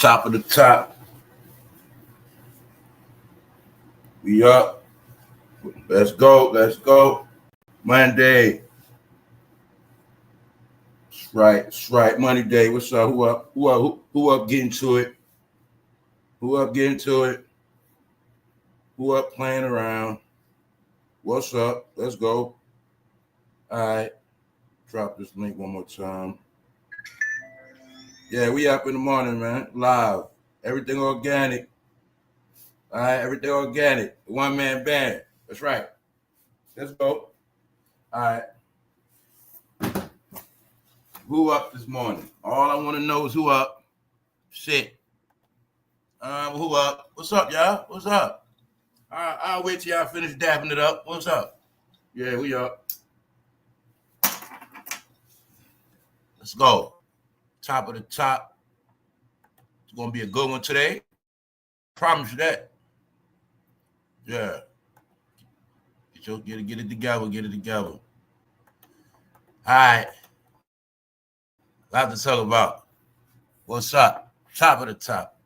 Top of the top. We up. Let's go. Let's go. Monday. That's right. That's right. Monday day. What's up? Who up? Who up getting to it? Who up getting to it? Who up playing around? What's up? Let's go. All right. Drop this link one more time. Yeah, we up in the morning, man. Live. Everything organic. All right, everything organic. One-man band. That's right. Let's go. All right. Who up this morning? All I want to know is who up. Shit. Who up? What's up, y'all? What's up? I'll wait till y'all finish dabbing it up. What's up? Yeah, we up. Let's go. Top of the top. It's going to be a good one today. Promise you that. Yeah. Get it together. Get it together. All right. Lot to talk about. What's up? Top of the top.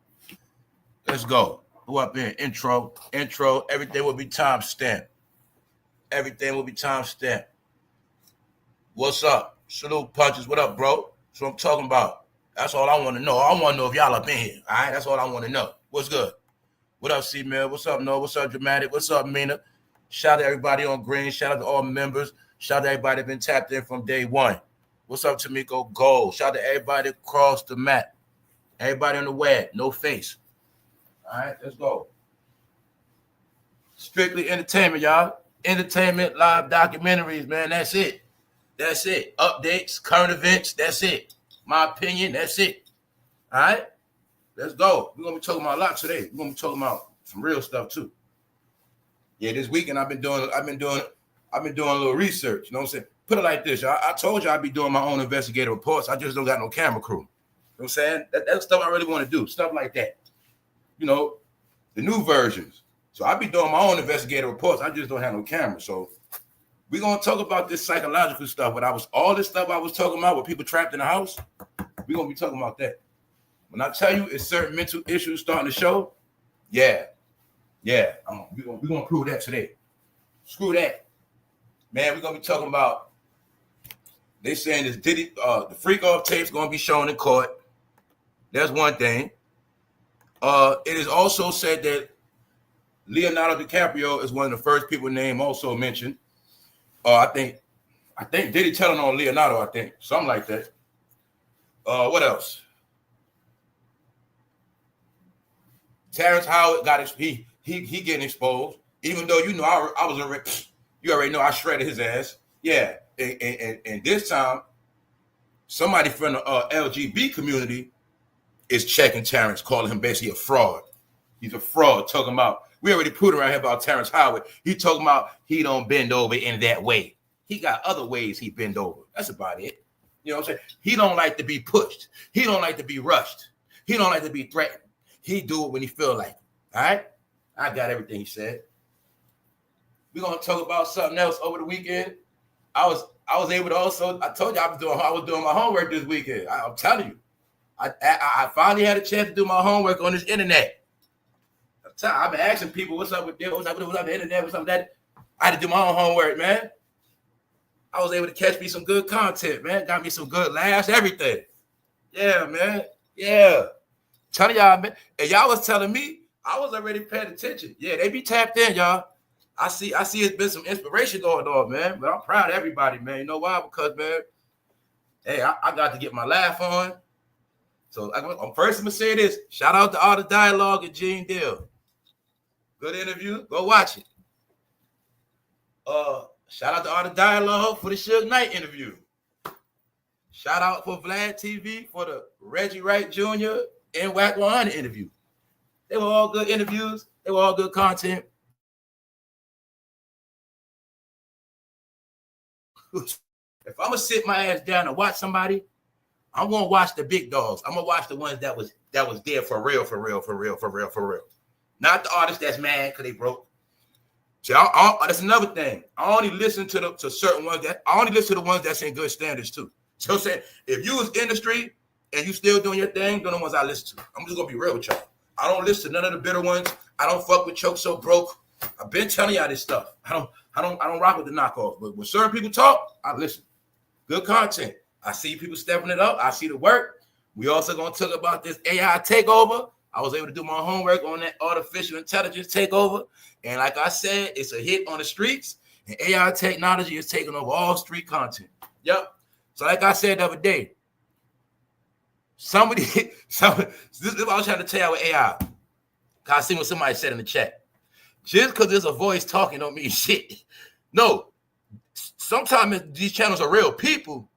Let's go. Who up here? Intro. Everything will be time stamped. Everything will be time stamped. What's up? Salute punches. What up, bro? That's what I'm talking about. That's all I want to know. I want to know if y'all up in here. All right? That's all I want to know. What's good? What up, C-Mill? What's up, No? What's up, Dramatic? What's up, Mina? Shout out to everybody on Green. Shout out to all members. Shout out to everybody that been tapped in from day one. What's up, Tamiko Gold? Shout out to everybody across the map. Everybody on the web. No face. All right, let's go. Strictly entertainment, y'all. Entertainment, live documentaries, man. That's it. That's it. Updates, current events. That's it. My opinion. That's it. All right, let's go. We're gonna be talking about a lot today. We're gonna be talking about some real stuff too. Yeah, this weekend I've been doing a little research. You know what I'm saying? Put it like this, y'all. I told you I'd be doing my own investigative reports. I just don't got no camera crew. You know what I'm saying? That's stuff I really want to do. Stuff like that. You know, the new versions. So I'll be doing my own investigative reports. I just don't have no camera. So we're going to talk about this psychological stuff. All this stuff I was talking about with people trapped in the house, we're going to be talking about that. When I tell you it's certain mental issues starting to show, yeah. We're going to prove that today. Screw that. Man, we're going to be talking about, they saying this Diddy, the FREAKOFF tape's going to be shown in court. That's one thing. It is also said that Leonardo DiCaprio is one of the first people named also mentioned. I think Diddy telling on Leonardo, I think. Something like that. What else? Terrence Howard he getting exposed. Even though you already know I shredded his ass. Yeah. And this time, somebody from the LGBT community is checking Terrence, calling him basically a fraud. He's a fraud, talking about, we already proved around here about Terrence Howard. He talking about he don't bend over in that way. He got other ways he bend over. That's about it. You know what I'm saying? He don't like to be pushed. He don't like to be rushed. He don't like to be threatened. He do it when he feel like it. All right? I got everything he said. We're going to talk about something else over the weekend. I was able to also, I told you I was doing my homework this weekend. I'm telling you. I finally had a chance to do my homework on this internet. I've been asking people, what's up with this? What's up with the internet? What's up with that? I had to do my own homework, man. I was able to catch me some good content, man. Got me some good laughs, everything. Yeah, man. Yeah. Telling y'all, man. And y'all was telling me, I was already paying attention. Yeah, they be tapped in, y'all. I see it's been some inspiration going on, man. But I'm proud of everybody, man. You know why? Because, man, hey, I got to get my laugh on. So I'm first going to say this. Shout out to all the dialogue and genedeal. Good interview. Go watch it. Shout out to all the dialogue for the sugeknight interview. Shout out for Vlad TV for the Reggie Wright Jr. and Whack 100 interview. They were all good interviews. They were all good content. If I'm going to sit my ass down and watch somebody, I'm going to watch the big dogs. I'm going to watch the ones that was there for real. Not the artists that's mad because they broke. See, that's another thing. I only listen to certain ones I only listen to the ones that's in good standards too. So I'm saying, if you was industry and you still doing your thing, they're the ones I listen to. I'm just gonna be real with y'all. I don't listen to none of the bitter ones. I don't fuck with Choke So Broke. I've been telling y'all this stuff. I don't rock with the knockoff. But when certain people talk, I listen. Good content. I see people stepping it up. I see the work. We also gonna talk about this AI takeover. I was able to do my homework on that artificial intelligence takeover. And like I said, it's a hit on the streets. And AI technology is taking over all street content. Yep. So like I said the other day, this is what I was trying to tell you with AI. I see what somebody said in the chat. Just because there's a voice talking don't mean shit. No. Sometimes these channels are real people.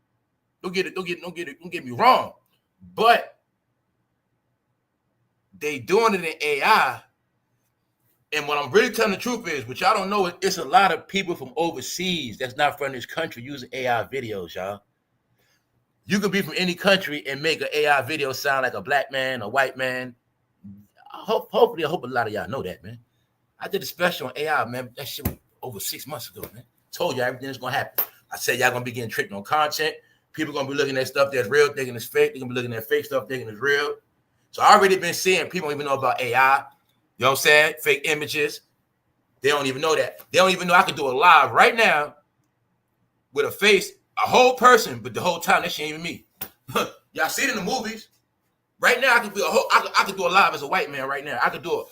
Don't get me wrong. But they doing it in AI. And what I'm really telling the truth is, which y'all don't know, it's a lot of people from overseas that's not from this country using AI videos, y'all. You could be from any country and make an AI video sound like a black man, a white man. I hope a lot of y'all know that, man. I did a special on AI, man. That shit was over 6 months ago, man. Told you everything's gonna happen. I said y'all gonna be getting tricked on content. People gonna be looking at stuff that's real, thinking it's fake. They're gonna be looking at fake stuff, thinking it's real. So I already been seeing people don't even know about AI. You know what I'm saying? Fake images. They don't even know that. They don't even know I could do a live right now with a face, a whole person, but the whole time that shit ain't even me. Y'all see it in the movies. Right now, I could do a live as a white man right now. I could do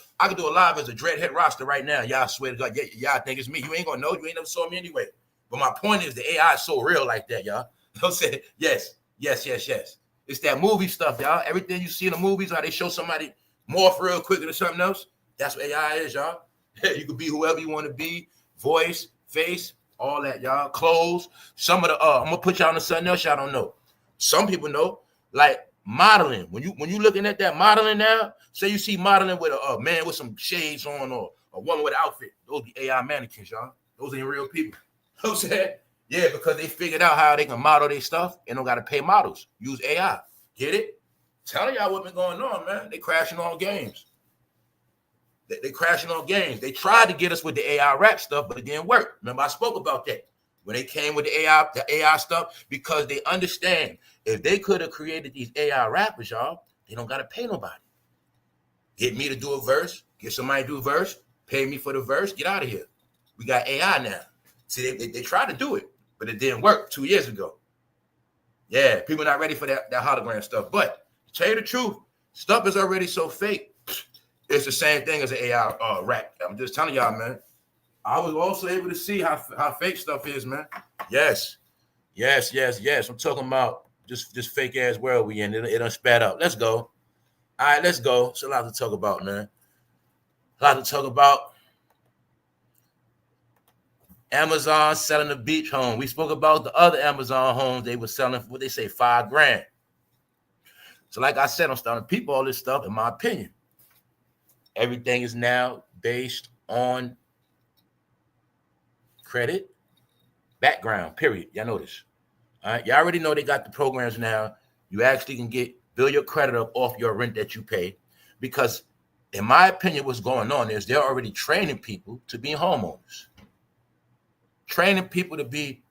a live as a dreadhead roster right now. Y'all swear to God, y'all think it's me. You ain't gonna know. You ain't never saw me anyway. But my point is, the AI is so real like that, y'all. They'll say yes. It's that movie stuff, y'all. Everything you see in the movies, how they show somebody morph real quicker than something else. That's what AI is, y'all. You could be whoever you want to be, voice, face, all that, y'all. Clothes. Some of the I'm gonna put y'all on something else y'all don't know. Some people know, like modeling. When you looking at that modeling now, say you see modeling with a man with some shades on or a woman with an outfit. Those be AI mannequins, y'all. Those ain't real people. You know what I'm saying? Yeah, because they figured out how they can model their stuff and don't got to pay models. Use AI. Get it? Telling y'all what been going on, man. They crashing on games. They crashing on games. They tried to get us with the AI rap stuff, but it didn't work. Remember, I spoke about that when they came with the AI stuff, because they understand if they could have created these AI rappers, y'all, they don't got to pay nobody. Get me to do a verse, get somebody to do a verse, pay me for the verse, get out of here. We got AI now. See, they tried to do it, but it didn't work 2 years ago. Yeah, people not ready for that hologram stuff. But to tell you the truth, stuff is already so fake. It's the same thing as an AI rap. I'm just telling y'all, man. I was also able to see how fake stuff is, man. Yes. I'm talking about just fake ass world we in. It done sped up. Let's go. All right, let's go. It's a lot to talk about, man. A lot to talk about. Amazon selling the beach home. We spoke about the other Amazon homes. They were selling for, what they say, $5,000. So like I said, I'm starting to peep all this stuff, in my opinion. Everything is now based on credit, background, period. Y'all know this. All right. Y'all already know they got the programs now. You actually can build your credit up off your rent that you pay. Because in my opinion, what's going on is they're already training people to be homeowners. Training people to be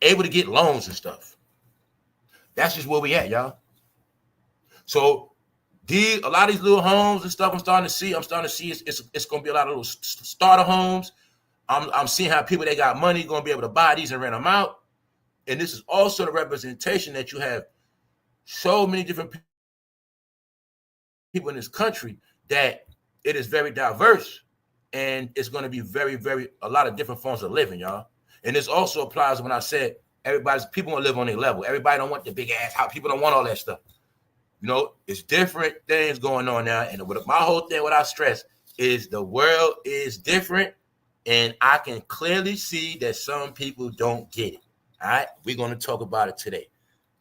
able to get loans and stuff. That's just where we at, y'all. So a lot of these little homes and stuff I'm starting to see it's going to be a lot of little starter homes. I'm seeing how people that got money going to be able to buy these and rent them out. And this is also the representation that you have so many different people in this country that it is very diverse. And it's going to be very, very, a lot of different forms of living, y'all. And this also applies when I said people want to live on their level. Everybody don't want the big ass house. People don't want all that stuff. You know, it's different things going on now. And my whole thing, what I stress is the world is different. And I can clearly see that some people don't get it. All right. We're going to talk about it today.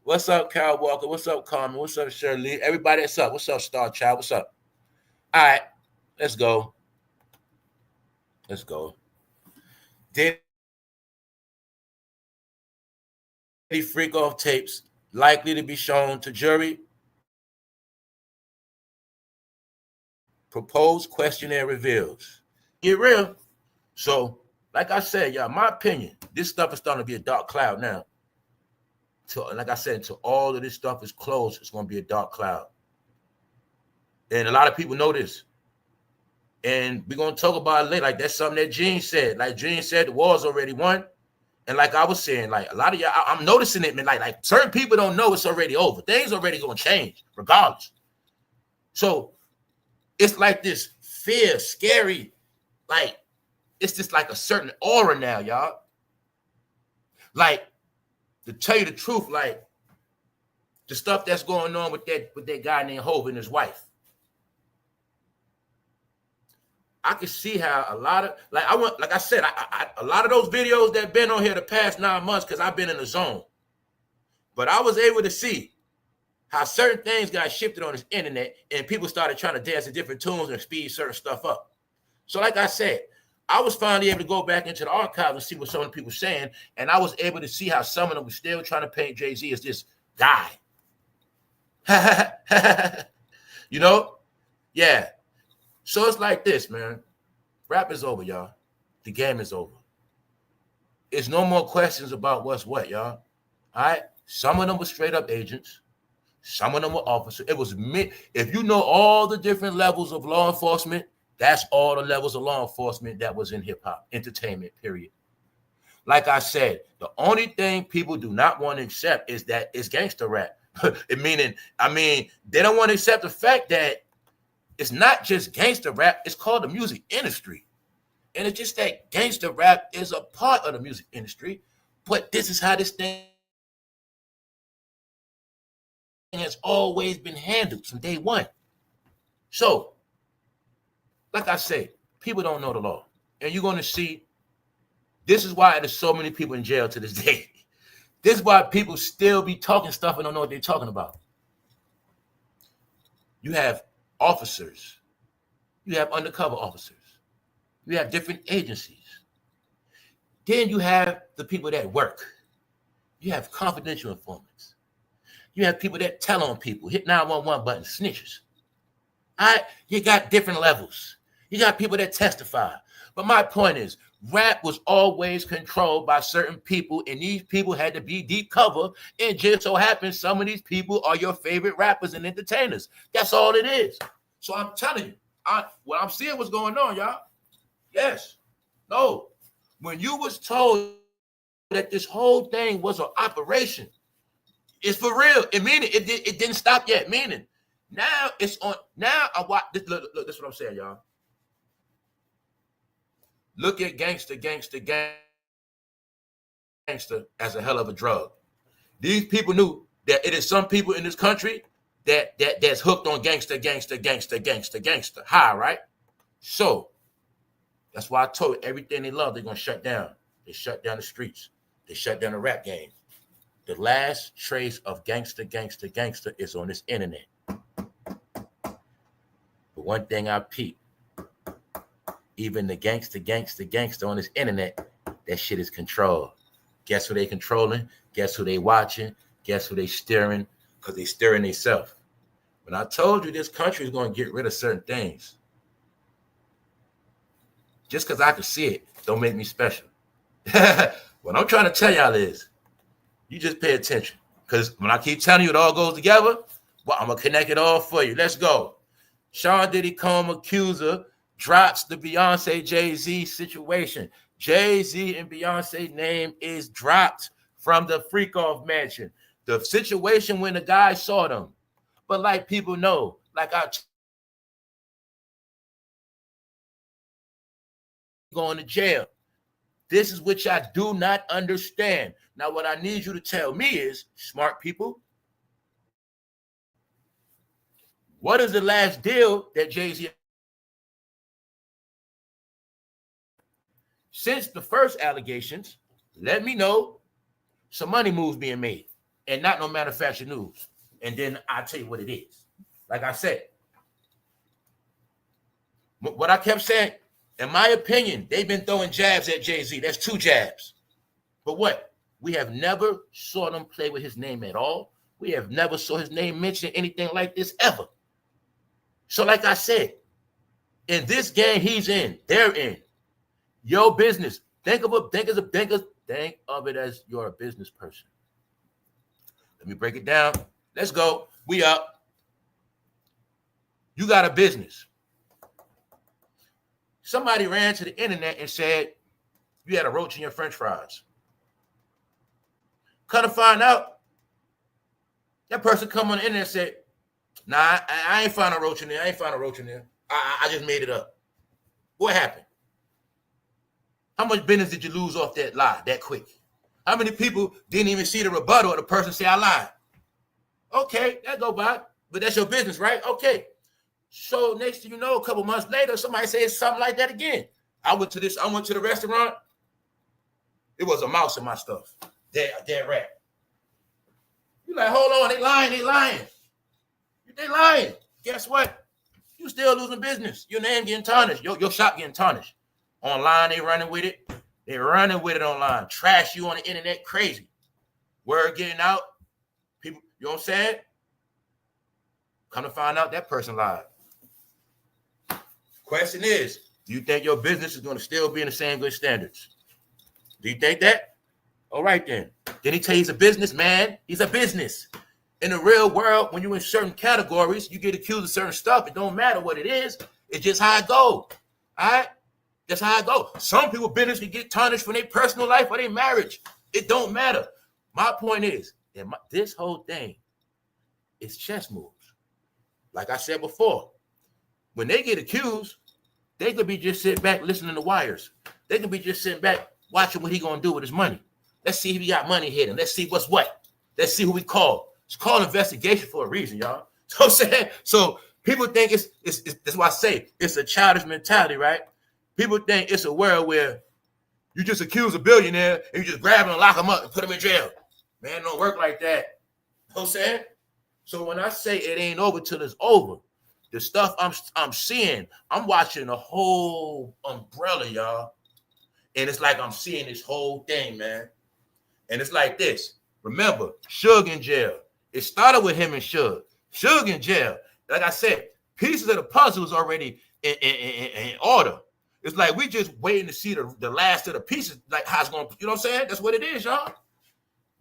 What's up, Kyle Walker? What's up, Carmen? What's up, Shirley? Everybody that's up. What's up, Star Child? What's up? All right. Let's go. DIDDY FREAKOFF tapes likely to be shown to jury. Proposed questionnaire reveals. Get real. So, like I said, y'all, my opinion, this stuff is starting to be a dark cloud now. like I said, until all of this stuff is closed, it's going to be a dark cloud. And a lot of people know this. And we're going to talk about it later. Like, that's something that Gene said. Like, Gene said the war's already won. And like I was saying, like, a lot of y'all, I'm noticing it, man. Like certain people don't know it's already over. Things already going to change regardless. So it's like this fear, scary, like, it's just like a certain aura now, y'all. Like, to tell you the truth, like, the stuff that's going on with that guy named Hov and his wife. I can see how a lot of, like I said, a lot of those videos that been on here the past 9 months, because I've been in the zone. But I was able to see how certain things got shifted on this internet and people started trying to dance to different tunes and speed certain stuff up. So like I said, I was finally able to go back into the archives and see what some of the people were saying, and I was able to see how some of them were still trying to paint Jay-Z as this guy. You know? Yeah. So it's like this, man. Rap is over, y'all. The game is over. It's no more questions about what's what, y'all. All right? Some of them were straight up agents. Some of them were officers. It was me. If you know all the different levels of law enforcement, that's all the levels of law enforcement that was in hip-hop, entertainment, period. Like I said, the only thing people do not want to accept is that it's gangster rap. I mean, they don't want to accept the fact that it's not just gangster rap. It's called the music industry. And it's just that gangster rap is a part of the music industry. But this is how this thing has always been handled from day one. So, like I say, people don't know the law. And you're going to see, this is why there's so many people in jail to this day. This is why people still be talking stuff and don't know what they're talking about. You have officers. You have undercover officers. You have different agencies. Then you have the people that work. You have confidential informants. You have people that tell on people, hit 911 button, snitches. All right? You got different levels. You got people that testify. But my point is, rap was always controlled by certain people, and these people had to be deep cover. And just so happens some of these people are your favorite rappers and entertainers. That's all it is. So I'm telling you, what I'm seeing what's going on, y'all. Yes. No. When you was told that this whole thing was an operation, it's for real. It meaning it didn't stop yet. Meaning now it's on. Now I watch this. Look, this is what I'm saying, y'all. Look at gangster as a hell of a drug. These people knew that it is some people in this country that's hooked on gangster. High, right? So that's why I told you, everything they love, they're gonna shut down. They shut down the streets. They shut down the rap game. The last trace of gangster is on this internet. But one thing I peeped, even the gangster on this internet, that shit is controlled. Guess who they controlling? Guess who they watching? Guess who they steering? Because they steering themselves. When I told you this country is going to get rid of certain things, just because I can see it, don't make me special. What I'm trying to tell y'all is, you just pay attention. Because when I keep telling you it all goes together, well, I'm going to connect it all for you. Let's go. Sean Diddy Combs accuser drops the Beyonce Jay-Z situation. Jay-Z and Beyonce name is dropped from the FREAKOFF mansion. The situation when the guy saw them. But like people know, like I going to jail. This is which I do not understand. Now, what I need you to tell me is, smart people, what is the last deal that Jay-Z? Since the first allegations, let me know some money moves being made and not no manufactured news. And then I'll tell you what it is. Like I said, what I kept saying, in my opinion, they've been throwing jabs at Jay-Z. That's 2 jabs. But what? We have never saw them play with his name at all. We have never saw his name mentioned anything like this ever. So like I said, in this game he's in, they're in. Your business. Think of it as you're a business person. Let me break it down. Let's go. We up. You got a business. Somebody ran to the internet and said you had a roach in your French fries. Come to find out, that person come on the internet and said, nah, I ain't find a roach in there. I ain't find a roach in there. I just made it up. What happened? How much business did you lose off that lie that quick? How many people didn't even see the rebuttal of the person say I lied? Okay, that go by, but that's your business, right? Okay. So next thing you know, a couple months later, somebody says something like that again. I went to the restaurant. It was a mouse in my stuff. Dead rat. You like, hold on, they lying. They lying. Guess what? You still losing business. Your name getting tarnished. Your shop getting tarnished. Online, they running with it. They running with it online. Trash you on the internet, crazy. Word getting out. People, you know what I'm saying? Come to find out that person lied. Question is, do you think your business is going to still be in the same good standards? Do you think that? All right, then. Then he tell you he's a businessman. He's a business. In the real world, when you're in certain categories, you get accused of certain stuff. It don't matter what it is. It's just how it go. All right? That's how it go. Some people business can get tarnished from their personal life or their marriage. It don't matter. My point is, this whole thing is chess moves. Like I said before, when they get accused, they could be just sitting back listening to wires. They could be just sitting back watching what he gonna do with his money. Let's see if he got money hidden. Let's see what's what. Let's see who we call. It's called investigation for a reason, y'all. So I'm saying, so people think it's that's why I say it's a childish mentality, right? People think it's a world where you just accuse a billionaire and you just grab him and lock him up and put him in jail. Man, it don't work like that. You know what I'm saying? So when I say it ain't over till it's over, the stuff I'm seeing, I'm watching a whole umbrella, y'all. And it's like I'm seeing this whole thing, man. And it's like this. Remember, Suge in jail. It started with him and Suge. Suge in jail. Like I said, pieces of the puzzle is already in order. It's like we just waiting to see the last of the pieces, like how it's going to, you know what I'm saying? That's what it is, y'all.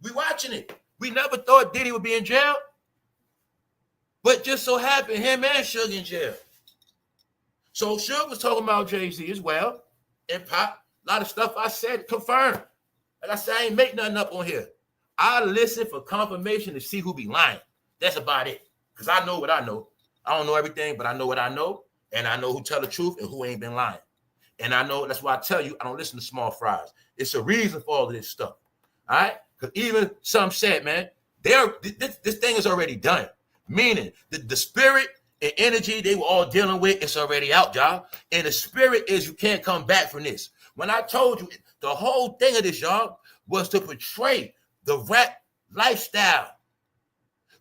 We watching it. We never thought Diddy would be in jail. But just so happened, him and Suge in jail. So Suge was talking about Jay-Z as well. And Pop, a lot of stuff I said confirmed. Like I said, I ain't make nothing up on here. I listen for confirmation to see who be lying. That's about it. Because I know what I know. I don't know everything, but I know what I know. And I know who tell the truth and who ain't been lying. And I know, that's why I tell you, I don't listen to small fries. It's a reason for all of this stuff. All right? Because even some said, man, this thing is already done. Meaning, the spirit and energy they were all dealing with, it's already out, y'all. And the spirit is you can't come back from this. When I told you, the whole thing of this, y'all, was to portray the rap lifestyle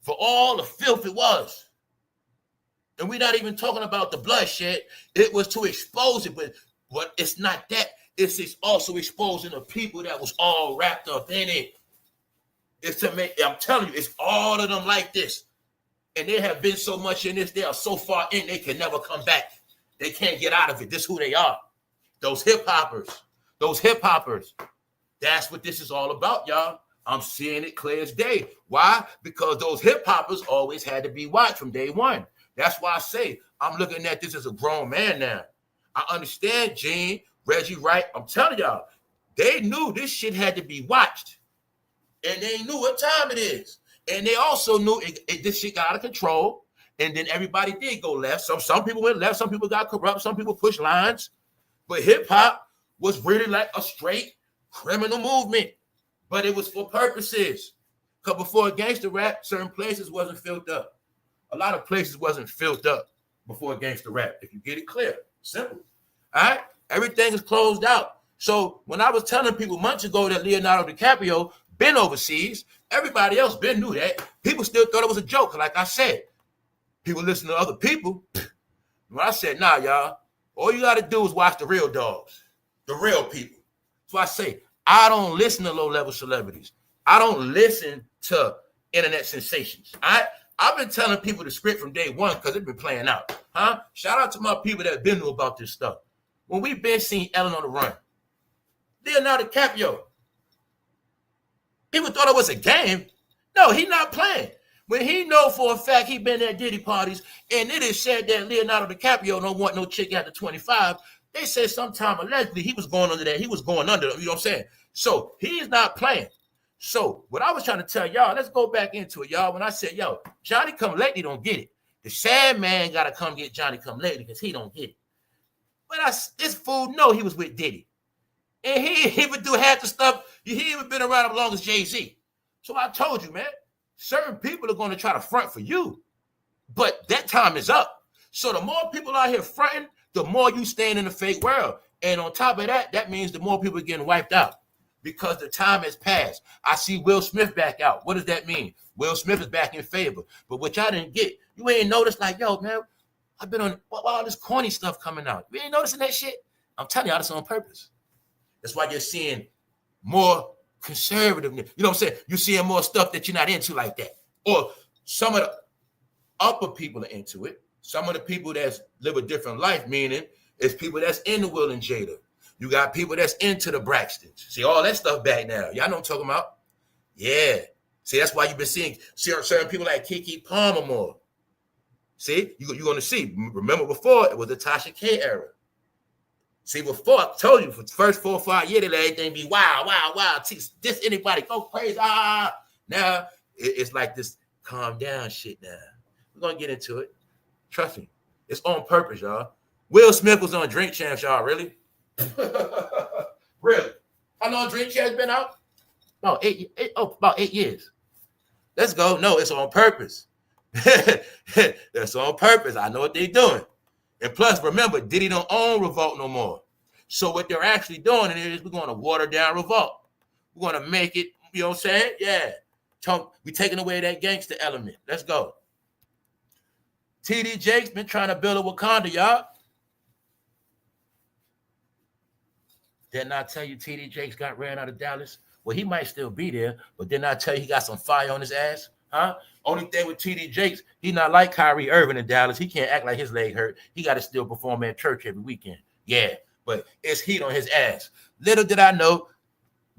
for all the filth it was. And we're not even talking about the bloodshed. It was to expose it, but it's not that. It's also exposing the people that was all wrapped up in it. It's to make, I'm telling you, it's all of them like this. And they have been so much in this, they are so far in, they can never come back. They can't get out of it. This is who they are. Those hip-hoppers. That's what this is all about, y'all. I'm seeing it clear as day. Why? Because those hip-hoppers always had to be watched from day one. That's why I say I'm looking at this as a grown man now. I understand Gene, Reggie Wright. I'm telling y'all, they knew this shit had to be watched. And they knew what time it is. And they also knew this shit got out of control. And then everybody did go left. Some people went left. Some people got corrupt. Some people pushed lines. But hip-hop was really like a straight criminal movement. But it was for purposes. Because before gangster rap, certain places wasn't filled up. A lot of places wasn't filled up before gangster rap. If you get it clear. Simple. All right? Everything is closed out. So when I was telling people months ago that Leonardo DiCaprio been overseas, everybody else been knew that. People still thought it was a joke. Like I said, people listen to other people. When I said, nah, y'all, all you got to do is watch the real dogs, the real people. So I say, I don't listen to low-level celebrities. I don't listen to internet sensations. I've been telling people the script from day one because it's been playing out. Shout out to my people that have been knew about this stuff. When we've been seeing Ellen on the run, Leonardo DiCaprio, people thought it was a game. No, he not playing. When he know for a fact he been at Diddy parties, and it is said that Leonardo DiCaprio don't want no chick after 25. They said sometime allegedly he was going under that. He was going under, you know what I'm saying? So he's not playing. So what I was trying to tell y'all, let's go back into it, y'all. When I said, yo, Johnny Come Lately don't get it. The sad man got to come get Johnny Come Lately because he don't get it. But this fool know he was with Diddy. And he would do half the stuff. He even been around as long as Jay-Z. So I told you, man, certain people are going to try to front for you. But that time is up. So the more people out here fronting, the more you staying in the fake world. And on top of that, that means the more people are getting wiped out because the time has passed. I see Will Smith back out. What does that mean? Will Smith is back in favor. But what y'all didn't get, you ain't noticed like, yo, man, I've been on all this corny stuff coming out. You ain't noticing that shit? I'm telling y'all this on purpose. That's why you're seeing more conservative. You know what I'm saying? You're seeing more stuff that you're not into like that. Or some of the upper people are into it. Some of the people that live a different life, meaning it's people that's in the Will and Jada. You got people that's into the Braxtons. See, all that stuff back now. Y'all know what I'm talking about? Yeah. See, that's why you've been seeing certain people like Keke Palmer more. See, you're going to see. Remember before, it was the Tasha K era. See, before, I told you, for the first 4 or 5 years, they let everything be wild. This anybody go crazy. Now, it's like this calm down shit now. We're going to get into it. Trust me. It's on purpose, y'all. Will Smith was on Drink Champs, y'all. Really? Really? How long Drink Champs been out? About 8 years. Let's go. No, it's on purpose. That's on purpose. I know what they're doing. And plus, remember, Diddy don't own Revolt no more. So what they're actually doing is we're going to water down Revolt. We're going to make it, you know what I'm saying? Yeah. We're taking away that gangster element. Let's go. TDJakes been trying to build a Wakanda, y'all. Didn't I tell you TDJakes got ran out of Dallas? Well, he might still be there, but didn't I tell you he got some fire on his ass? Huh? Only thing with TDJakes, he not like Kyrie Irving in Dallas. He can't act like his leg hurt. He got to still perform at church every weekend. Yeah, but it's heat on his ass. Little did I know,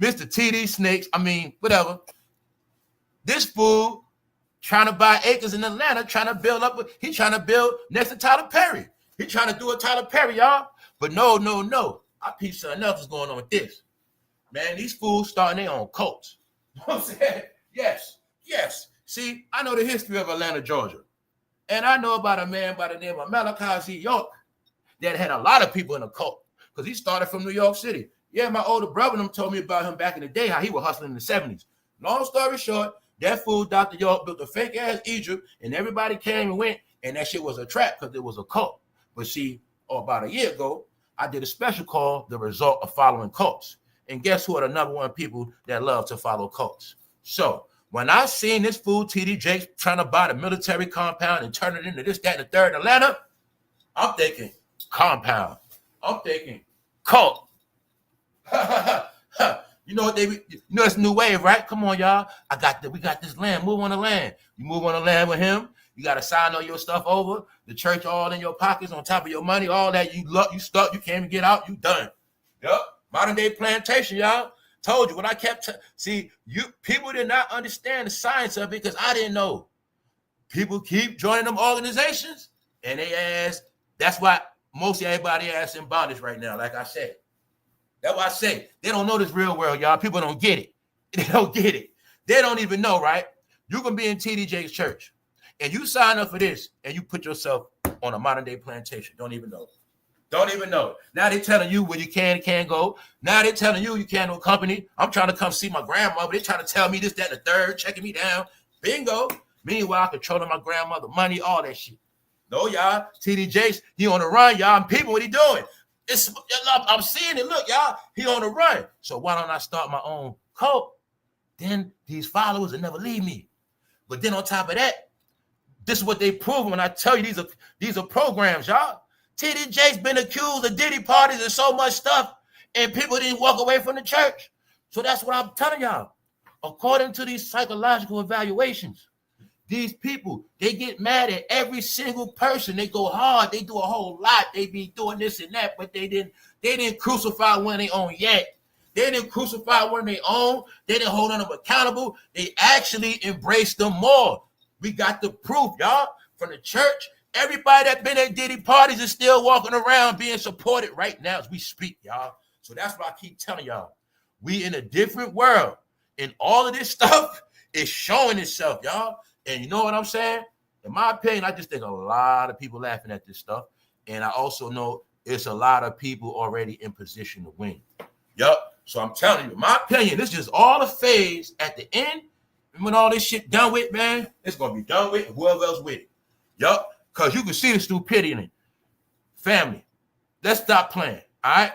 Mr. TD Snakes, whatever. This fool trying to buy acres in Atlanta, trying to build next to Tyler Perry. He trying to do a Tyler Perry, y'all. But no. I peep something else is going on with this. Man, these fools starting their own cults. You know what I'm saying? Yes. See, I know the history of Atlanta, Georgia. And I know about a man by the name of Malachi Z. York that had a lot of people in a cult because he started from New York City. Yeah, my older brother told me about him back in the day, how he was hustling in the 70s. Long story short, that fool, Dr. York, built a fake-ass Egypt, and everybody came and went, and that shit was a trap because it was a cult. But see, about a year ago, I did a special called The Result of Following Cults. And guess who are the number one people that love to follow cults? So when I seen this fool TDJakes trying to buy the military compound and turn it into this, that, and the third in Atlanta, I'm thinking compound. I'm thinking cult. You know what it's a new wave, right? Come on, y'all. We got this land. Move on the land. You move on the land with him. You got to sign all your stuff over. The church all in your pockets on top of your money. All that you stuck. You can't even get out. You done. Yep. Modern day plantation, y'all. Told you what I kept. People did not understand the science of it because I didn't know. People keep joining them organizations, and they ask. That's why most everybody ass in bondage right now. Like I said, that's why I say they don't know this real world, y'all. People don't get it. They don't get it. They don't even know, right? You can be in TDJ's church, and you sign up for this, and you put yourself on a modern day plantation. Don't even know. Don't even know. Now they're telling you where you can and can't go. Now they're telling you can't accompany. I'm trying to come see my grandmother. They're trying to tell me this, that, and the third, checking me down. Bingo. Meanwhile, controlling my grandmother, money, all that shit. No, y'all. TDJakes, he on the run, y'all. I'm peeping what he doing. I'm seeing it. Look, y'all. He on the run. So why don't I start my own cult? Then these followers will never leave me. But then on top of that, this is what they prove when I tell you these are programs, y'all. TDJ's been accused of Diddy parties and so much stuff, and people didn't walk away from the church. So that's what I'm telling y'all. According to these psychological evaluations, these people, they get mad at every single person. They go hard. They do a whole lot. They be doing this and that, but they didn't crucify one of their own yet. They didn't crucify one of their own. They didn't hold them accountable. They actually embraced them more. We got the proof, y'all, from the church. Everybody that been at Diddy parties is still walking around being supported right now as we speak, y'all. So that's why I keep telling y'all, we in a different world. And all of this stuff is showing itself, y'all. And you know what I'm saying? In my opinion, I just think a lot of people laughing at this stuff. And I also know it's a lot of people already in position to win. Yup. So I'm telling you, in my opinion, this is just all a phase at the end. And when all this shit done with, man, it's going to be done with and whoever else with it. Yup. Because you can see the stupidity in it. Family, let's stop playing, all right?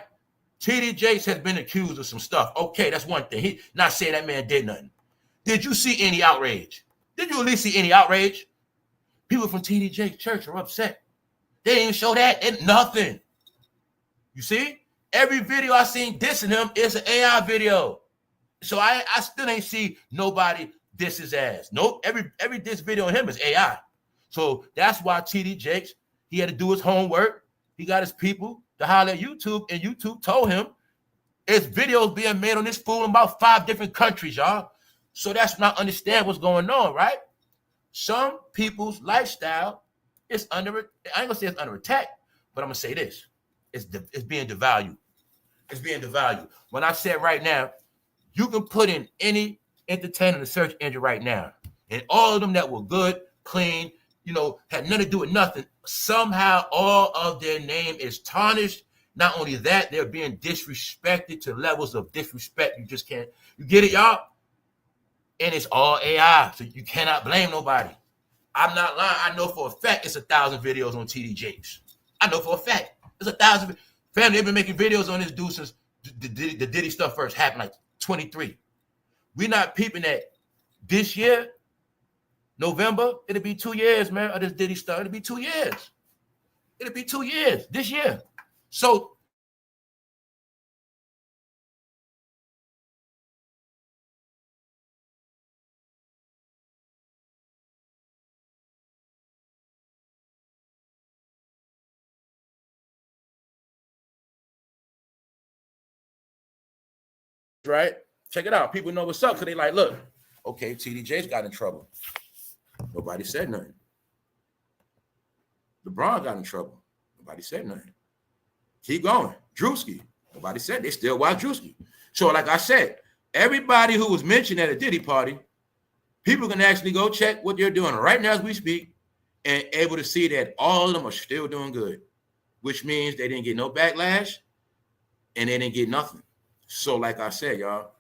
TDJs has been accused of some stuff. Okay, that's one thing. He not saying that man did nothing. Did you see any outrage? Did you at least see any outrage? People from TDJ's church are upset. They didn't even show that. And nothing. You see? Every video I seen dissing him is an AI video. So I still ain't see nobody diss his ass. Nope. Every diss video on him is AI. So that's why TDJs, he had to do his homework. He got his people to holler at YouTube, and YouTube told him it's videos being made on this fool in about 5 different countries, y'all. So that's not understand what's going on, right? Some people's lifestyle is under, I ain't gonna say it's under attack, but I'm gonna say this. It's being devalued. It's being devalued. When I said right now, you can put in any entertainer in the search engine right now, and all of them that were good, clean, you know, had nothing to do with nothing. Somehow all of their name is tarnished. Not only that, they're being disrespected to levels of disrespect. You just can't, you get it, y'all? And it's all AI, so you cannot blame nobody. I'm not lying. I know for a fact it's 1,000 videos on TDJs. I know for a fact. It's 1,000. Family, they've been making videos on this dude since the Diddy stuff first happened, like 23. We're not peeping at this year, November, it'll be 2 years, man, of this Diddy stuff. It'll be 2 years. It'll be 2 years this year. So right? Check it out. People know what's up because they like, look, okay, TDJ's got in trouble. Nobody said nothing. LeBron got in trouble. Nobody said nothing. Keep going. Drewski. Nobody said. They still watch Drewski. So like I said, everybody who was mentioned at a Diddy party, people can actually go check what they're doing right now as we speak and able to see that all of them are still doing good, which means they didn't get no backlash and they didn't get nothing. So like I said, y'all,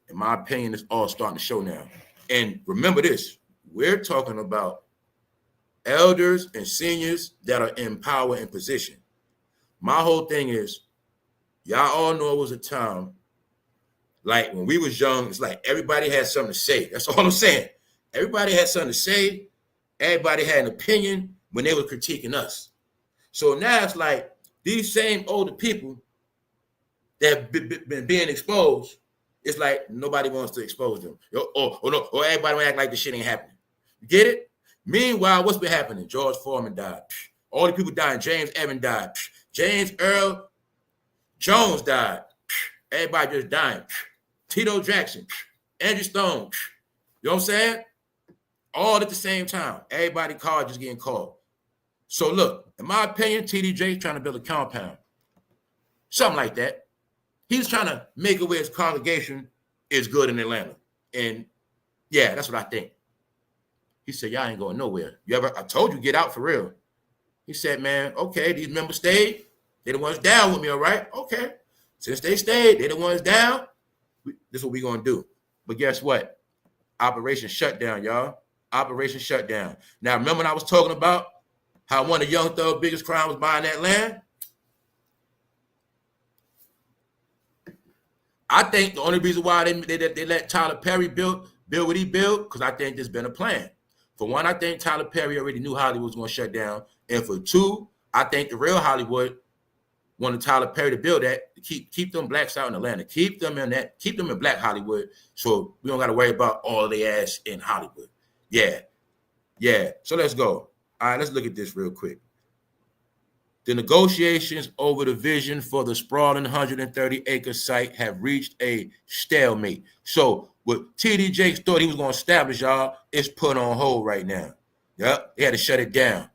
in my opinion, it's all starting to show now. And remember this, we're talking about elders and seniors that are in power and position. My whole thing is, y'all all know it was a time, like when we was young, it's like everybody had something to say. That's all I'm saying. Everybody had something to say. Everybody had an opinion when they were critiquing us. So now it's like these same older people that been being exposed, it's like nobody wants to expose them. Or everybody want to act like this shit ain't happening. You get it? Meanwhile, what's been happening? George Foreman died. All the people dying. James Evans died. James Earl Jones died. Everybody just dying. Tito Jackson, Andrew Stone. You know what I'm saying? All at the same time. Everybody called just getting called. So look, in my opinion, TDJ trying to build a compound. Something like that. He's trying to make it where his congregation is good in Atlanta. And yeah, that's what I think. He said, y'all ain't going nowhere. I told you, get out for real. He said, man, okay, these members stayed. They're the ones down with me, all right? Okay. Since they stayed, they're the ones down. This is what we're going to do. But guess what? Operation Shutdown, y'all. Operation Shutdown. Now, remember when I was talking about how one of Young Thug's biggest crimes was buying that land? I think the only reason why they let Tyler Perry build what he built, because I think there's been a plan. For one, I think Tyler Perry already knew Hollywood was going to shut down. And for two, I think the real Hollywood wanted Tyler Perry to build that, to keep them blacks out in Atlanta, keep them in Black Hollywood, so we don't got to worry about all their ass in Hollywood. Yeah. So let's go. All right, let's look at this real quick. The negotiations over the vision for the sprawling 130-acre site have reached a stalemate. So what TDJakes thought he was going to establish, y'all, it's put on hold right now. Yep, they had to shut it down.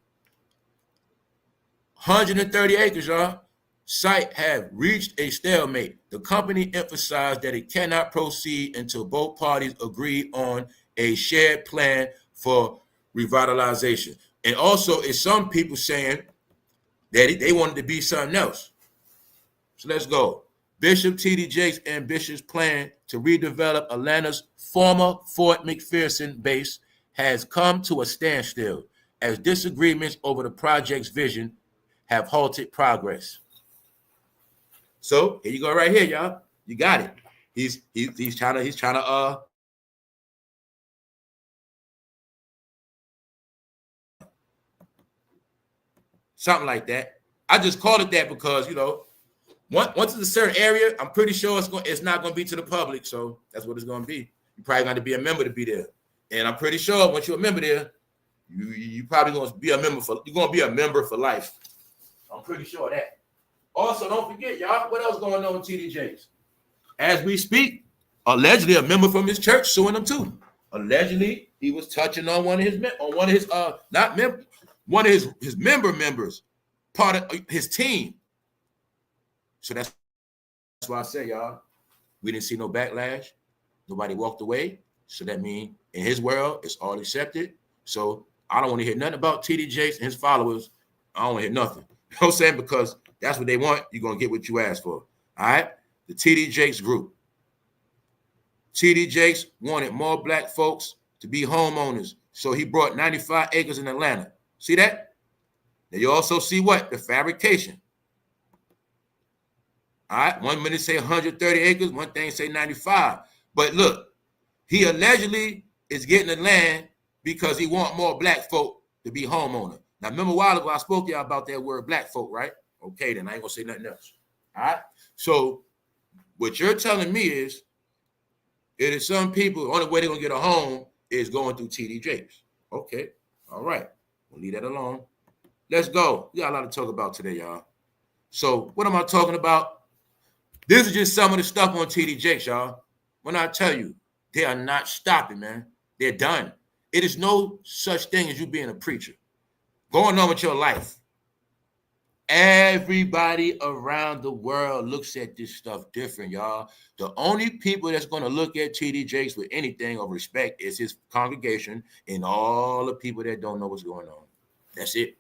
130 acres, y'all. Site have reached a stalemate. The company emphasized that it cannot proceed until both parties agree on a shared plan for revitalization. And also, it's some people saying that they wanted to be something else. So let's go. Bishop T.D. Jakes' ambitious plan to redevelop Atlanta's former Fort McPherson base has come to a standstill as disagreements over the project's vision have halted progress. So here you go, right here, y'all. You got it. He's trying to something like that. I just called it that because, you know, once it's a certain area, I'm pretty sure it's not going to be to the public. So that's what it's going to be. You probably got to be a member to be there. And I'm pretty sure once you're a member there, you probably going to be a member for life. I'm pretty sure of that. Also, don't forget, y'all, what else going on with TD Jakes? As we speak, allegedly a member from his church suing him too. Allegedly, he was touching on one of his members, part of his team. So that's why I say, y'all, we didn't see no backlash. Nobody walked away. So that means in his world, it's all accepted. So I don't want to hear nothing about TD Jakes and his followers. I don't want to hear nothing. You know what I'm saying? Because that's what they want. You're going to get what you asked for. All right? The TD Jakes group. TD Jakes wanted more black folks to be homeowners. So he brought 95 acres in Atlanta. See that? Now you also see what? The fabrication. All right? One minute say 130 acres. One thing say 95. But look, he allegedly is getting the land because he want more black folk to be homeowner. Now, remember a while ago, I spoke to y'all about that word black folk, right? Okay, then I ain't going to say nothing else. All right? So what you're telling me is it is some people, the only way they're going to get a home is going through TD Jakes. Okay. All right. We'll leave that alone. Let's go. We got a lot to talk about today, y'all. So what am I talking about? This is just some of the stuff on TD Jakes, y'all. When I tell you, they are not stopping, man. They're done. It is no such thing as you being a preacher. Going on with your life. Everybody around the world looks at this stuff different, y'all. The only people that's going to look at TD Jakes with anything of respect is his congregation and all the people that don't know what's going on. That's it.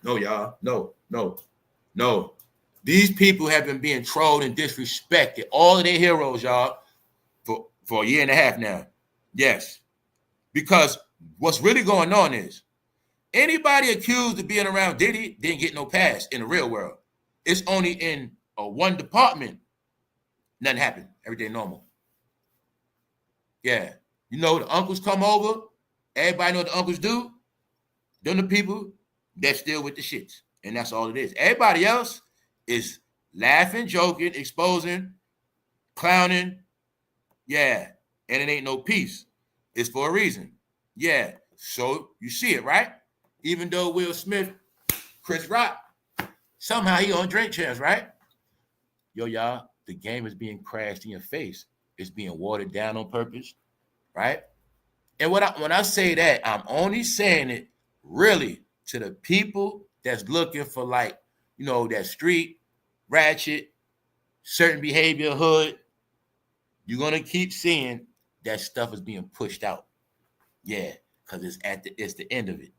No, y'all. No. These people have been being trolled and disrespected. All of their heroes, y'all, for a year and a half now. Yes. Because what's really going on is anybody accused of being around Diddy didn't get no pass in the real world. It's only in one department. Nothing happened. Everything normal. Yeah. You know, the uncles come over. Everybody know what the uncles do. Them the people that's still with the shits. And that's all it is. Everybody else is laughing, joking, exposing, clowning. Yeah. And it ain't no peace. It's for a reason. Yeah. So you see it, right? Even though Will Smith, Chris Rock, somehow he on Drink Champs, right? Yo, y'all, the game is being crashed in your face. It's being watered down on purpose, right? And when I say that, I'm only saying it really to the people that's looking for, like, you know, that street, ratchet, certain behavior, hood. You're going to keep seeing that stuff is being pushed out. Yeah, because it's the end of it.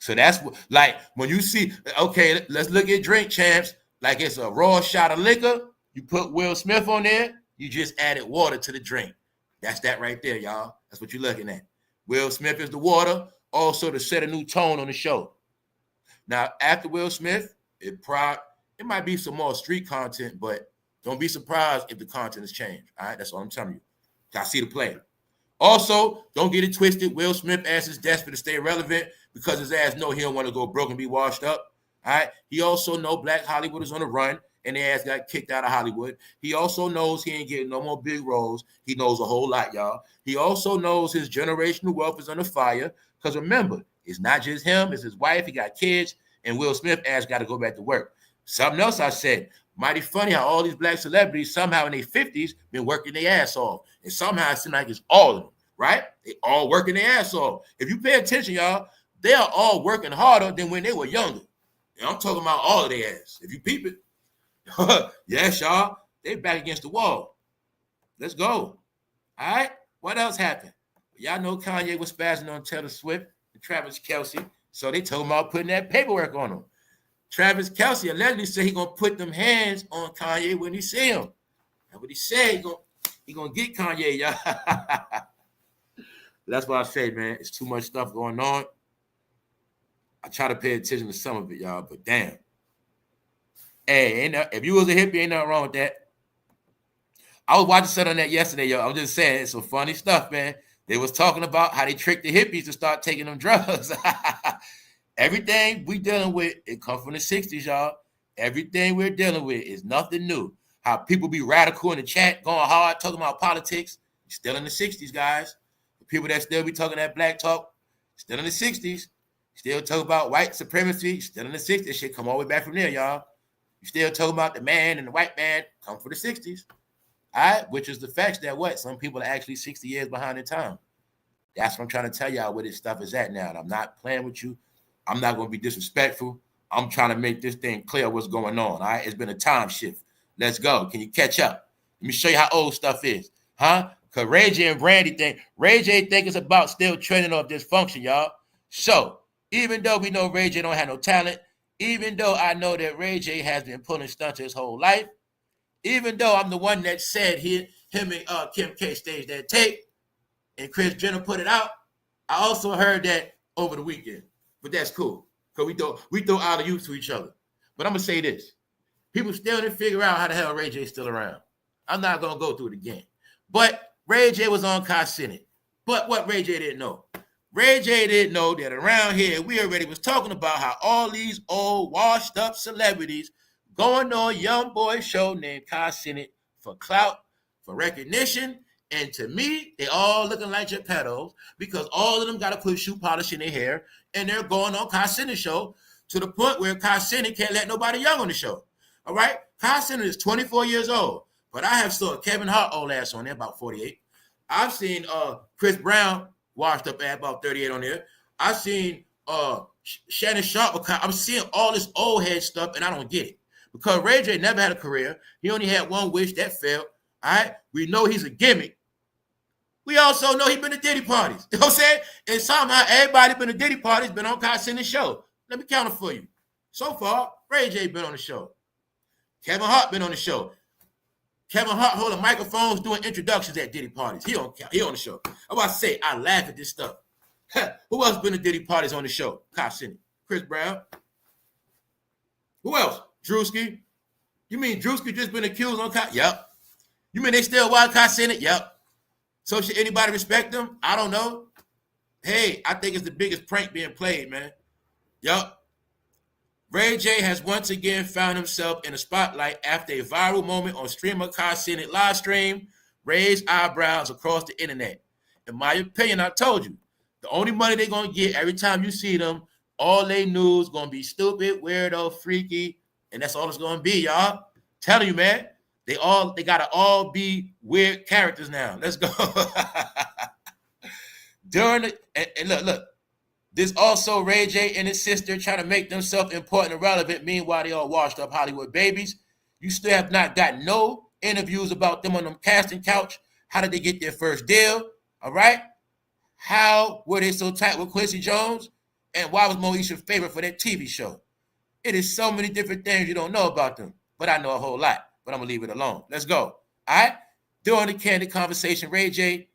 So that's what, like, when you see, okay, let's look at Drink Champs, like it's a raw shot of liquor. You put Will Smith on there, you just added water to the drink. That's that right there, y'all. That's what you're looking at. Will Smith is the water, also to set a new tone on the show. Now, after Will Smith, it might be some more street content, but don't be surprised if the content has changed. All right, that's all I'm telling you. I see the play. Also, don't get it twisted. Will Smith ass is desperate to stay relevant because his ass know he don't want to go broke and be washed up. All right. He also know Black Hollywood is on the run and their ass got kicked out of Hollywood. He also knows he ain't getting no more big roles. He knows a whole lot, y'all. He also knows his generational wealth is under fire because remember, it's not just him. It's his wife. He got kids. And Will Smith ass got to go back to work. Something else I said, mighty funny how all these black celebrities somehow in their 50s been working their ass off. And somehow it seems like it's all of them, right? They all working their ass off. If you pay attention, y'all, they are all working harder than when they were younger. And I'm talking about all of their ass. If you peep it, yes, y'all, they back against the wall. Let's go. All right? What else happened? Y'all know Kanye was spazzing on Taylor Swift and Travis Kelce, so they told him about putting that paperwork on him. Travis Kelce allegedly said he gonna put them hands on Kanye when he see him. That's what he said. He gonna get Kanye, y'all. That's what I say, man. It's too much stuff going on. I try to pay attention to some of it, y'all, but damn. Hey, if you was a hippie, ain't nothing wrong with that. I was watching something on that yesterday, yo. I'm just saying, it's some funny stuff, man. They was talking about how they tricked the hippies to start taking them drugs. Everything we dealing with, it comes from the 60s, y'all. Everything we're dealing with is nothing new. How people be radical in the chat, going hard, talking about politics, still in the 60s, guys. The people that still be talking that black talk, still in the 60s. Still talk about white supremacy, still in the 60s. Shit come all the way back from there, y'all. You still talking about the man and the white man, come for the 60s. All right, which is the facts that what? Some people are actually 60 years behind in time. That's what I'm trying to tell y'all where this stuff is at now. And I'm not playing with you. I'm not going to be disrespectful. I'm trying to make this thing clear what's going on. All right, it's been a time shift. Let's go. Can you catch up? Let me show you how old stuff is. Huh? Because RayJ and Brandy think, RayJ think it's about still trending off dysfunction, y'all. So, even though we know RayJ don't have no talent, even though I know that RayJ has been pulling stunts his whole life, even though I'm the one that said him and Kim K staged that tape, and Kris Jenner put it out, I also heard that over the weekend. But that's cool, because we throw all the youth to each other. But I'm going to say this. People still didn't figure out how the hell RayJ is still around. I'm not going to go through it again. But RayJ was on kaicenat. But what RayJ didn't know? RayJ didn't know that around here, we already was talking about how all these old washed up celebrities going on a young boy show named kaicenat for clout, for recognition, and to me, they all looking like Geppettos because all of them got to put shoe polish in their hair, and they're going on kaicenat show to the point where kaicenat can't let nobody young on the show. All right? kaicenat is 24 years old, but I have saw Kevin Hart old ass on there, about 48. I've seen Chris Brown washed up at about 38 on there. I've seen Shannon Sharp. I'm seeing all this old head stuff, and I don't get it. Because RayJ never had a career. He only had one wish that failed. All right? We know he's a gimmick. We also know he's been to Diddy parties. You know what I'm saying? And somehow everybody been to Diddy parties, been on kaicenat show. Let me count it for you. So far, RayJ been on the show. Kevin Hart been on the show. Kevin Hart holding microphones doing introductions at Diddy parties. He on the show. I'm about to say, I laugh at this stuff. Who else been to Diddy parties on the show? kaicenat. Chris Brown. Who else? Drewski. You mean Drewski just been accused on kaicenat? Yep. You mean they still watch kaicenat? Yep. So should anybody respect them? I don't know. Hey, I think it's the biggest prank being played, man. Yup. RayJ has once again found himself in the spotlight after a viral moment on streamer kaicenat live stream raised eyebrows across the internet. In my opinion, I told you, the only money they're going to get every time you see them, all they news going to be stupid, weirdo, freaky, and that's all it's going to be, y'all. Telling you, man. They got to all be weird characters now. Let's go. Look. This also RayJ and his sister trying to make themselves important and relevant. Meanwhile, they all washed up Hollywood babies. You still have not got no interviews about them on them casting couch. How did they get their first deal? All right. How were they so tight with Quincy Jones? And why was Moesha favorite for that TV show? It is so many different things you don't know about them. But I know a whole lot. But I'm going to leave it alone. Let's go. All right? During the candid conversation, RayJ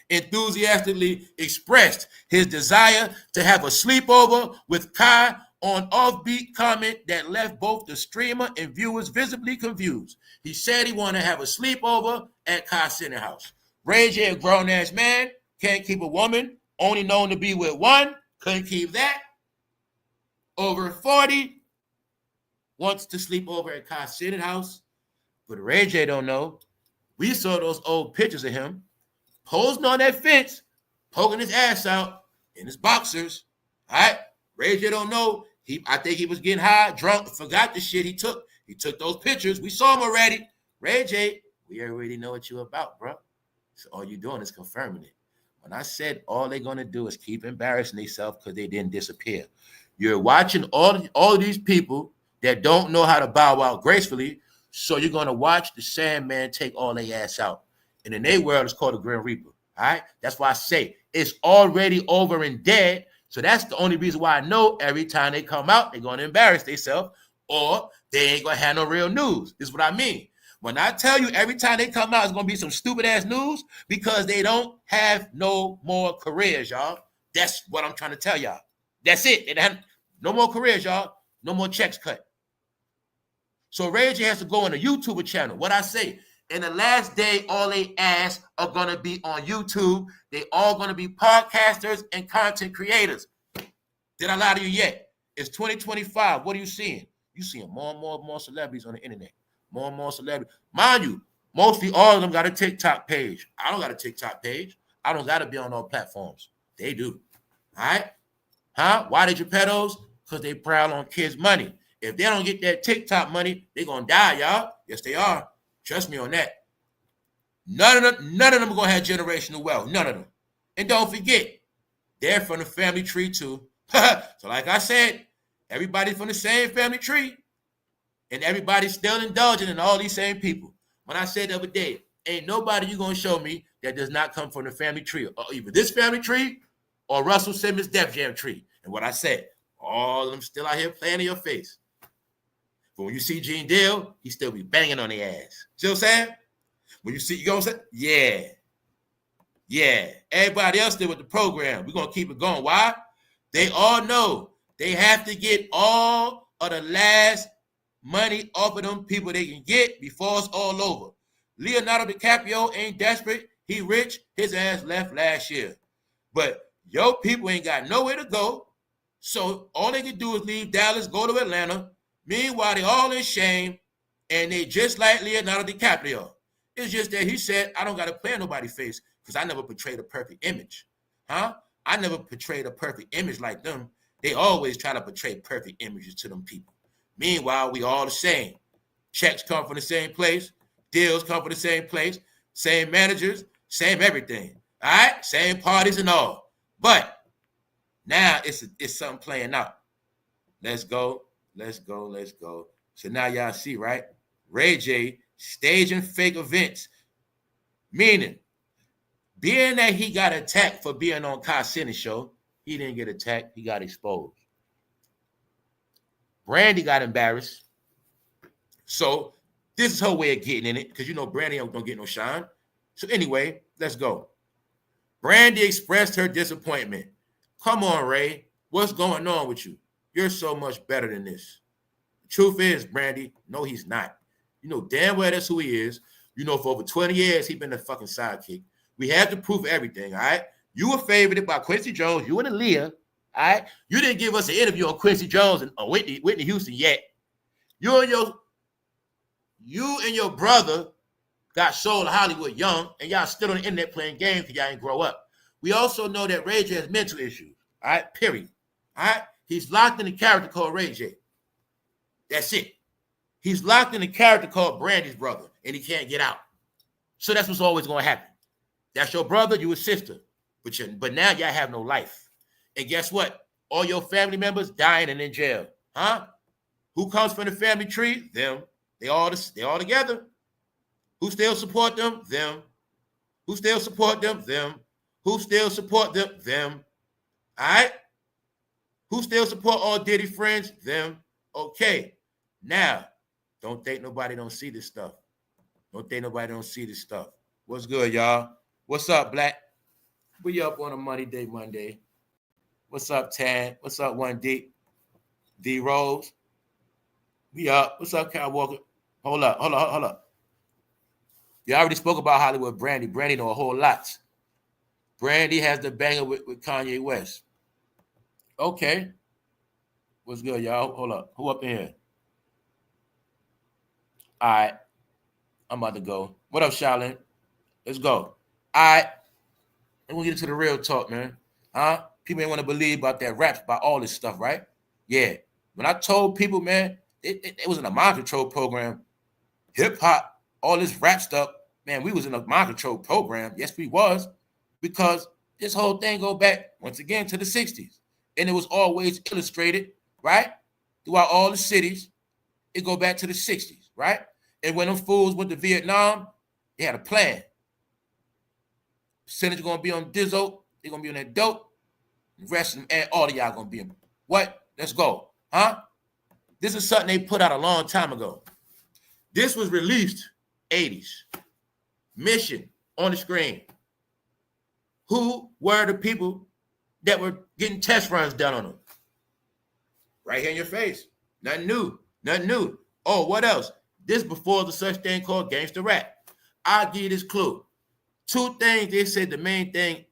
enthusiastically expressed his desire to have a sleepover with Kai on offbeat comment that left both the streamer and viewers visibly confused. He said he wanted to have a sleepover at kaicenat house. RayJ, a grown-ass man, can't keep a woman, only known to be with one, couldn't keep that. Over 40, wants to sleep over at kaicenat house. But RayJ don't know. We saw those old pictures of him posing on that fence, poking his ass out in his boxers. All right? RayJ don't know I think he was getting high, drunk, forgot the shit he took. He took those pictures. We saw him already. Ray J, we already know what you're about, bro. So all you're doing is confirming it. When I said all they're gonna do is keep embarrassing themselves because they didn't disappear. You're watching all of these people that don't know how to bow out gracefully, so you're gonna watch the Sandman take all their ass out. And in their world, it's called the Grim Reaper. All right, that's why I say it's already over and dead. So that's the only reason why I know every time they come out, they're gonna embarrass themselves, or they ain't gonna have no real news. This is what I mean. When I tell you every time they come out, it's gonna be some stupid ass news because they don't have no more careers, y'all. That's what I'm trying to tell y'all. That's it. They have no more careers, y'all. No more checks cut. So Ray J has to go on a YouTuber channel. What I say, in the last day, all they ass are gonna be on YouTube. They all gonna be podcasters and content creators. Did I lie to you yet? It's 2025. What are you seeing? You seeing more and more celebrities on the internet. More and more celebrities. Mind you, mostly all of them got a TikTok page. I don't got a TikTok page. I don't got to be on all platforms. They do. All right? Huh? Why they pedos? Because they prowl on kids' money. If they don't get that TikTok money, they're going to die, y'all. Yes, they are. Trust me on that. None of them are going to have generational wealth. None of them. And don't forget, they're from the family tree too. So like I said, everybody's from the same family tree. And everybody's still indulging in all these same people. When I said the other day, ain't nobody you going to show me that does not come from the family tree. Or either this family tree or Russell Simmons' Def Jam tree. And what I said, all of them still out here playing in your face. But when you see genedeal, he still be banging on the ass. See what I'm saying? When you see, you know what I'm saying? Yeah. Yeah. Everybody else did with the program. We're going to keep it going. Why? They all know they have to get all of the last money off of them people they can get before it's all over. Leonardo DiCaprio ain't desperate. He rich. His ass left last year. But your people ain't got nowhere to go. So all they can do is leave Dallas, go to Atlanta. Meanwhile, they all in shame. And they just like Leonardo DiCaprio. It's just that he said, I don't got to play nobody's face because I never portrayed a perfect image. Huh? I never portrayed a perfect image like them. They always try to portray perfect images to them people. Meanwhile, we all the same. Checks come from the same place. Deals come from the same place. Same managers, same everything. All right? Same parties and all. But now it's something playing out. Let's go. So now y'all see, right? Ray J staging fake events. Meaning, being that he got attacked for being on Kaicenat show, he didn't get attacked. He got exposed. Brandy got embarrassed. So this is her way of getting in it because, you know, Brandy don't get no shine. So anyway, let's go. Brandy expressed her disappointment. Come on, Ray. What's going on with you? You're so much better than this. The truth is, Brandy, no, he's not. You know damn well that's who he is. You know, for over 20 years, he's been a fucking sidekick. We have to prove everything, all right? You were favored by Quincy Jones. You and Aaliyah, all right? You didn't give us an interview on Quincy Jones and Whitney Houston yet. You and your brother got sold to Hollywood young, and y'all still on the internet playing games because y'all ain't grow up. We also know that Ray J has mental issues, all right? Period. All right? He's locked in a character called Ray J. That's it. He's locked in a character called Brandy's brother, and he can't get out. So that's what's always going to happen. That's your brother, you a sister. But now y'all have no life. And guess what? All your family members dying and in jail. Huh? Who comes from the family tree? Them. They all together. Who still support them? Them. Who still support them? Them. Who still support them? Them. All right? Who still support all Diddy friends? Them. Okay. Now, don't think nobody don't see this stuff. Don't think nobody don't see this stuff. What's good, y'all? What's up, Black? We up on a Monday. What's up, Tan? What's up, 1D? D Rose? We up. What's up, Kyle Walker? Hold up. You already spoke about Hollywood Brandy. Brandy know a whole lot. Brandy has the banger with Kanye West. Okay. What's good, y'all? Hold up. Who up in here? All right. I'm about to go. What up, Charlene? Let's go. All right. And we'll get into the real talk, man. People ain't want to believe about that raps, about all this stuff, right? Yeah. When I told people, man, it was in a mind control program. Hip hop, all this rap stuff, man, we was in a mind control program. Yes, we was, because this whole thing go back once again to the 60s. And it was always illustrated, right? Throughout all the cities. It go back to the 60s, right? And when them fools went to Vietnam, they had a plan. Percentage gonna be on Dizzo, they're gonna be on that dope. The rest of them, and all of y'all gonna be in. What? Let's go. Huh? This is something they put out a long time ago. This was released 80s. Mission on the screen. Who were the people that were getting test runs done on them? Right here in your face. Nothing new. Nothing new. Oh, what else? This before the such thing called gangster rap. I'll give you this clue. Two things they said the main thing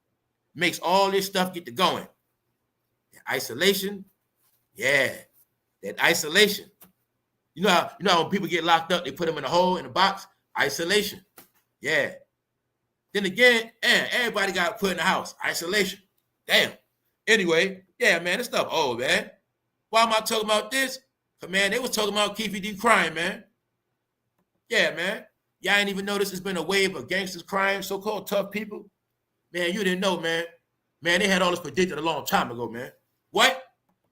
makes all this stuff get to going. Isolation. Yeah. That isolation. You know how when people get locked up, they put them in a hole in a box? Isolation. Yeah. Then again, everybody got put in the house. Isolation. Damn. Anyway, yeah, man, this stuff old, man. Why am I talking about this? Because, man, they was talking about Keefe D crying, man. Yeah, man. Y'all ain't even noticed it's been a wave of gangsters crying, so-called tough people? Man, you didn't know, man. Man, they had all this predicted a long time ago, man. What?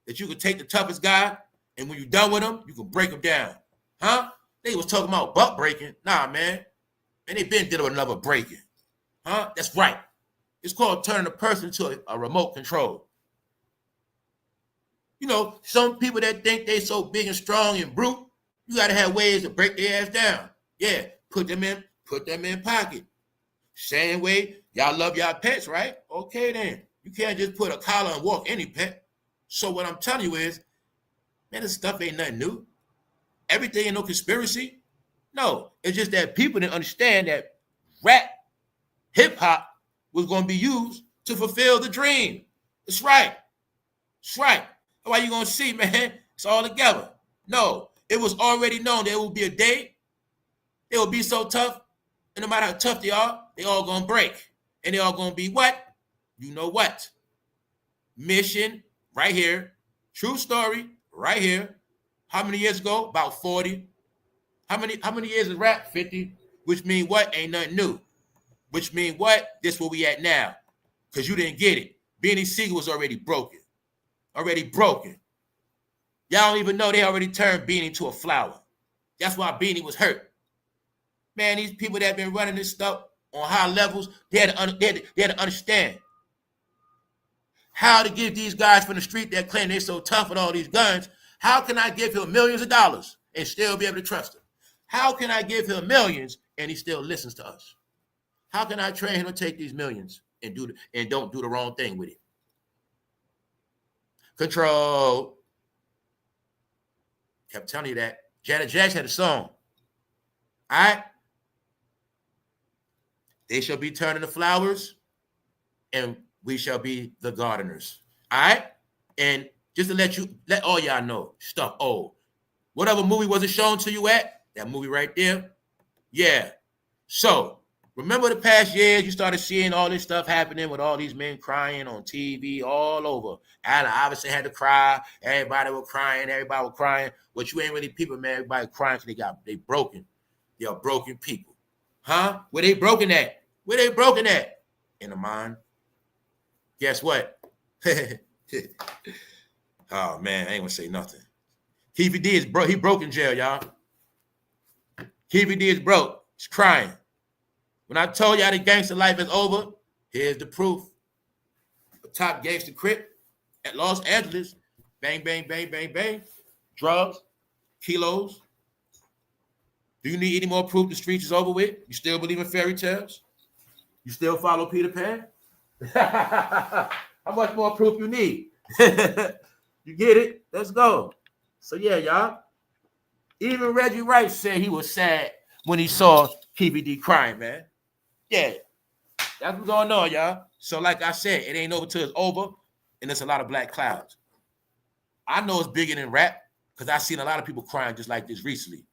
That you could take the toughest guy, and when you're done with him, you can break him down. Huh? They was talking about butt breaking. Nah, man. And they been dealing with another breaking. Huh? That's right. It's called turning a person into a remote control. You know, some people that think they so big and strong and brute, you got to have ways to break their ass down. Yeah, put them in pocket. Same way, y'all love y'all pets, right? Okay, then. You can't just put a collar and walk any pet. So what I'm telling you is, man, this stuff ain't nothing new. Everything ain't no conspiracy. No, it's just that people didn't understand that rap, hip-hop was going to be used to fulfill the dream. That's right. That's right. That's why you going to see, man, it's all together. No, it was already known there will be a day. They will be so tough, and no matter how tough they all going to break. And they all going to be what? You know what? Mission right here. True story right here. How many years ago? About 40. How many years is rap? 50. Which mean what? Ain't nothing new. Which mean what? This where we at now. Because you didn't get it. Beanie Siegel was already broken. Already broken. Y'all don't even know they already turned Beanie to a flower. That's why Beanie was hurt. Man, these people that have been running this stuff on high levels, they had to understand how to give these guys from the street that claim they're so tough with all these guns. How can I give him millions of dollars and still be able to trust him? How can I give him millions and he still listens to us? How can I train him to take these millions and don't do the wrong thing with it? Control. Kept telling you that. Janet Jackson had a song. All right? They shall be turning the flowers, and we shall be the gardeners. All right? And just to let all y'all know, stuff old. Whatever movie was it shown to you at? That movie right there? Yeah. So, remember the past years, you started seeing all this stuff happening with all these men crying on TV all over. Allen Iverson had to cry. Everybody was crying. But you ain't really people, man. Everybody crying because they broken. They are broken people. Huh? Where they broken at? Where they broken at? In the mind. Guess what? Oh, man, I ain't gonna say nothing. Keefe D is broke. He broke in jail, y'all. Keefe D is broke. He's crying. When I told y'all the gangster life is over, here's the proof. A top gangster crip at Los Angeles. Bang, bang, bang, bang, bang. Drugs, kilos. Do you need any more proof the streets is over with? You still believe in fairy tales? You still follow Peter Pan? How much more proof you need? You get it? Let's go. So yeah, y'all. Even Reggie Wright said he was sad when he saw Keefe D crying, man. Yeah. That's what's going on, y'all. So like I said, it ain't over till it's over, and there's a lot of black clouds. I know it's bigger than rap because I've seen a lot of people crying just like this recently.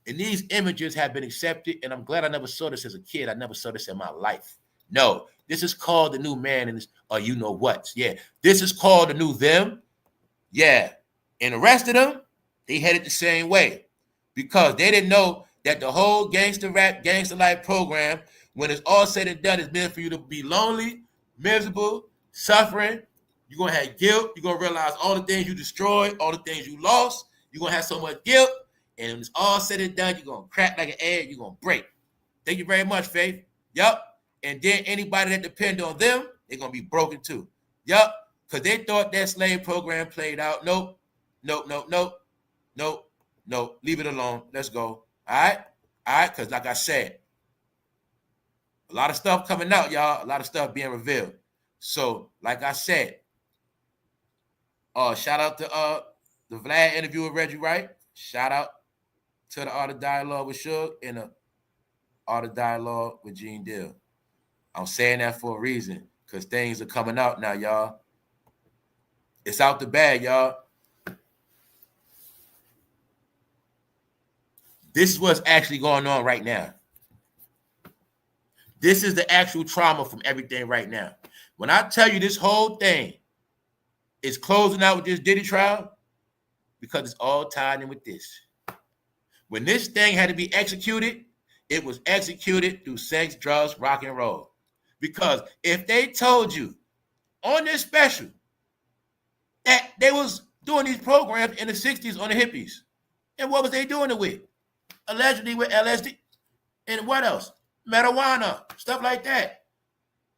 And these images have been accepted, and I'm glad I never saw this as a kid. I never saw this in my life. No, this is called the new man, or you know what. Yeah, this is called the new them. Yeah, And the rest of them, they headed the same way because they didn't know that the whole gangster rap, gangster life program, when it's all said and done, is meant for you to be lonely, miserable, suffering. You're going to have guilt. You're going to realize all the things you destroyed, all the things you lost. You're going to have so much guilt. And when it's all said and done, you're going to crack like an egg. You're going to break. Thank you very much, Faith. Yup. And then anybody that depend on them, they're going to be broken too. Yup. Because they thought that slave program played out. Nope. Nope, nope, nope. Nope, nope. Leave it alone. Let's go. All right? All right? Because like I said, a lot of stuff coming out, y'all. A lot of stuff being revealed. So, like I said, shout out to the Vlad interview with Reggie Wright. Shout out to the Art of Dialogue with Suge and the Art of Dialogue with genedeal. I'm saying that for a reason because things are coming out now, y'all. It's out the bag, y'all. This is what's actually going on right now. This is the actual trauma from everything right now. When I tell you this whole thing is closing out with this Diddy trial, because it's all tied in with this. When this thing had to be executed, it was executed through sex, drugs, rock and roll. Because if they told you on this special that they was doing these programs in the 60s on the hippies, and what was they doing it with? Allegedly with LSD and what else? Marijuana, stuff like that.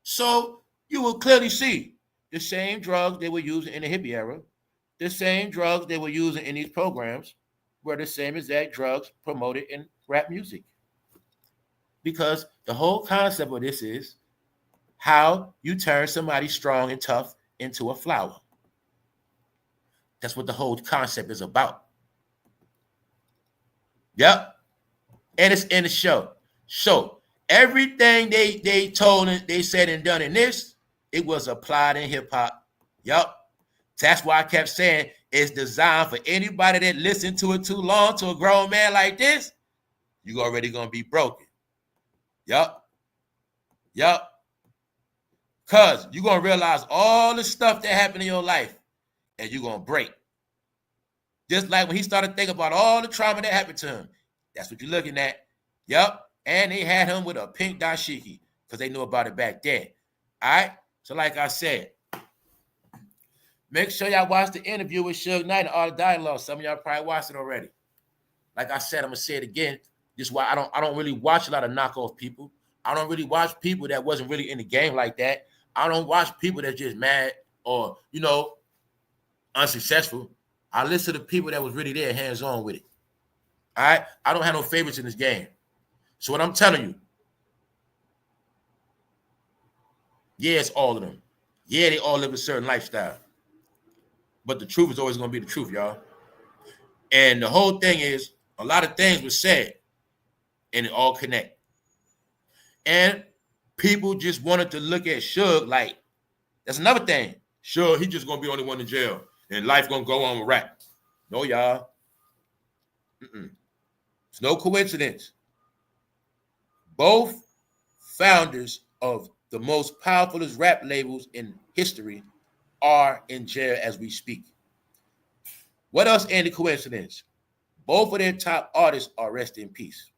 So you will clearly see the same drugs they were using in the hippie era, the same drugs they were using in these programs were the same exact drugs promoted in rap music. Because the whole concept of this is how you turn somebody strong and tough into a flower. That's what the whole concept is about. Yep. And it's in the show. So everything they told and they said and done in this, it was applied in hip-hop. Yep. That's why I kept saying it's designed for anybody that listened to it too long to a grown man like this, you're already going to be broken. Yep. Yep. Because you're going to realize all the stuff that happened in your life and you're going to break. Just like when he started thinking about all the trauma that happened to him. That's what you're looking at. Yep. And they had him with a pink dashiki because they knew about it back then. All right. So like I said, make sure y'all watch the interview with Suge Knight and all the dialogue. Some of y'all probably watched it already. Like I said, I'm gonna say it again. This is why I don't really watch a lot of knockoff people. I don't really watch people that wasn't really in the game like that. I don't watch people that just mad or unsuccessful. I listen to people that was really there, hands on with it. All right, I don't have no favorites in this game. So what I'm telling you, yeah, it's all of them. Yeah, they all live a certain lifestyle. But the truth is always going to be the truth, y'all. And the whole thing is, a lot of things were said, and it all connect. And people just wanted to look at Suge like, that's another thing. Suge, he just going to be the only one in jail, and life going to go on with rap. No, y'all. It's no coincidence. Both founders of the most powerful rap labels in history are in jail as we speak. What else ain't a coincidence? Both of their top artists are rest in peace.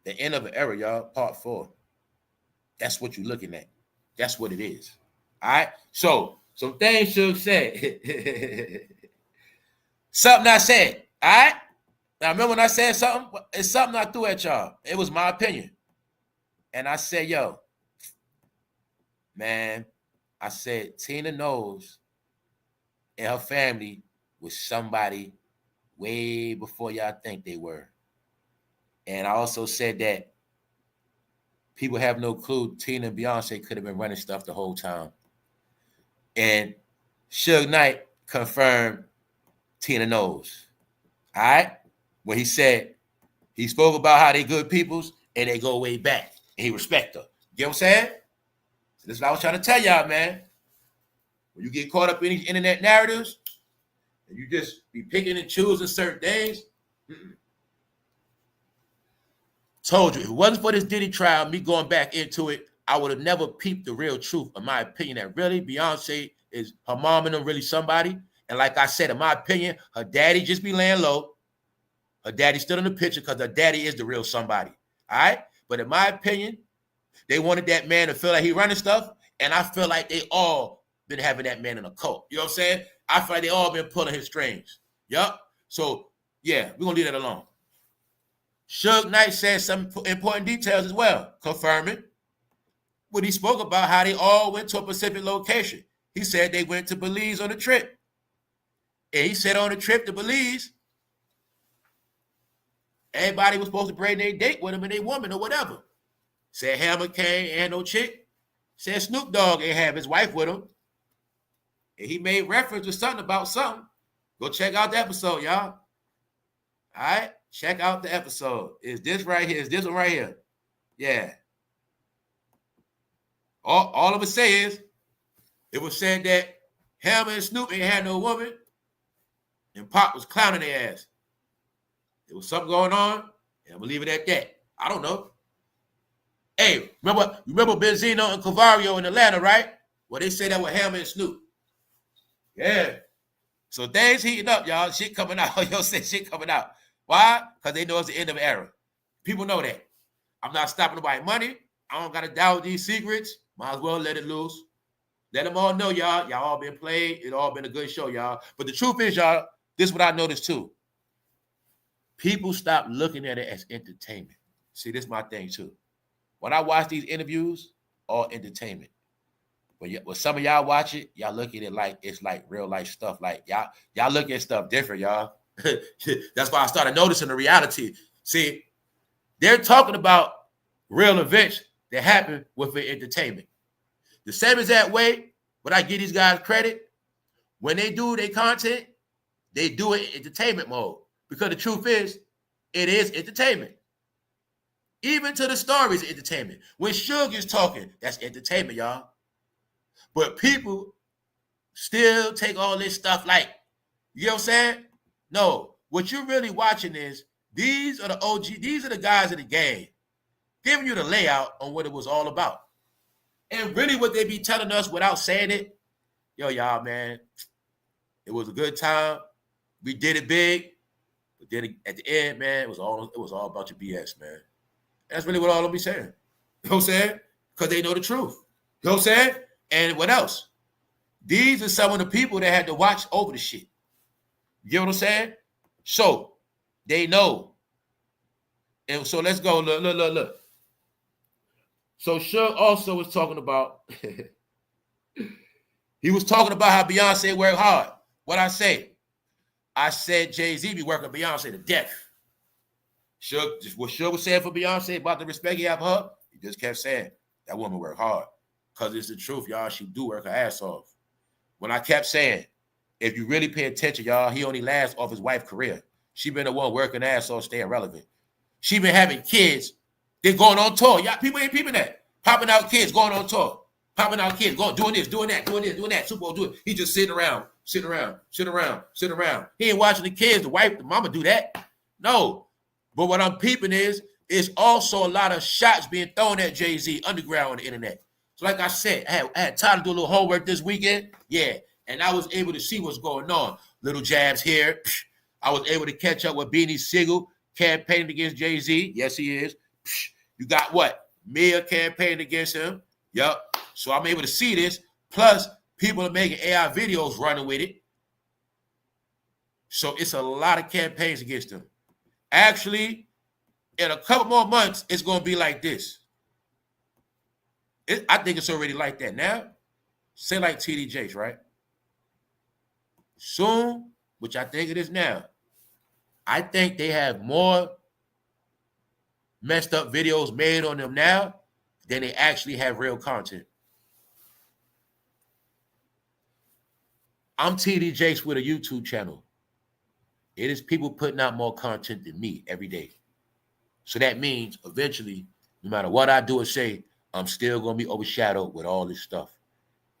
The end of an era, y'all. Part 4. That's what you're looking at. That's what it is. All right? So, some things Suge said. Something I said. All right? Now, remember when I said something? It's something I threw at y'all. It was my opinion. And I said, yo, man, I said Tina knows and her family was somebody way before y'all think they were. And I also said that people have no clue Tina and Beyonce could have been running stuff the whole time. And Suge Knight confirmed Tina knows. All right? When he said, he spoke about how they good peoples and they go way back. And he respect her. You know what I'm saying? So this is what I was trying to tell y'all, man. When you get caught up in these internet narratives and you just be picking and choosing certain things, told you, if it wasn't for this Diddy trial, me going back into it, I would have never peeped the real truth, in my opinion, that really Beyonce is her mom and them really somebody? And like I said, in my opinion, her daddy just be laying low. Her daddy stood in the picture because her daddy is the real somebody. All right? But in my opinion, they wanted that man to feel like he running stuff. And I feel like they all been having that man in a cult. You know what I'm saying? I feel like they all been pulling his strings. Yup. So, yeah, we're going to leave that alone. Sugeknight said some important details as well, confirming what he spoke about, how they all went to a specific location. He said they went to Belize on a trip. And he said on the trip to Belize, everybody was supposed to bring their date with him and their woman or whatever. Said Hammer came, ain't no chick. Said Snoop Dogg ain't have his wife with him. And he made reference to something about something. Go check out the episode, y'all. All right? Check out the episode. Is this right here? Is this one right here? Yeah. All of it say is, it was said that Hammer and Snoop ain't had no woman, and Pop was clowning their ass. There was something going on, and I'm gonna leave it at that. I don't know. Hey, remember Benzino and Cavario in Atlanta, right? Well, they say that with Hammer and Snoop. Yeah. So things heating up, y'all. Shit coming out. Yo, say shit coming out. Why? Because they know it's the end of an era. People know that. I'm not stopping nobody's money. I don't got to doubt these secrets. Might as well let it loose. Let them all know, y'all. Y'all all been played. It all been a good show, y'all. But the truth is, y'all, this is what I noticed too. People stop looking at it as entertainment. See, this is my thing too. When I watch these interviews, all entertainment. But when some of y'all watch it, y'all look at it like it's like real life stuff. Like y'all look at stuff different, y'all. That's why I started noticing the reality. See, they're talking about real events that happen within entertainment. The same exact way, but I give these guys credit. When they do their content, they do it in entertainment mode. Because the truth is, it is entertainment. Even to the stories, entertainment. When Suge is talking, that's entertainment, y'all. But people still take all this stuff like, you know what I'm saying? No, what you're really watching is, these are the OG, these are the guys in the game, giving you the layout on what it was all about. And really what they be telling us without saying it, yo, y'all, man, it was a good time. We did it big. But then at the end, man, it was all about your BS, man. That's really what all of them be saying. You know what I'm saying? Because they know the truth. You know what I'm saying? And what else? These are some of the people that had to watch over the shit. You know what I'm saying? So they know. And so let's go. Look. So Suge also was talking about, he was talking about how Beyonce worked hard. What I say? I said Jay-Z be working Beyonce to death. Suge, just what Suge was saying for Beyonce about the respect he have for her, he just kept saying, that woman worked hard. Because it's the truth, y'all. She do work her ass off. When I kept saying, if you really pay attention, y'all, he only lasts off his wife's career. She been the one working ass off, staying relevant. She been having kids. They're going on tour. Y'all, people ain't peeping that. Popping out kids, going on tour. Popping out kids, going, doing this, doing that, doing this, doing that. Super Bowl, do it. He just sitting around. He ain't watching the kids, the wife, the mama do that. No. But what I'm peeping is also a lot of shots being thrown at Jay-Z underground on the internet. So like I said, I had time to do a little homework this weekend. Yeah. And I was able to see what's going on. Little jabs here. I was able to catch up with Beanie Sigel campaigning against Jay-Z. Yes, he is. You got what? Mia campaigning against him. Yup. So I'm able to see this. Plus, people are making AI videos running with it. So it's a lot of campaigns against him. Actually, in a couple more months, it's going to be like this. I think it's already like that now. Say like tdjakes, right? Soon, which I think it is now, I think they have more messed up videos made on them now than they actually have real content. I'm tdjakes with a YouTube channel. It is people putting out more content than me every day. So that means eventually, no matter what I do or say, I'm still going to be overshadowed with all this stuff.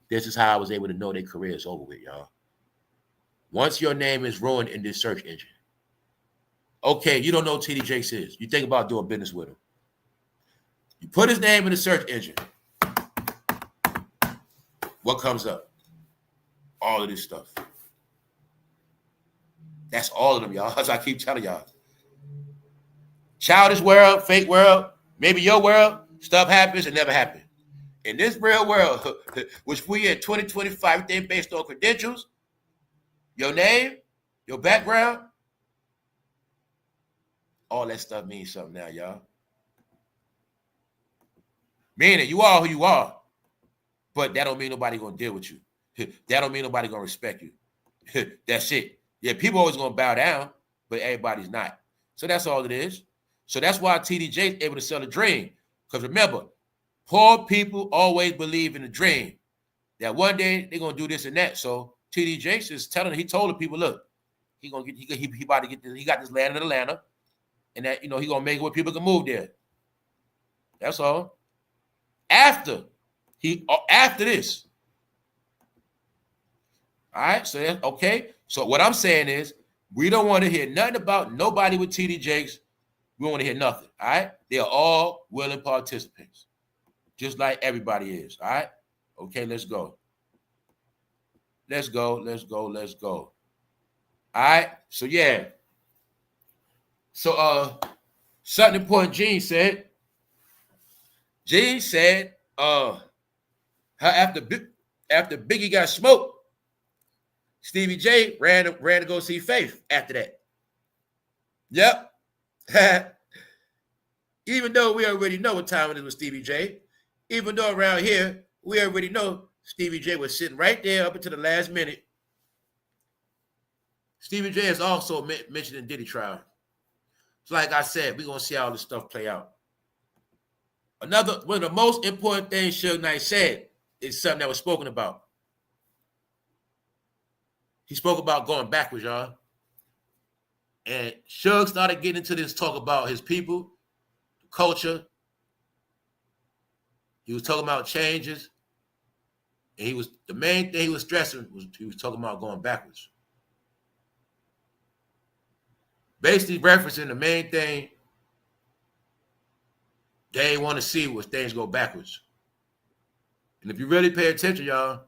This is how I was able to know their career is over with, y'all. Once your name is ruined in this search engine, okay, you don't know who tdjakes is. You think about doing business with him. You put his name in the search engine. What comes up? All of this stuff. That's all of them, y'all. As I keep telling y'all. Childish world, fake world, maybe your world, stuff happens and never happened. In this real world, which we in 2025, everything based on credentials, your name, your background, all that stuff means something now, y'all. Meaning you are who you are, but that don't mean nobody gonna deal with you. That don't mean nobody gonna respect you. That's it. Yeah, people always gonna bow down, but everybody's not. So that's all it is. So that's why TDJ's able to sell a dream. Because remember, poor people always believe in a dream that one day they're gonna do this and that. So TDJ is telling, he told the people, look, he about to get this, he got this land in Atlanta, and that, you know, he gonna make it where people can move there. That's all. After this. All right, so that's okay. So what I'm saying is, we don't want to hear nothing about nobody with TDJs. We don't want to hear nothing. All right, they are all willing participants, just like everybody is. All right, okay, let's go. Let's go. All right, so yeah. So something important Gene said. How after Biggie got smoked, Stevie J ran to go see Faith after that. Yep. Even though we already know what time it is with Stevie J, even though around here we already know Stevie J was sitting right there up until the last minute. Stevie J is also mentioned in Diddy trial. So like I said, we're going to see how this stuff play out. One of the most important things Sugeknight said is something that was spoken about. He spoke about going backwards, y'all. And Suge started getting into this talk about his people, the culture. He was talking about changes. And the main thing he was stressing was he was talking about going backwards. Basically referencing the main thing they want to see was things go backwards. And if you really pay attention, y'all,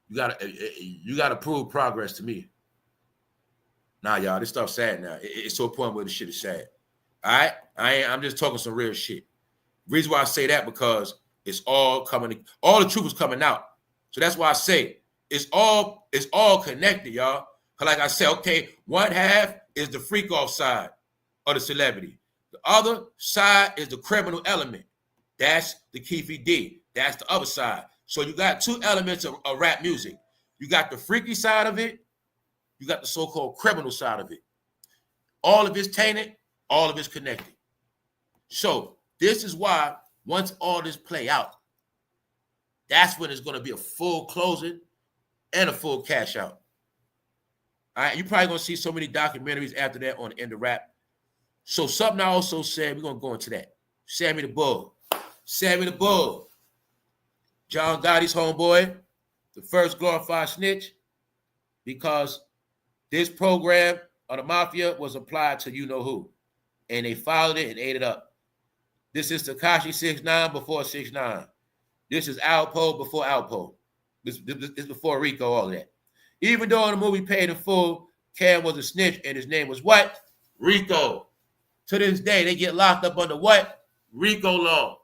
you gotta prove progress to me. Nah, y'all, this stuff's sad now. It's to a point where the shit is sad. All right? I'm just talking some real shit. The reason why I say that, because it's all the truth is coming out. So that's why I say it's all connected, y'all. Cause like I said, okay, one half is the freak-off side of the celebrity. The other side is the criminal element. That's the Keefy D. That's the other side. So you got two elements of rap music. You got the freaky side of it. You got the so-called criminal side of it. All of it's tainted. All of it's connected. So this is why once all this play out, that's when it's going to be a full closing and a full cash out. All right, you're probably going to see so many documentaries after that on the end of rap. So something I also said, we're going to go into that. Sammy the Bull. John Gotti's homeboy, the first glorified snitch, because this program of the mafia was applied to you-know-who, and they followed it and ate it up. This is Tekashi 6ix9ine before 6ix9ine. This is Alpo before Alpo. This before Rico, all of that. Even though in the movie Paid in Full, Cam was a snitch and his name was what? Rico. To this day, they get locked up under what? Rico law.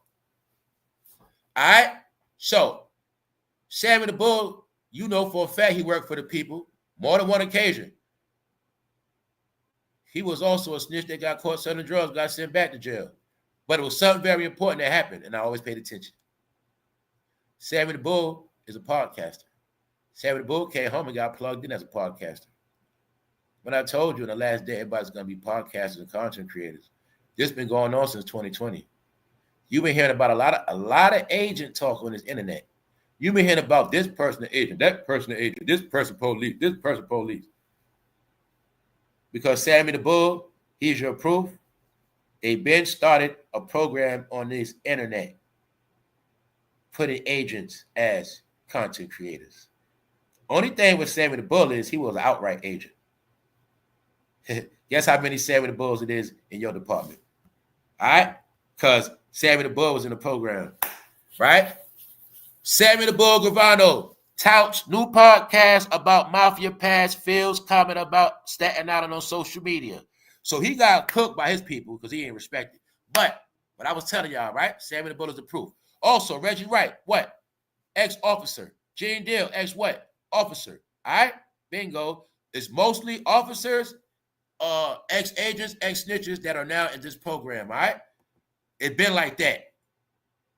All right? So, Sammy the Bull, you know for a fact he worked for the people more than one occasion. He was also a snitch that got caught selling drugs, got sent back to jail. But it was something very important that happened, and I always paid attention. Sammy the Bull is a podcaster. Sammy the Bull came home and got plugged in as a podcaster. But I told you in the last day, everybody's going to be podcasters and content creators. This has been going on since 2020. You've been hearing about a lot of agent talk on this internet. You've been hearing about this person an agent, that person an agent, this person police, this person police. Because Sammy the Bull, he's your proof. They've been started a program on this internet, putting agents as content creators. Only thing with Sammy the Bull is he was an outright agent. Guess how many Sammy the Bulls it is in your department? All right? Because Sammy the Bull was in the program, right? Sammy the Bull Gravano, touts new podcast about mafia past, Phil's comment about Staten Island on social media. So he got cooked by his people because he ain't respected. But what I was telling y'all, right? Sammy the Bull is the proof. Also, Reggie Wright, what? Ex-officer. Genedeal, ex-what? Officer. All right? Bingo. It's mostly officers, ex-agents, ex-snitches that are now in this program, all right? It's been like that.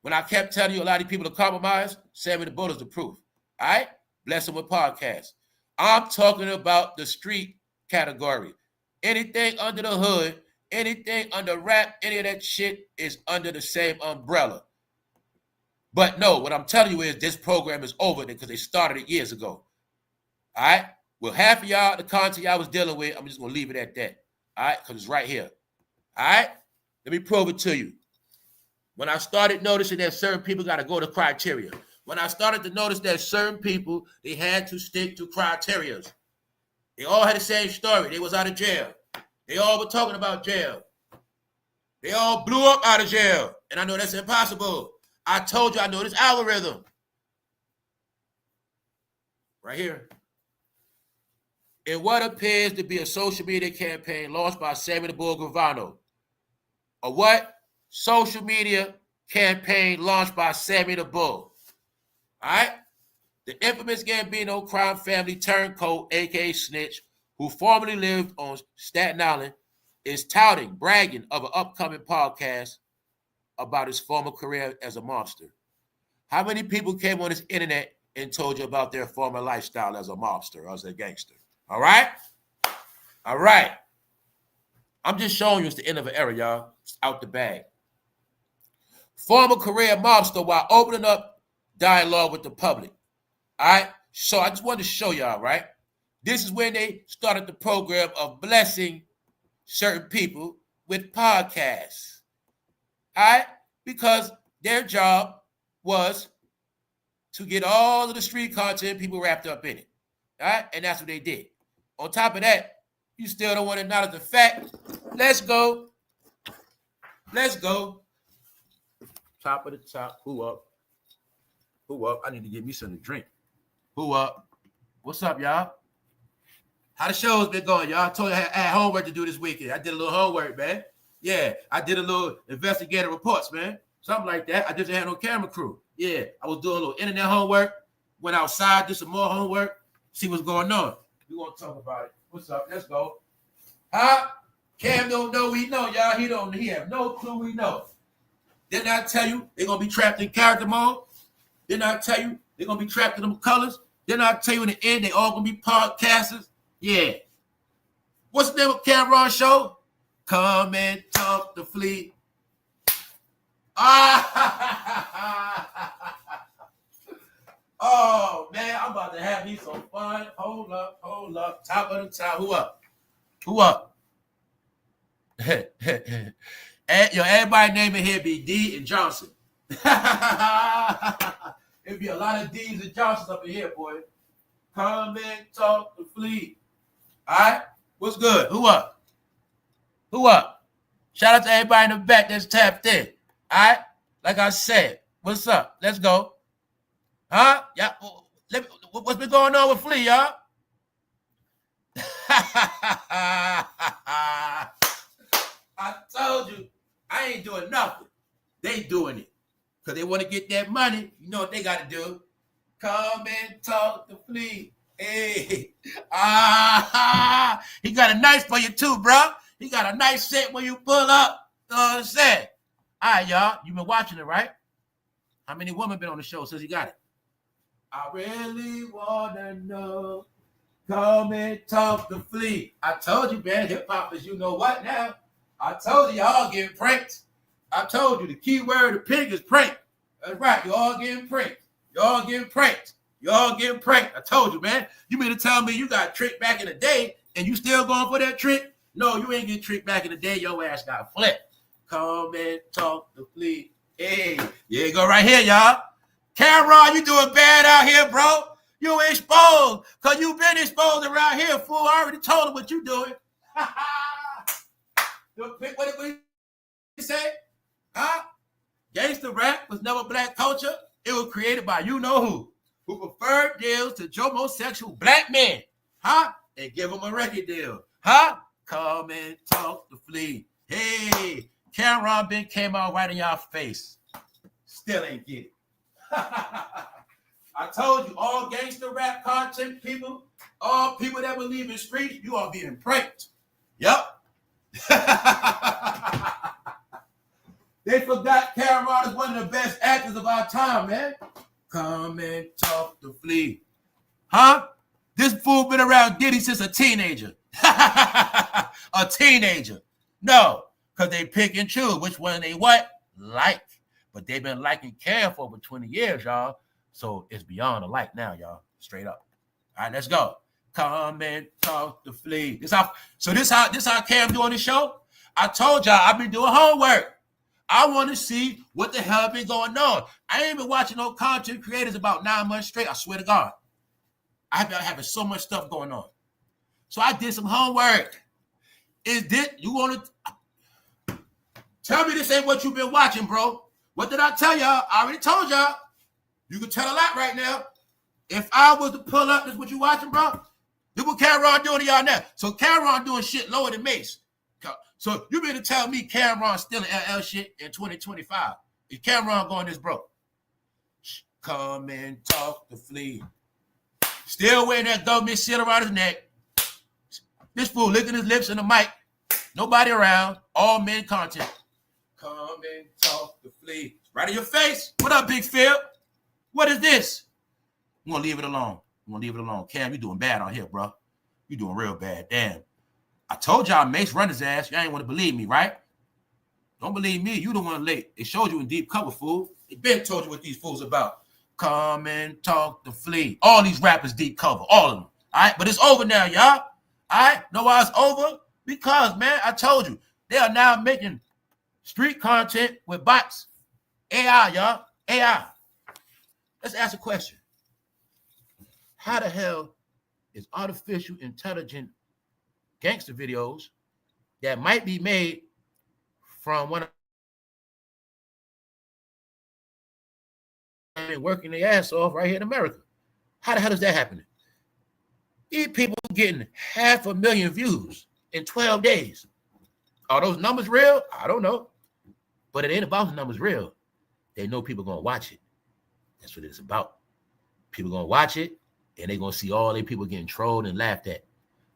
When I kept telling you a lot of people to compromise, Sammy the Bull is the proof. All right? Bless him with podcasts. I'm talking about the street category. Anything under the hood, anything under rap, any of that shit is under the same umbrella. But no, what I'm telling you is this program is over because they started it years ago. All right? Well, half of y'all, the content y'all was dealing with, I'm just going to leave it at that. All right? Because it's right here. All right? Let me prove it to you. When I started noticing that certain people got to go to criteria, when I started to notice that certain people, they had to stick to criteria. They all had the same story. They was out of jail. They all were talking about jail. They all blew up out of jail. And I know that's impossible. I told you I know this algorithm. Right here. In what appears to be a social media campaign launched by Sammy the Bull Gravano. A what? Social media campaign launched by Sammy the Bull. All right? The infamous Gambino crime family turncoat, a.k.a. Snitch, who formerly lived on Staten Island, is touting, bragging of an upcoming podcast about his former career as a mobster. How many people came on this internet and told you about their former lifestyle as a mobster or as a gangster? All right? All right. I'm just showing you it's the end of an era, y'all. It's out the bag. Former career mobster while opening up dialogue with the public. All right? So I just wanted to show y'all, right? This is when they started the program of blessing certain people with podcasts. All right? Because their job was to get all of the street content people wrapped up in it. All right? And that's what they did. On top of that, you still don't want to acknowledge the fact. Let's go. Let's go. Top of the top. Who up? Who up? I need to get me something to drink. Who up? What's up, y'all? How the show's been going, y'all? I told you I had homework to do this weekend. I did a little homework, man. Yeah, I did a little investigative reports, man. Something like that. I just had no camera crew. Yeah, I was doing a little internet homework. Went outside, did some more homework. See what's going on. We want to talk about it. What's up? Let's go. Huh? Cam don't know we know, y'all. He have no clue we know. Didn't I tell you they're going to be trapped in character mode? Didn't I tell you they're going to be trapped in them colors? Didn't I tell you in the end they all going to be podcasters? Yeah. What's the name of Cameron's show? Come and talk to Flea. Oh, man, I'm about to have me some fun. Hold up. Top of the top. Who up? Everybody name it here be D and Johnson. It'd be a lot of D's and Johnsons up in here, boy. Come and talk to Flea. All right? What's good? Who up? Shout out to everybody in the back that's tapped in. All right? Like I said, what's up? Let's go. Huh? Yeah. What's been going on with Flea, y'all? I told you, I ain't doing nothing. They doing it. Because they want to get that money. You know what they got to do. Come and talk to Flea. Hey. He got a nice for you too, bro. He got a nice set when you pull up. You know what I'm saying? All right, y'all. You've been watching it, right? How many women been on the show since he got it? I really want to know. Come and talk to Flea. I told you, man, hip-hop is you know what now. I told you, y'all getting pranked. I told you the key word of pig is prank. That's right. You all getting pranked. I told you, man. You mean to tell me you got tricked back in the day and you still going for that trick? No, you ain't getting tricked back in the day. Your ass got flipped. Come and talk to Flea. Hey, there you go right here, y'all. Cameron, you doing bad out here, bro. You exposed because you been exposed around here, fool. I already told him what you doing. What did you say? Huh? Gangster rap was never black culture. It was created by you know who who prefer deals to homosexual black men, huh? And give them a record deal, huh? Come and talk to Flea. Hey, Cameron Ben came out right in y'all face. Still ain't get it. I told you, all gangster rap content people, all people that believe in streets, you are being pranked. Yep. They forgot Cameron is one of the best actors of our time, man. Come and talk to Flea. Huh? This fool been around Diddy since a teenager. A teenager. No, because they pick and choose which one they what? Like. But they've been liking Cam for over 20 years, y'all. So it's beyond a like now, y'all. Straight up. All right, let's go. Come and talk to Flea. This how Cam doing this show? I told y'all I've been doing homework. I want to see what the hell been going on. I ain't been watching no content creators about 9 months straight. I swear to God. I've been having so much stuff going on. So I did some homework. Is this, you want to, tell me this ain't what you've been watching, bro. What did I tell y'all? I already told y'all. You can tell a lot right now. If I was to pull up this what you watching, bro, this what Cameron doing to y'all now. So Cameron doing shit lower than Mace. So you mean to tell me Cameron still in LL shit in 2025? Is Cameron going this broke? Come and talk to Flea. Still wearing that government shit around his neck. This fool licking his lips in the mic. Nobody around. All men content. Come and talk to Flea. Right in your face. What up, Big Phil? What is this? I'm going to leave it alone. I'm going to leave it alone. Cam, you doing bad on here, bro. You doing real bad. Damn. I told y'all Mace run his ass. Y'all ain't want to believe me, right? Don't believe me. You the one late. It showed you in deep cover, fool. It been told you what these fools about. Come and talk to Flea. All these rappers deep cover. All of them. All right? But it's over now, y'all. All right? Know why it's over? Because, man, I told you. They are now making street content with bots. AI, y'all. AI. Let's ask a question. How the hell is artificial intelligent gangster videos that might be made from one of them working their ass off right here in America? How the hell is that happening? These people getting 500,000 views in 12 days. Are those numbers real? I don't know. But it ain't about the numbers real. They know people gonna watch it. That's what it's about. People gonna watch it, and they gonna see all these people getting trolled and laughed at.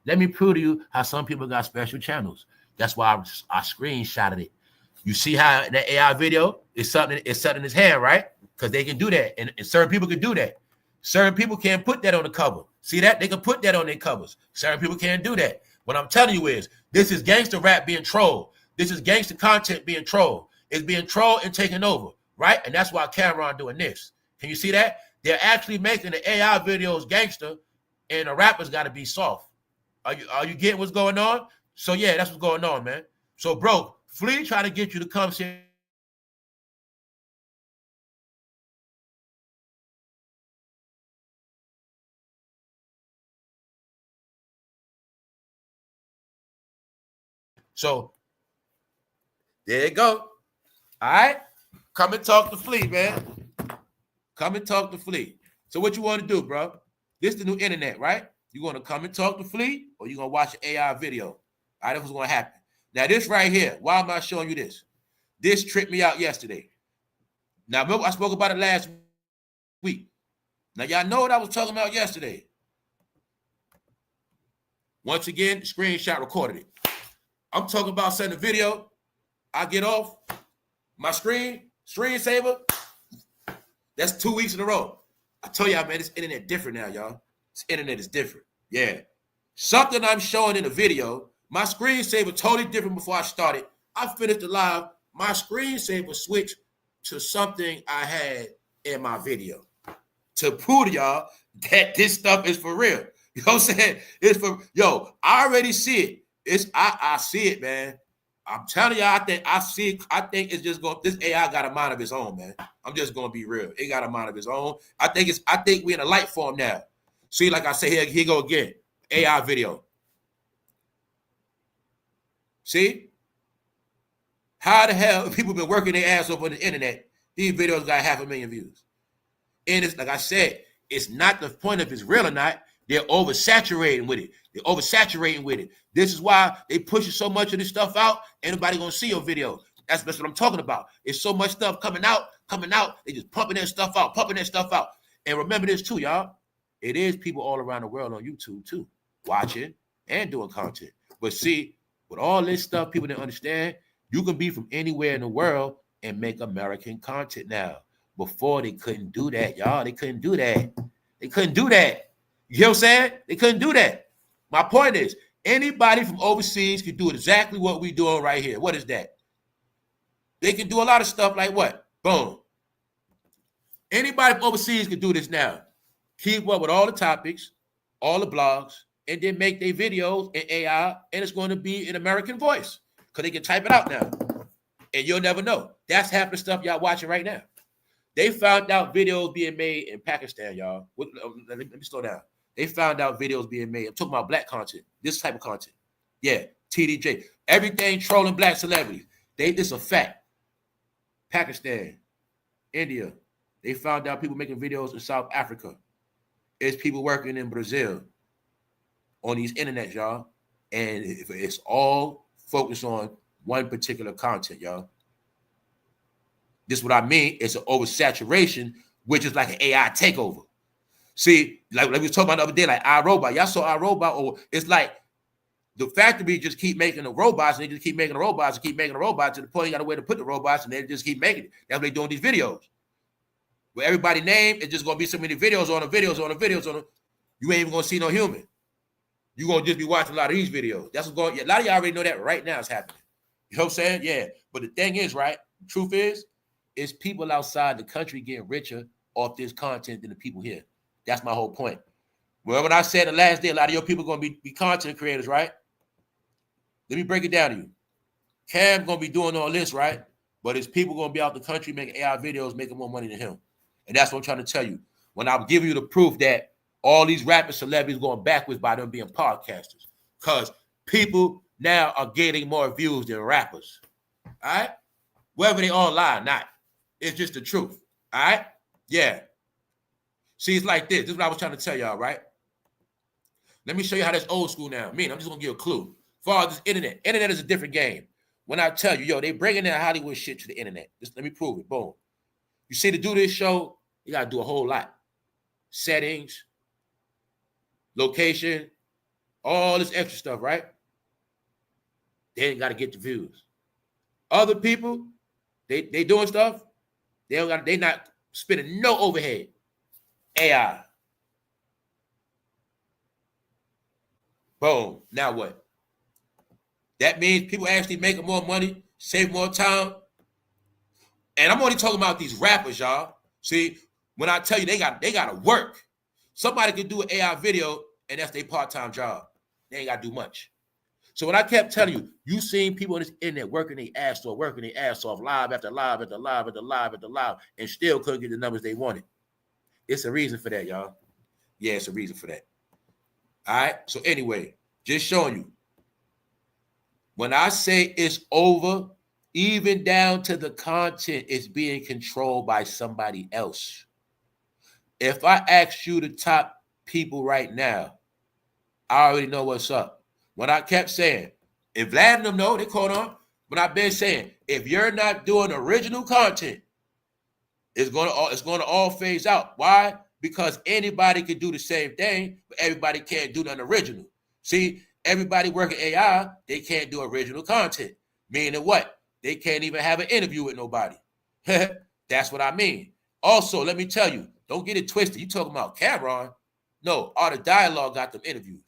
Let me prove to you how some people got special channels. That's why I screenshotted it. You see how that AI video is something in his hand, right? Because they can do that, and certain people can do that. Certain people can't put that on the cover. See that? They can put that on their covers. Certain people can't do that. What I'm telling you is, this is gangster rap being trolled. This is gangster content being trolled. It's being trolled and taken over, right? And that's why Cameron doing this. Can you see that? They're actually making the AI videos gangster, and the rappers got to be soft. Are you getting what's going on? So yeah, that's what's going on, man. So bro, Flea trying to get you to come see. So there you go. All right, come and talk to Flea, man. Come and talk to Flea. So what you want to do, bro? This is the new internet, right? You going to come and talk to Flea, or you going to watch an AI video? All right, that's what's going to happen. Now, this right here, why am I showing you this? This tripped me out yesterday. Now, remember, I spoke about it last week. Now, y'all know what I was talking about yesterday. Once again, the screenshot recorded it. I'm talking about sending a video. I get off my screensaver. That's 2 weeks in a row. I tell y'all, man, this internet different now, y'all. This internet is different. Yeah. Something I'm showing in the video, my screensaver totally different before I started. I finished the live. My screensaver switched to something I had in my video to prove to y'all that this stuff is for real. You know what I'm saying? It's for, yo, I already see it. I see it, man. I'm telling y'all, I think it's just going, this AI got a mind of its own, man. I'm just going to be real. It got a mind of its own. I think we're in a light form now. See, like I say, here go again. AI video. See? How the hell people been working their ass off on the internet? These videos got 500,000 views. And it's like I said, It's not the point if it's real or not. They're oversaturating with it. They're oversaturating with it. This is why they pushing so much of this stuff out. Ain't nobody gonna see your video. That's what I'm talking about. It's so much stuff coming out. They just pumping that stuff out. And remember this too, y'all. It is people all around the world on YouTube too, watching and doing content. But see, with all this stuff, people didn't understand, you can be from anywhere in the world and make American content now. Before, they couldn't do that, y'all. They couldn't do that. You hear what I'm saying? They couldn't do that. My point is, anybody from overseas can do exactly what we're doing right here. What is that? They can do a lot of stuff like what? Boom. Anybody from overseas can do this now. Keep up with all the topics, all the blogs, and then make their videos in AI, and it's going to be in American voice because they can type it out now. And you'll never know. That's half the stuff y'all watching right now. They found out videos being made in Pakistan, y'all. Let me slow down. They found out videos being made. I'm talking about black content, this type of content. Yeah, TDJ. Everything trolling black celebrities. This a fact. Pakistan, India. They found out people making videos in South Africa. It's people working in Brazil on these internets, y'all. And it's all focused on one particular content, y'all. This is what I mean. It's an oversaturation, which is like an AI takeover. See, like we was talking about the other day, like iRobot. Y'all saw iRobot, or it's like the factory just keep making the robots, and they just keep making the robots and keep making the robots to the point you got a way to put the robots, and they just keep making it. That's what they're doing these videos. Where everybody name, it's just gonna be so many videos on them. You ain't even gonna see no human. You're gonna just be watching a lot of these videos. That's what's going. A lot of y'all already know that right now it's happening. You know what I'm saying? Yeah. But the thing is, right? The truth is, it's people outside the country getting richer off this content than the people here. That's my whole point. Well, when I said the last day, a lot of your people are going to be content creators, right? Let me break it down to you. Cam going to be doing all this, right? But it's people going to be out the country making AI videos, making more money than him. And that's what I'm trying to tell you. When I'm giving you the proof that all these rappers, celebrities going backwards by them being podcasters. Because people now are getting more views than rappers. All right? Whether they all lie or not. It's just the truth. All right? Yeah. See, it's like this. This is what I was trying to tell y'all, right? Let me show you how that's old school now. I'm just going to give you a clue. As far as this internet. Internet is a different game. When I tell you, they bringing that Hollywood shit to the internet. Just let me prove it. Boom. You see, to do this show, you got to do a whole lot. Settings, location, all this extra stuff, right? They ain't got to get the views. Other people, they doing stuff. They not spending no overhead. AI. Boom. Now what? That means people actually making more money, save more time. And I'm only talking about these rappers, y'all. See, when I tell you they gotta work. Somebody can do an AI video, and that's their part-time job. They ain't gotta do much. So when I kept telling you, you seen people on this internet working their ass off, live after live, and still couldn't get the numbers they wanted. It's a reason for that, y'all. Yeah, it's a reason for that. All right. So anyway, just showing you. When I say it's over, even down to the content is being controlled by somebody else. If I ask you the top people right now, I already know what's up. When I kept saying, if Vlad and them know, they caught on. But I've been saying, if you're not doing original content, it's gonna all phase out. Why? Because anybody can do the same thing, but everybody can't do nothing original. See, everybody working AI, they can't do original content. Meaning what? They can't even have an interview with nobody. That's what I mean. Also, let me tell you, don't get it twisted. You talking about Cameron? No, all the dialogue got them interviews.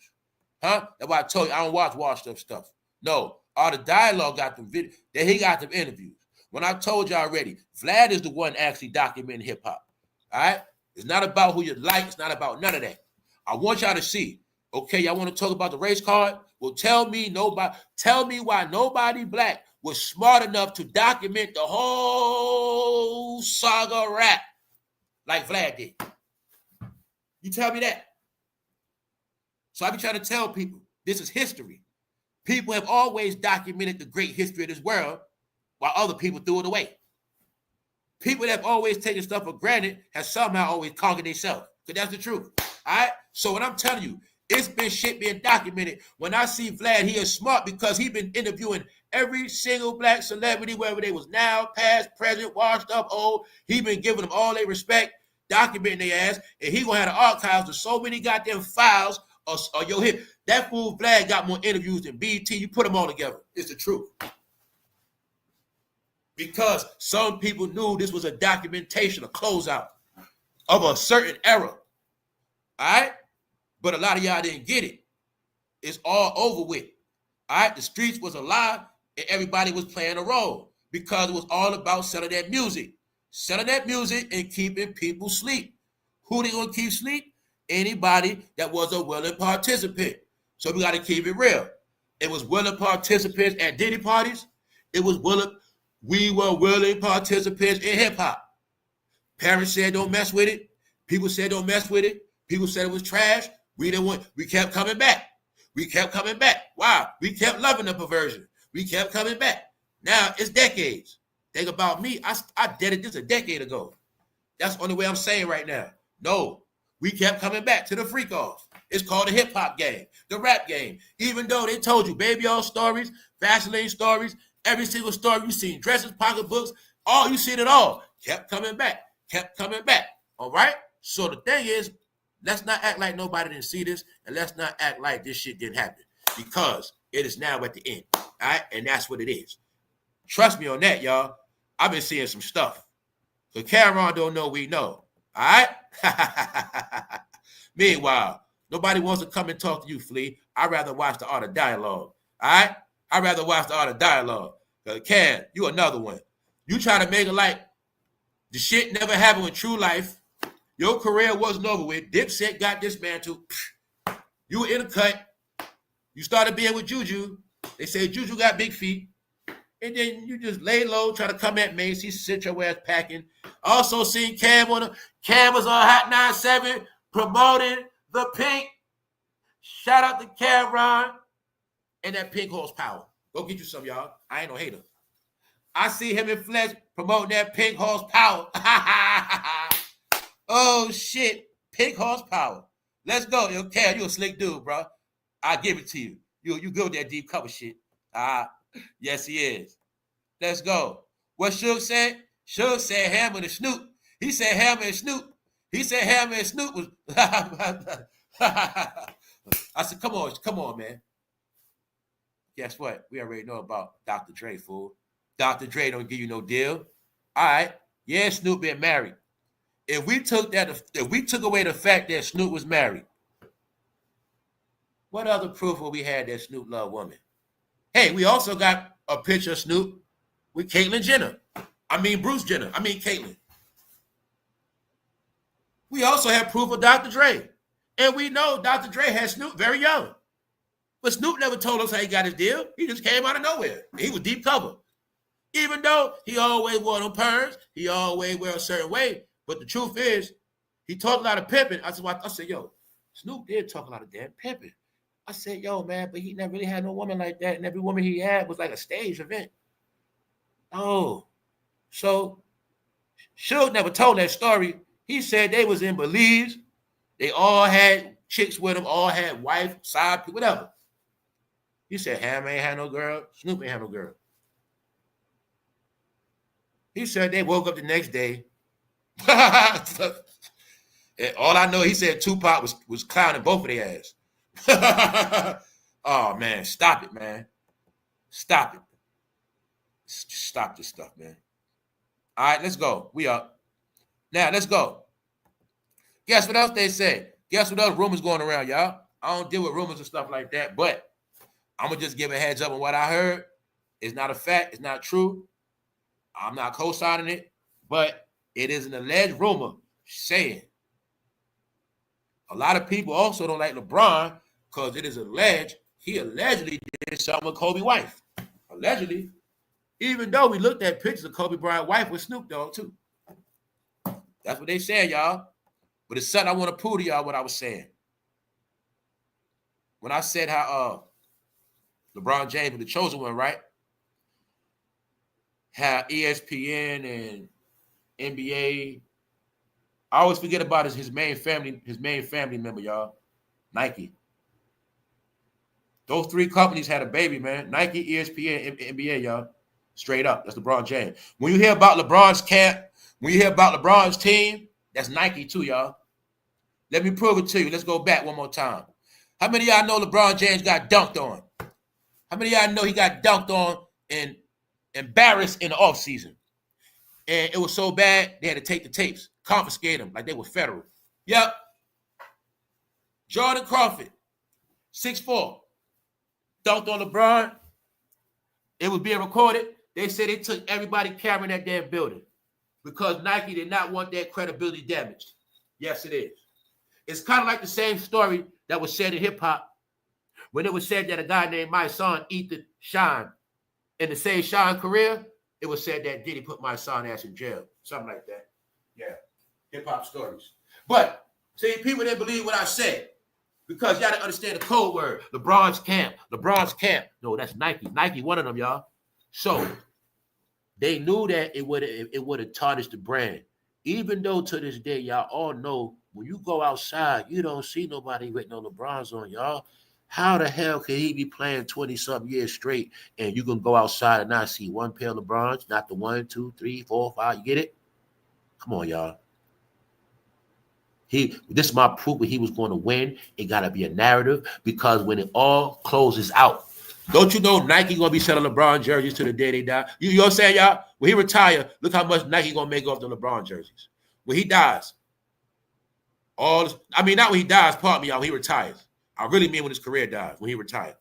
Huh? That's why I told you I don't watch washed up stuff. No, all the dialogue got them video. That he got them interviews. When I told you already, Vlad is the one actually documenting hip hop. All right? It's not about who you like. It's not about none of that. I want y'all to see. Okay, y'all want to talk about the race card? Well, tell me why nobody black was smart enough to document the whole saga rap like Vlad did. You tell me that. So I be trying to tell people, this is history. People have always documented the great history of this world while other people threw it away. People that have always taken stuff for granted have somehow always conquered themselves. Because that's the truth. All right? So what I'm telling you, it's been shit being documented. When I see Vlad, he is smart because he been interviewing every single black celebrity, whether they was now, past, present, washed up, old. He been giving them all their respect, documenting their ass, and he gonna have the archives of so many goddamn files or your hit. That fool Vlad got more interviews than BET. You put them all together. It's the truth. Because some people knew this was a documentation, a closeout of a certain era. All right? But a lot of y'all didn't get it. It's all over with. All right? The streets was a lie, and everybody was playing a role because it was all about selling that music. Selling that music and keeping people asleep. Who they gonna keep asleep? Anybody that was a willing participant. So we got to keep it real. It was willing participants at Diddy parties. We were willing participants in hip hop. Parents said don't mess with it. People said don't mess with it. People said it was trash. We kept coming back. We kept coming back. Wow. We kept loving the perversion. We kept coming back. Now it's decades. Think about me. I did it just a decade ago. That's the only way I'm saying right now. No, we kept coming back to the FREAKOFF. It's called the hip hop game, the rap game. Even though they told you baby all stories, Vaseline stories, every single story you seen, dresses, pocketbooks, all you seen it all. Kept coming back. All right? So the thing is, let's not act like nobody didn't see this, and let's not act like this shit didn't happen, because it is now at the end. All right? And that's what it is. Trust me on that, y'all. I've been seeing some stuff. So Cameron don't know, we know. All right? Meanwhile, nobody wants to come and talk to you, Flea. I'd rather watch the Art of Dialogue. All right? I'd rather watch the Art of Dialogue. Cam, you another one. You try to make it like the shit never happened with True Life. Your career wasn't over with. Dipset got dismantled. You were in a cut. You started being with Juju. They say Juju got big feet. And then you just lay low, try to come at Macy, sit your ass packing. Also seen Cam was on Hot 97 promoting the pink. Shout out to Cameron and that pink horsepower. Go get you some, y'all. I ain't no hater. I see him in flesh promoting that pink horsepower. Oh, shit. Pink horsepower. Let's go. Yo, Cam, you a slick dude, bro. I'll give it to you. You good with that deep cover shit. Yes, he is. Let's go. What Suge said? Suge said Hammer and Snoop. He said Hammer and Snoop. He said Hammer and Snoop was... I said, come on, man. Guess what? We already know about Dr. Dre, fool. Dr. Dre don't give you no deal. All right. Yeah, Snoop been married. If we took away the fact that Snoop was married, what other proof would we had that Snoop loved women? Hey, we also got a picture of Snoop with Caitlyn Jenner. Bruce Jenner. Caitlyn. We also have proof of Dr. Dre. And we know Dr. Dre had Snoop very young. But Snoop never told us how he got his deal. He just came out of nowhere. He was deep cover. Even though he always wore them perms, he always wear a certain way. But the truth is, he talked a lot of pimping. I said, yo, Snoop did talk a lot of damn pimping. I said, yo, man, but he never really had no woman like that. And every woman he had was like a stage event. Oh, so Suge never told that story. He said they was in Belize. They all had chicks with them, all had wife, side, whatever. He said Ham ain't had no girl. Snoop ain't had no girl. He said they woke up the next day. And all I know, he said Tupac was clowning both of their ass. Oh, man, stop it, man. Stop it. Stop this stuff, man. All right, let's go. We up. Now, let's go. Guess what else they say? Guess what else rumors going around, y'all? I don't deal with rumors and stuff like that, but I'm going to just give a heads up on what I heard. It's not a fact. It's not true. I'm not co-signing it, but it is an alleged rumor saying a lot of people also don't like LeBron because it is alleged he allegedly did something with Kobe's wife. Allegedly. Even though we looked at pictures of Kobe Bryant's wife with Snoop Dogg, too. That's what they said, y'all. But it's something I want to prove to y'all what I was saying. When I said how LeBron James was the chosen one, right? How ESPN and NBA I always forget about his main family member, y'all. Nike. Those three companies had a baby, man. Nike, ESPN, and NBA, y'all. Straight up. That's LeBron James. When you hear about LeBron's camp, when you hear about LeBron's team, that's Nike too, y'all. Let me prove it to you. Let's go back one more time. How many of y'all know LeBron James got dunked on? How many of y'all know he got dunked on and embarrassed in the offseason? And it was so bad, they had to take the tapes, confiscate them like they were federal. Yep. Jordan Crawford, 6'4", dunked on LeBron. It was being recorded. They said they took everybody carrying that damn building because Nike did not want that credibility damaged. Yes, it is. It's kind of like the same story that was said in hip-hop when it was said that a guy named My Son eat the Shine. In the same Shine career, it was said that Diddy put My Son ass in jail. Something like that. Yeah. Hip-hop stories. But, see, people didn't believe what I said because y'all didn't understand the code word. LeBron's camp. LeBron's camp. No, that's Nike. Nike, one of them, y'all. So, they knew that it would have tarnished the brand. Even though to this day, y'all all know when you go outside, you don't see nobody with no LeBrons on, y'all. How the hell can he be playing 20-something years straight and you can go outside and not see one pair of LeBrons, not the 1, 2, 3, 4, 5? You get it? Come on, y'all. This is my proof that he was going to win. It got to be a narrative because when it all closes out, don't you know Nike going to be selling LeBron jerseys to the day they die? You know what I'm saying, y'all? When he retire, look how much Nike going to make off the LeBron jerseys. When he dies, not when he dies, pardon me, y'all, when he retires. I really mean when his career dies, when he retired.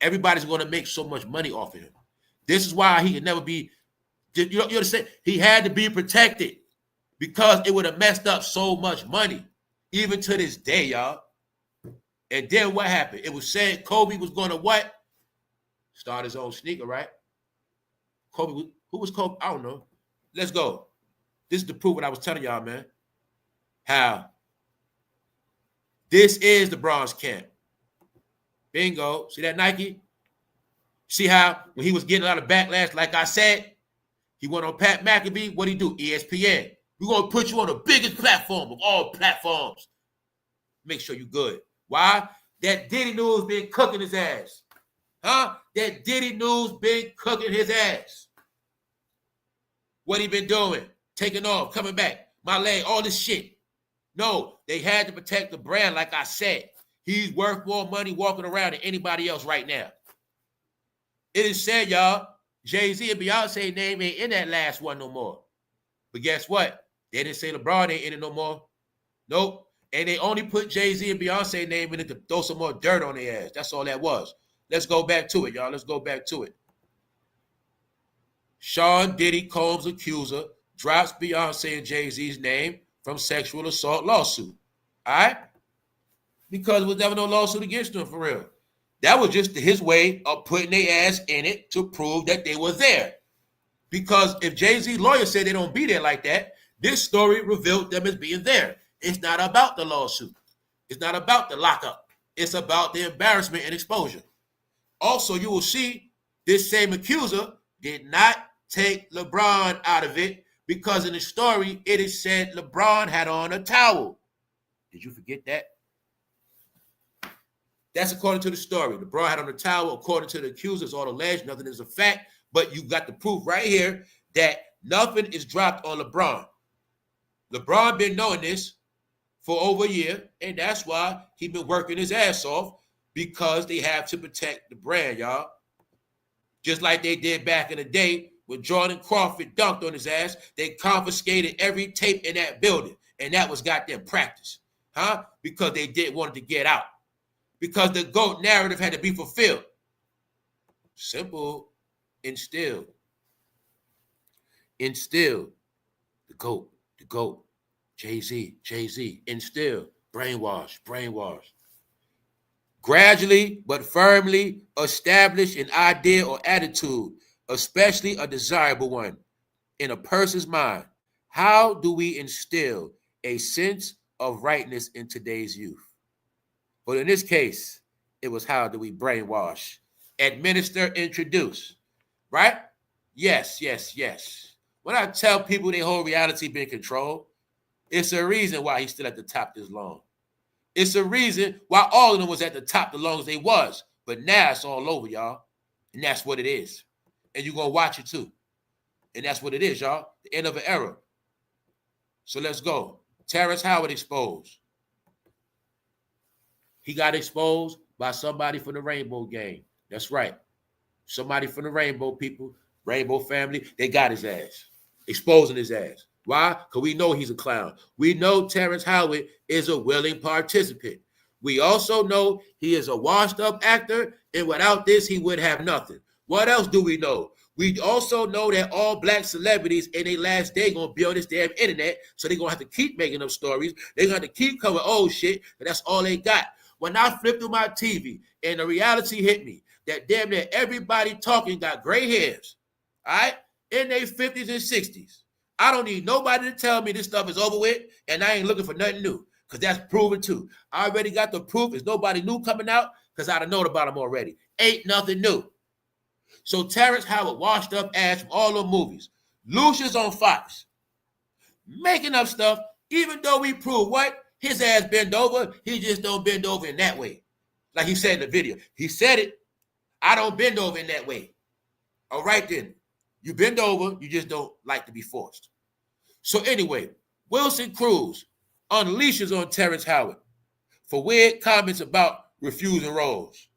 Everybody's going to make so much money off of him. This is why he could never be, you understand? He had to be protected because it would have messed up so much money, even to this day, y'all. And then what happened? It was said Kobe was going to what? Start his own sneaker, right? Kobe, who was Kobe? I don't know. Let's go. This is the proof what I was telling y'all, man. How this is the Bronze camp. Bingo. See that Nike? See how when he was getting a lot of backlash, like I said, he went on Pat McAfee. What'd he do? ESPN. We're going to put you on the biggest platform of all platforms. Make sure you're good. Why? That Diddy news been cooking his ass. Huh? That Diddy news been cooking his ass. What he been doing? Taking off, coming back, my leg, all this shit. No, they had to protect the brand like I said. He's worth more money walking around than anybody else right now. It is said, y'all, Jay-Z and Beyonce name ain't in that last one no more. But guess what? They didn't say LeBron ain't in it no more. Nope. And they only put Jay-Z and Beyonce name in it to throw some more dirt on their ass. That's all that was. Let's go back to it, y'all. Let's go back to it. Sean Diddy Combs' accuser drops Beyonce and Jay-Z's name from sexual assault lawsuit. All right? Because there was never no lawsuit against them, for real. That was just his way of putting their ass in it to prove that they were there. Because if Jay-Z lawyer said they don't be there like that, this story revealed them as being there. It's not about the lawsuit. It's not about the lockup. It's about the embarrassment and exposure. Also, you will see this same accuser did not take LeBron out of it because in the story, it is said LeBron had on a towel. Did you forget that? That's according to the story. LeBron had on a towel. According to the accusers, all alleged, nothing is a fact. But you got the proof right here that nothing is dropped on LeBron. LeBron been knowing this for over a year, and that's why he been working his ass off because they have to protect the brand, y'all. Just like they did back in the day when Jordan Crawford dunked on his ass, they confiscated every tape in that building, and that was goddamn practice, huh? Because they didn't want it to get out. Because the GOAT narrative had to be fulfilled. Simple. Instilled. The GOAT. Jay-Z. Instilled. Brainwash. Gradually but firmly establish an idea or attitude, especially a desirable one, in a person's mind. How do we instill a sense of rightness in today's youth? But in this case, it was how do we brainwash, administer, introduce, right? Yes. When I tell people their whole reality being controlled, It's a reason why he's still at the top this long. It's a reason why all of them was at the top the longest they was. But now it's all over, y'all. And that's what it is. And you're going to watch it too. And that's what it is, y'all. The end of an era. So let's go. Terrence Howard exposed. He got exposed by somebody from the Rainbow Gang. That's right. Somebody from the Rainbow people, Rainbow family, they got his ass. Exposing his ass. Why? Because we know he's a clown. We know Terrence Howard is a willing participant. We also know he is a washed-up actor, and without this, he would have nothing. What else do we know? We also know that all black celebrities in their last day going to be on this damn internet, so they're going to have to keep making up stories. They're going to have to keep covering old shit, and that's all they got. When I flipped through my TV, and the reality hit me, that damn near everybody talking got gray hairs, all right, in their 50s and 60s. I don't need nobody to tell me this stuff is over with, and I ain't looking for nothing new, because that's proven too. I already got the proof. There's nobody new coming out, because I'd have known about them already. Ain't nothing new. So Terrence Howard washed up ass from all the movies. Lucius on Fox. Making up stuff, even though we prove what? His ass bend over, he just don't bend over in that way. Like he said in the video. He said it. I don't bend over in that way. All right then. You bend over, you just don't like to be forced. So anyway, Wilson Cruz unleashes on Terrence Howard for weird comments about refusing roles.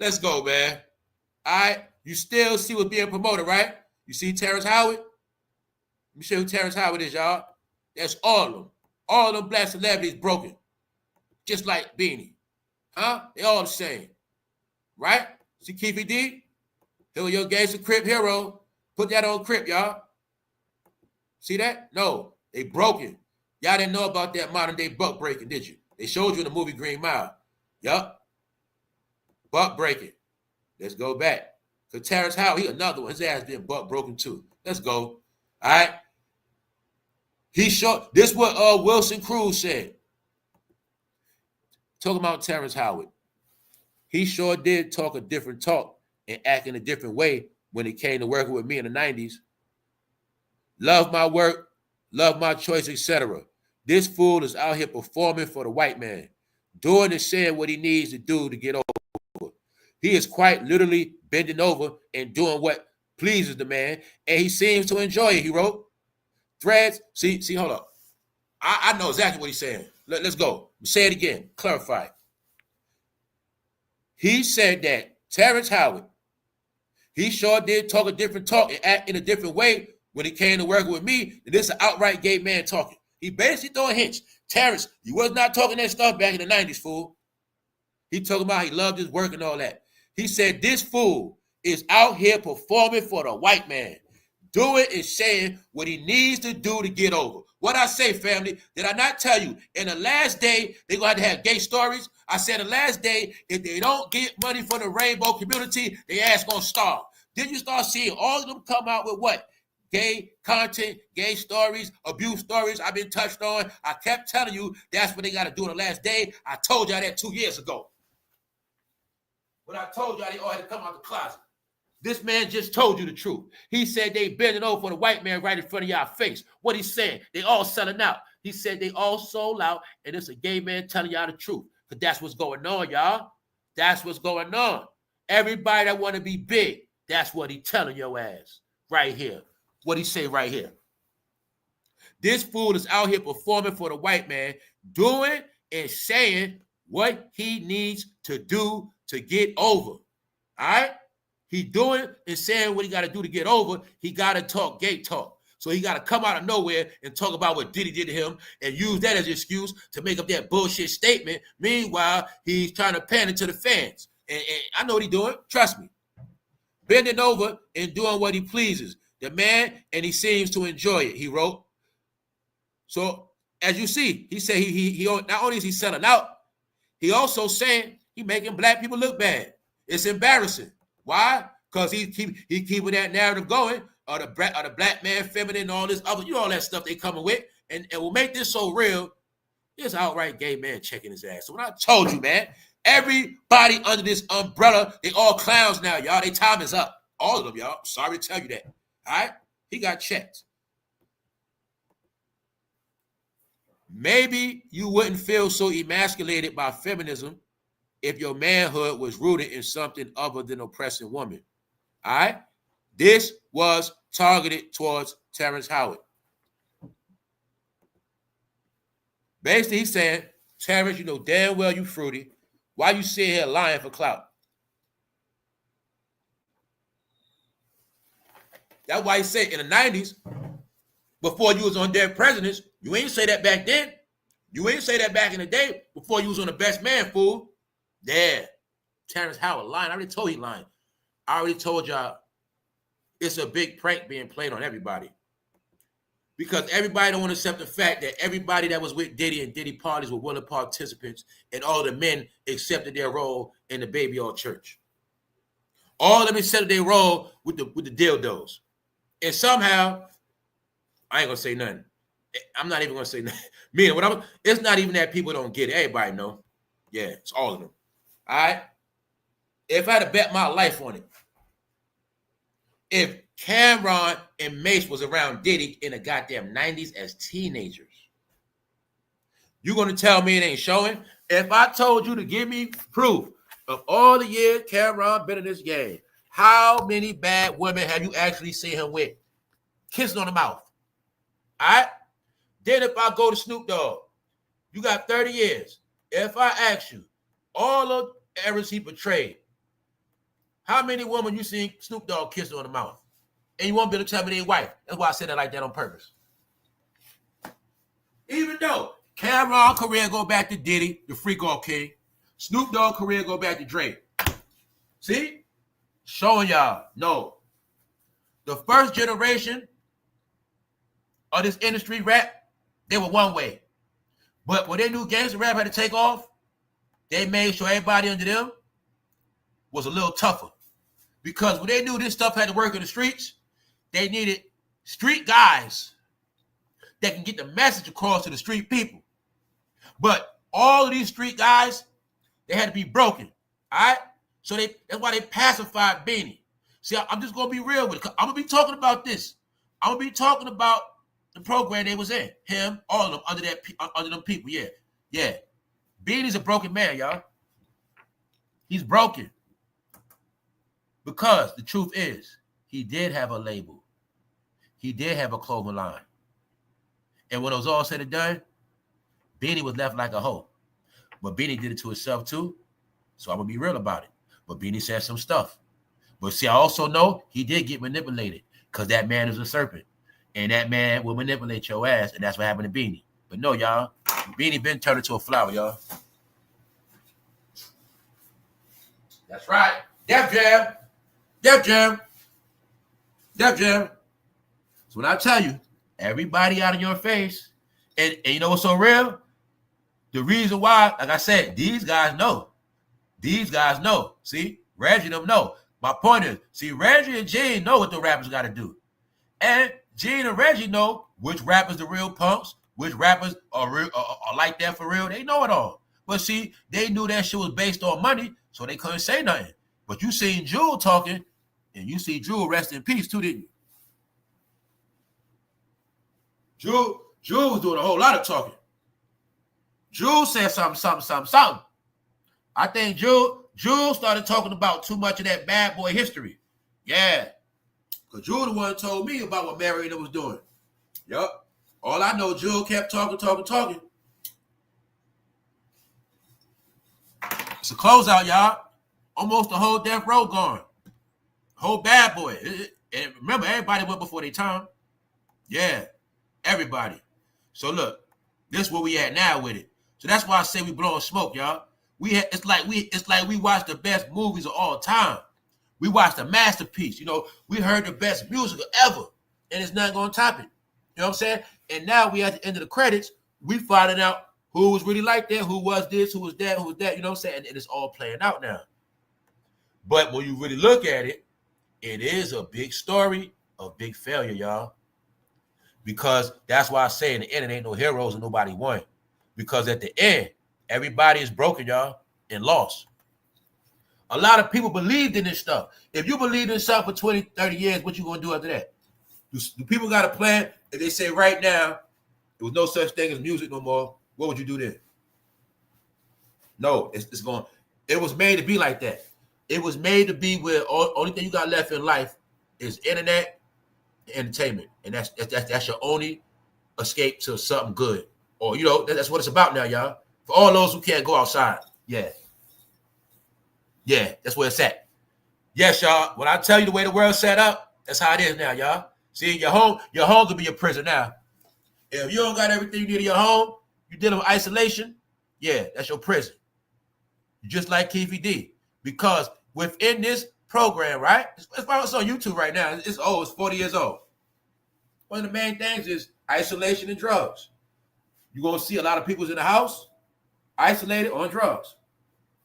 Let's go, man. All right, you still see what's being promoted, right? You see Terrence Howard? Let me show you who Terrence Howard is, y'all. That's all of them. All of them black celebrities broken. Just like Beanie. Huh? They all the same. Right? See Keefy D? Here your gangster Crip hero. Put that on Crip, y'all. See that? No. They broken. Y'all didn't know about that modern day buck breaking, did you? They showed you in the movie Green Mile. Yup. Buck breaking. Let's go back. Because Terrence Howard, he another one. His ass been buck broken too. Let's go. All right. He showed, this is what Wilson Cruz said. Talking about Terrence Howard. He sure did talk a different talk and act in a different way when it came to working with me in the 90s. Love my work, love my choice, etc. This fool is out here performing for the white man, doing and saying what he needs to do to get over. He is quite literally bending over and doing what pleases the man, and he seems to enjoy it, he wrote. Threads, see, hold up. I know exactly what he's saying. Let's go. Say it again. Clarify. He said that Terrence Howard, he sure did talk a different talk and act in a different way when he came to working with me. And this is an outright gay man talking. He basically throwing hints. Terrence, you was not talking that stuff back in the 90s, fool. He talking about he loved his work and all that. He said this fool is out here performing for the white man, doing and saying what he needs to do to get over. What I say, family, did I not tell you, in the last day, they're going to have gay stories? I said the last day, if they don't get money from the rainbow community, their ass going to starve. Then you start seeing all of them come out with what? Gay content, gay stories, abuse stories I've been touched on. I kept telling you that's what they got to do in the last day. I told y'all that 2 years ago. When I told y'all they all had to come out the closet. This man just told you the truth. He said they bending over for the white man right in front of y'all face. What he's saying, they all selling out. He said they all sold out, and it's a gay man telling y'all the truth. Because that's what's going on, y'all. That's what's going on. Everybody that want to be big, that's what he telling your ass right here. What he say right here. This fool is out here performing for the white man, doing and saying what he needs to do to get over. All right? He doing and saying what he got to do to get over. He got to talk gay talk. So he got to come out of nowhere and talk about what Diddy did to him and use that as an excuse to make up that bullshit statement. Meanwhile, he's trying to pander to the fans. And I know what he's doing. Trust me. Bending over and doing what he pleases. The man, and he seems to enjoy it, he wrote. So, as you see, he said he not only is he selling out, he also saying he making black people look bad. It's embarrassing. Why? Because he keeping that narrative going, or the black man feminine, all this other, all that stuff they coming with, and will make this so real. It's outright gay man checking his ass. So when I told you, man, everybody under this umbrella, they all clowns now, y'all. Their time is up. All of them, y'all. Sorry to tell you that. All right? He got checked. Maybe you wouldn't feel so emasculated by feminism if your manhood was rooted in something other than oppressing women. All right? This was targeted towards Terrence Howard. Basically, he's saying, Terrence, you know damn well you fruity. Why you sit here lying for clout? That's why he said in the 90s, before you was on dead presidents, you ain't say that back then. You ain't say that back in the day before you was on the best man, fool. Yeah. Terrence Howard lying. I already told you lying. I already told y'all it's a big prank being played on everybody. Because everybody don't want to accept the fact that everybody that was with Diddy and Diddy parties were willing participants, and all the men accepted their role in the baby oil church. All of them accepted their role with the dildos. And somehow, I ain't gonna say nothing. I'm not even gonna say nothing. Meaning, it's not even that people don't get it. Everybody know. Yeah, it's all of them. All right. If I had to bet my life on it, if Cameron and Mace was around Diddy in the goddamn 90s as teenagers, you gonna tell me it ain't showing? If I told you to give me proof of all the years Cameron been in this game, how many bad women have you actually seen him with? Kissing on the mouth. All right? Then if I go to Snoop Dogg, you got 30 years. If I ask you, all of the errors he portrayed, how many women you seen Snoop Dogg kissing on the mouth? And you won't be able to tell me their wife. That's why I said it like that on purpose. Even though Cameron's career go back to Diddy, the freak-off king. Snoop Dogg career go back to Drake. See? Showing y'all, no. The first generation of this industry rap, they were one way. But when they knew gangster rap had to take off, they made sure everybody under them was a little tougher. Because when they knew this stuff had to work in the streets, they needed street guys that can get the message across to the street people. But all of these street guys, they had to be broken. All right? So that's why they pacified Beanie. See, I'm just going to be real with it. I'm going to be talking about this. I'm going to be talking about the program they was in. Him, all of them, under them people. Yeah. Yeah. Beanie's a broken man, y'all. He's broken. Because the truth is, he did have a label. He did have a clothing line. And when it was all said and done, Beanie was left like a hoe. But Beanie did it to himself too. So I'm going to be real about it. But Beanie said some stuff. But see, I also know he did get manipulated because that man is a serpent. And that man will manipulate your ass. And that's what happened to Beanie. But no, y'all, Beanie been turned into a flower, y'all. That's right. Def Jam. Def Jam. Def Jam. So when I tell you, everybody out of your face, and you know what's so real? The reason why, like I said, these guys know. These guys know. See? Reggie them know. My point is, see, Reggie and Gene know what the rappers got to do. And Gene and Reggie know which rappers the real punks, which rappers are real, are like that for real. They know it all. But see, they knew that shit was based on money, so they couldn't say nothing. But you seen Jewel talking, and you see Jewel rest in peace too, didn't you? Jewel was doing a whole lot of talking. Jewel said something. I think Jewel started talking about too much of that bad boy history. Yeah. Because Jewel the one who told me about what Mariana was doing. Yup. All I know, Jewel kept talking. It's a closeout, y'all. Almost the whole death row gone. Whole bad boy. And remember, everybody went before their time. Yeah. Everybody. So look, this is where we at now with it. So that's why I say we blowing smoke, y'all. It's like we watched the best movies of all time. We watched a masterpiece. You know, we heard the best music ever, and it's not gonna top it. You know what I'm saying? And now we at the end of the credits, we finding out who was really like that, who was this, who was that, who was that. You know what I'm saying? And it's all playing out now. But when you really look at it, it is a big story of big failure, y'all. Because that's why I say in the end, it ain't no heroes and nobody won. Because at the end, everybody is broken, y'all, and lost. A lot of people believed in this stuff. If you believed in something for 20, 30 years, what you going to do after that? Do people got a plan? If they say right now, there was no such thing as music no more, what would you do then? No, it's going. It was made to be like that. It was made to be where only thing you got left in life is internet, entertainment, and that's your only escape to something good. Or that's what it's about now, y'all. For all those who can't go outside, yeah, that's where it's at. Yes, y'all. When I tell you the way the world's set up, that's how it is now, y'all. See, your home could be your prison now. If you don't got everything you need in your home, you dealing with isolation, yeah, that's your prison. Just like Keefy D. Because within this program, right? It's on YouTube right now. It's old. It's 40 years old. One of the main things is isolation and drugs. You're going to see a lot of people's in the house isolated on drugs.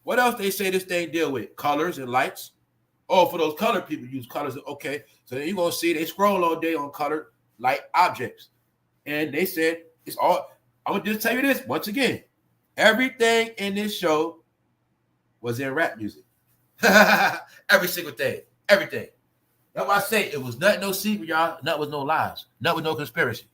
What else they say this thing deal with? Colors and lights. Oh, for those colored people, use colors. Okay. So then you're going to see they scroll all day on colored light objects. And they said it's all. I'm going to just tell you this once again. Everything in this show was in rap music. Every single thing. Everything. That's why I say it was nothing no secret, y'all. Nothing was no lies. Nothing was no conspiracy.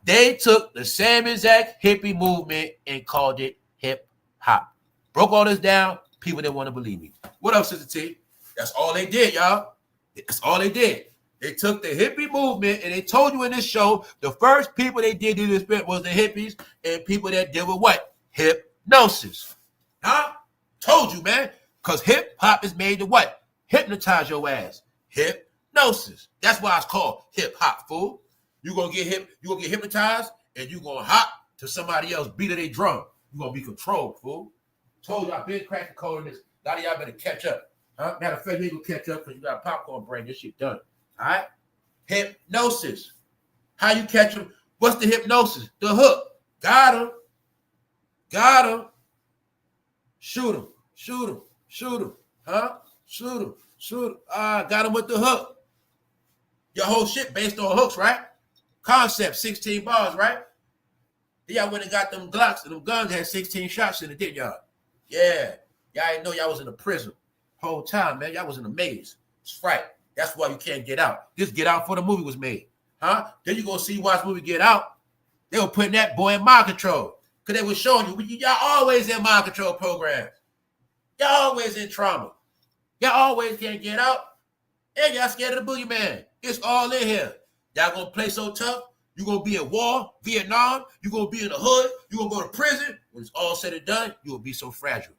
They took the same exact hippie movement and called it hip hop. Broke all this down. People didn't want to believe me. What else, Sister T? That's all they did, y'all. That's all they did. They took the hippie movement and they told you in this show the first people they did do this with was the hippies and people that deal with what? Hypnosis. Huh? Told you, man. Because hip hop is made to what? Hypnotize your ass. Hypnosis. That's why it's called hip hop, fool. You're gonna get hypnotized and you're gonna hop to somebody else beat of their drum. You're gonna be controlled, fool. Told you I've been cracking code in this. A lot of y'all better catch up. Huh? Matter of fact, you ain't gonna catch up because you got a popcorn brain. This shit done. All right? Hypnosis. How you catch them? What's the hypnosis? The hook. Got him. Got him. Shoot him. Shoot him. Shoot him. Huh? Shoot him. Shoot him. Got him with the hook. Your whole shit based on hooks, right? Concept, 16 bars, right? Then y'all went and got them Glocks and them guns had 16 shots in it, didn't y'all? Yeah. Y'all didn't know y'all was in a prison. Whole time, man. Y'all was in a maze. It's right. That's why you can't get out. Just Get Out before the movie was made. Huh? Then you gonna see watch movie Get Out. They were putting that boy in mind control. Because they were showing you, y'all always in mind control programs. Y'all always in trauma. Y'all always can't get out. And y'all scared of the boogeyman. It's all in here. Y'all gonna play so tough. You gonna be at war, Vietnam. You gonna be in the hood. You gonna go to prison. When it's all said and done, you will be so fragile.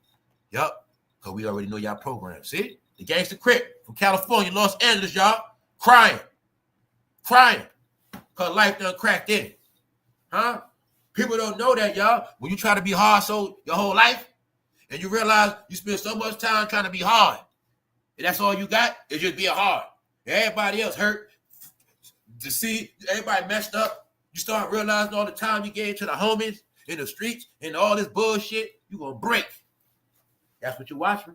Yup. Because we already know y'all program. See? The Gangsta Crip from California, Los Angeles, y'all. Crying. Crying. Because life done cracked in it. Huh? People don't know that, y'all. When you try to be hard so your whole life, and you realize you spend so much time trying to be hard, and that's all you got is just being hard. Everybody else hurt. To see everybody messed up, you start realizing all the time you gave to the homies in the streets and all this bullshit, you gonna break. That's what you're watching.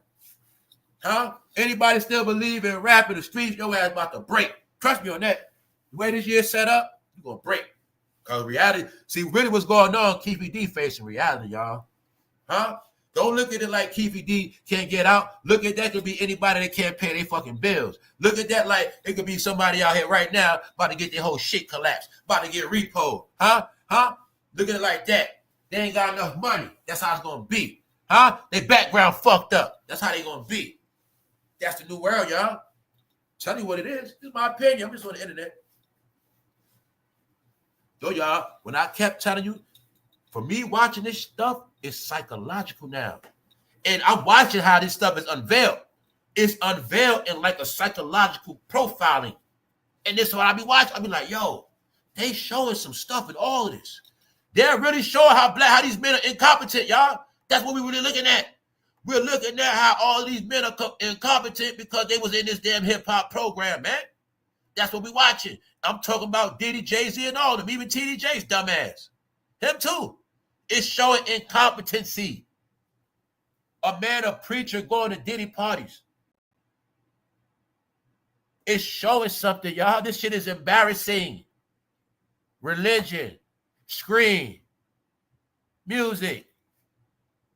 Huh? Anybody still believe in rap in the streets, your ass about to break. Trust me on that. The way this year's set up, you're gonna break. Because reality, see, really what's going on, Keefy D facing reality, y'all. Huh? Don't look at it like Keefy D can't get out. Look at that could be anybody that can't pay their fucking bills. Look at that like it could be somebody out here right now about to get their whole shit collapsed, about to get repoed. Huh? Huh? Look at it like that. They ain't got enough money. That's how it's gonna be. Huh? Their background fucked up. That's how they gonna be. That's the new world, y'all. Tell you what it is. This is my opinion. I'm just on the internet. So y'all, when I kept telling you, for me watching this stuff, it's psychological now. And I'm watching how this stuff is unveiled. It's unveiled in like a psychological profiling. And this is what I be watching. I be like, yo, they showing some stuff in all of this. They're really showing how these men are incompetent, y'all. That's what we're really looking at. We're looking at how all of these men are incompetent because they was in this damn hip-hop program, man. That's what we watching. I'm talking about Diddy, Jay-Z, and all of them, even TDJ's dumbass. Him too. It's showing incompetency. A man, a preacher going to Diddy parties. It's showing something, y'all. This shit is embarrassing. Religion, screen, music,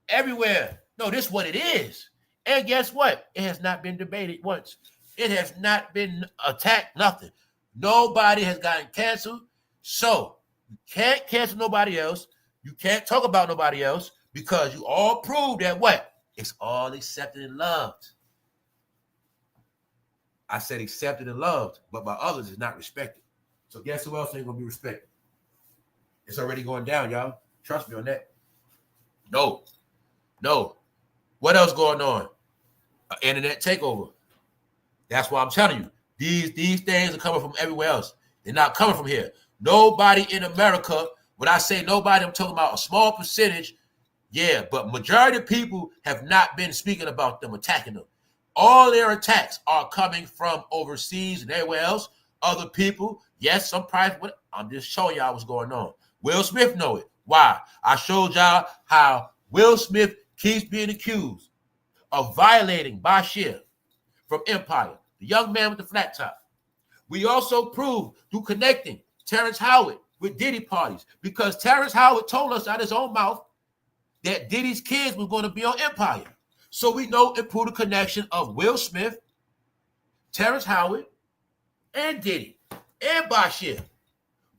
everywhere. No, this is what it is. And guess what? It has not been debated once. It has not been attacked, nothing. Nobody has gotten canceled. So You can't cancel nobody else. You can't talk about nobody else because you all prove that what? It's all accepted and loved. I said accepted and loved, but by others it's not respected. So guess who else ain't gonna be respected? It's already going down, y'all. Trust me on that. No. What else going on? An internet takeover. That's why I'm telling you. These things are coming from everywhere else. They're not coming from here. Nobody in America, when I say nobody, I'm talking about a small percentage. Yeah, but majority of people have not been speaking about them, attacking them. All their attacks are coming from overseas and everywhere else. Other people, yes, some private. I'm just showing y'all what's going on. Will Smith know it. Why? I showed y'all how Will Smith keeps being accused of violating Bashir from Empire, the young man with the flat top. We also proved through connecting Terrence Howard with Diddy parties because Terrence Howard told us out of his own mouth that Diddy's kids were going to be on Empire. So we know it proved a connection of Will Smith, Terrence Howard, and Diddy, and Bashir.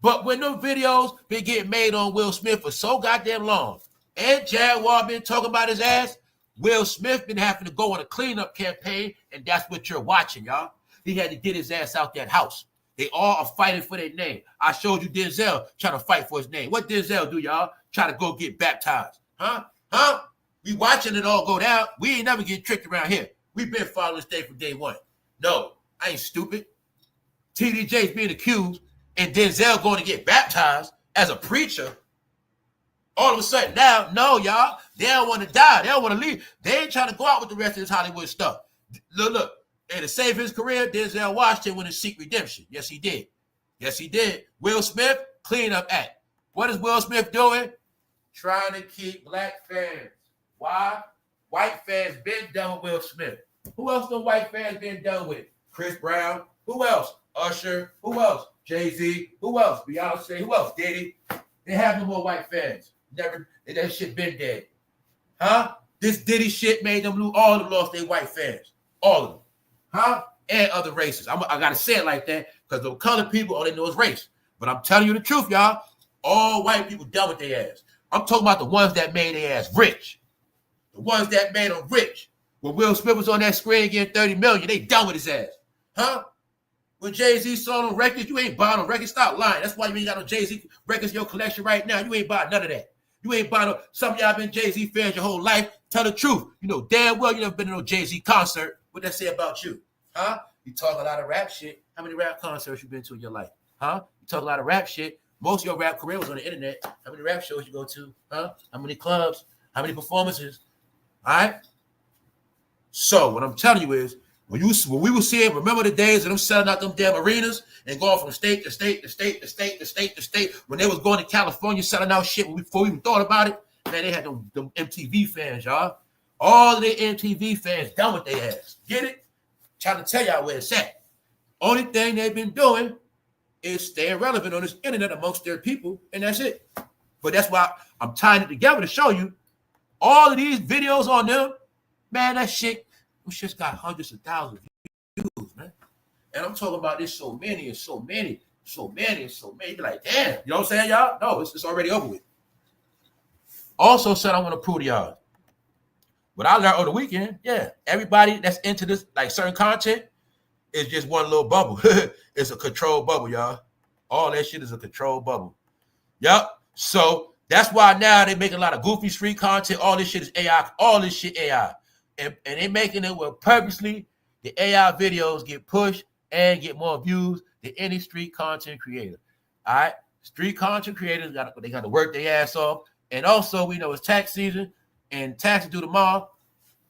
But when those videos been getting made on Will Smith for so goddamn long, and Jaguar been talking about his ass, Will Smith been having to go on a cleanup campaign, and that's what you're watching, y'all. He had to get his ass out that house. They all are fighting for their name. I showed you Denzel trying to fight for his name. What Denzel do, y'all? Try to go get baptized. Huh? We watching it all go down. We ain't never get tricked around here. We been following this thing from day one. No, I ain't stupid. TDJ's being accused and Denzel going to get baptized as a preacher. All of a sudden now, no, y'all, they don't want to die. They don't want to leave. They ain't trying to go out with the rest of this Hollywood stuff. Look. And to save his career, Denzel Washington went and seek redemption. Yes, he did. Will Smith, cleanup act. What is Will Smith doing? Trying to keep black fans. Why? White fans been done with Will Smith. Who else the white fans been done with? Chris Brown. Who else? Usher. Who else? Jay-Z. Who else? Beyonce. Who else? Diddy. They have no more white fans. Never. That shit been dead. Huh? This Diddy shit made them lose. All of them lost their white fans. All of them. Huh? And other races. I got to say it like that because the colored people, all they know is race. But I'm telling you the truth, y'all. All white people done with their ass. I'm talking about the ones that made their ass rich. The ones that made them rich. When Will Smith was on that screen getting $30 million, they done with his ass. Huh? When Jay-Z sold on records, you ain't buying no records. Stop lying. That's why you ain't got no Jay-Z records in your collection right now. You ain't buying none of that. You ain't buying no. Some of y'all been Jay-Z fans your whole life. Tell the truth. You know damn well you never been to no Jay-Z concert. What that say about you? Huh? You talk a lot of rap shit. How many rap concerts you been to in your life? Huh? You talk a lot of rap shit. Most of your rap career was on the internet. How many rap shows you go to? Huh? How many clubs? How many performances? All right? So what I'm telling you is, when we were seeing, remember the days of them selling out them damn arenas and going from state to state to state to state to state to state, when they was going to California selling out shit before we even thought about it? Man, they had them MTV fans, y'all. All of the MTV fans done with their ass. Get it? Trying to tell y'all where it's at. Only thing they've been doing is staying relevant on this internet amongst their people, and that's it. But that's why I'm tying it together to show you all of these videos on them. Man, that shit, we just got hundreds of thousands of views, man. And I'm talking about this so many and so many, so many and so many. You're like, damn, you know what I'm saying, y'all? No, it's already over with. Also said I want to prove to y'all. What I learned over the weekend, yeah, everybody that's into this, like certain content, is just one little bubble. It's a controlled bubble, y'all. All that shit is a controlled bubble. Yep. So that's why now they make a lot of goofy street content. All this shit is AI. All this shit AI. And they making it where purposely the AI videos get pushed and get more views than any street content creator. All right? Street content creators, they got to work their ass off. And also, we know it's tax season. And taxes due tomorrow,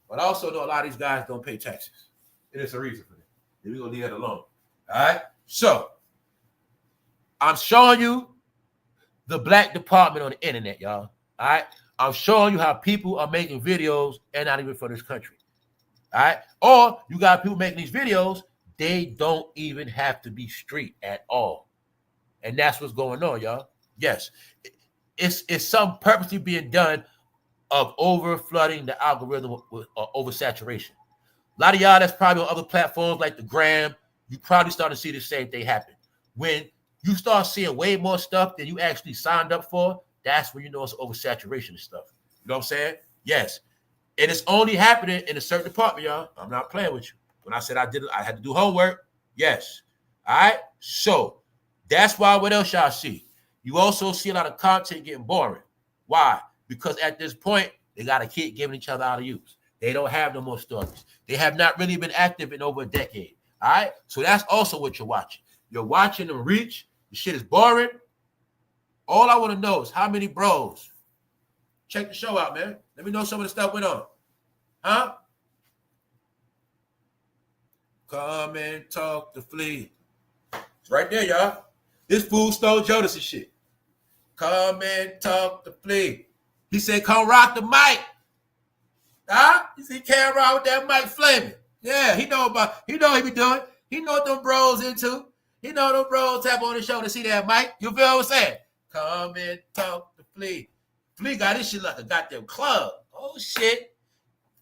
but I also know a lot of these guys don't pay taxes. And it's a reason for that. And we're going to leave that alone. All right? So, I'm showing you the black department on the internet, y'all. All right? I'm showing you how people are making videos and not even for this country. All right? Or you got people making these videos, they don't even have to be street at all. And that's what's going on, y'all. Yes. It's some purposely being done of over flooding the algorithm with oversaturation. A lot of y'all that's probably on other platforms like the Gram, you probably start to see the same thing happen. When you start seeing way more stuff than you actually signed up for, that's when you know it's oversaturation of stuff. You know what I'm saying? Yes. And it's only happening in a certain department, y'all. I'm not playing with you. When I said I had to do homework, yes. All right? So that's why what else y'all see? You also see a lot of content getting boring. Why? Because at this point, they got to keep giving each other out of use. They don't have no more stories. They have not really been active in over a decade. All right? So that's also what you're watching. You're watching them reach. The shit is boring. All I want to know is how many bros check the show out, man. Let me know some of the stuff went on. Huh? Come and talk to Flea. It's right there, y'all. This fool stole Jodeci shit. Come and talk to Flea. He said, come rock the mic. Huh? You see, can't rock with that mic flaming. Yeah, he know he be doing. He know what them bros into. He know them bros tap on his shoulder, see that mic. You feel what I'm saying? Come and talk to Flea. Flea got this shit like a goddamn club. Oh, shit.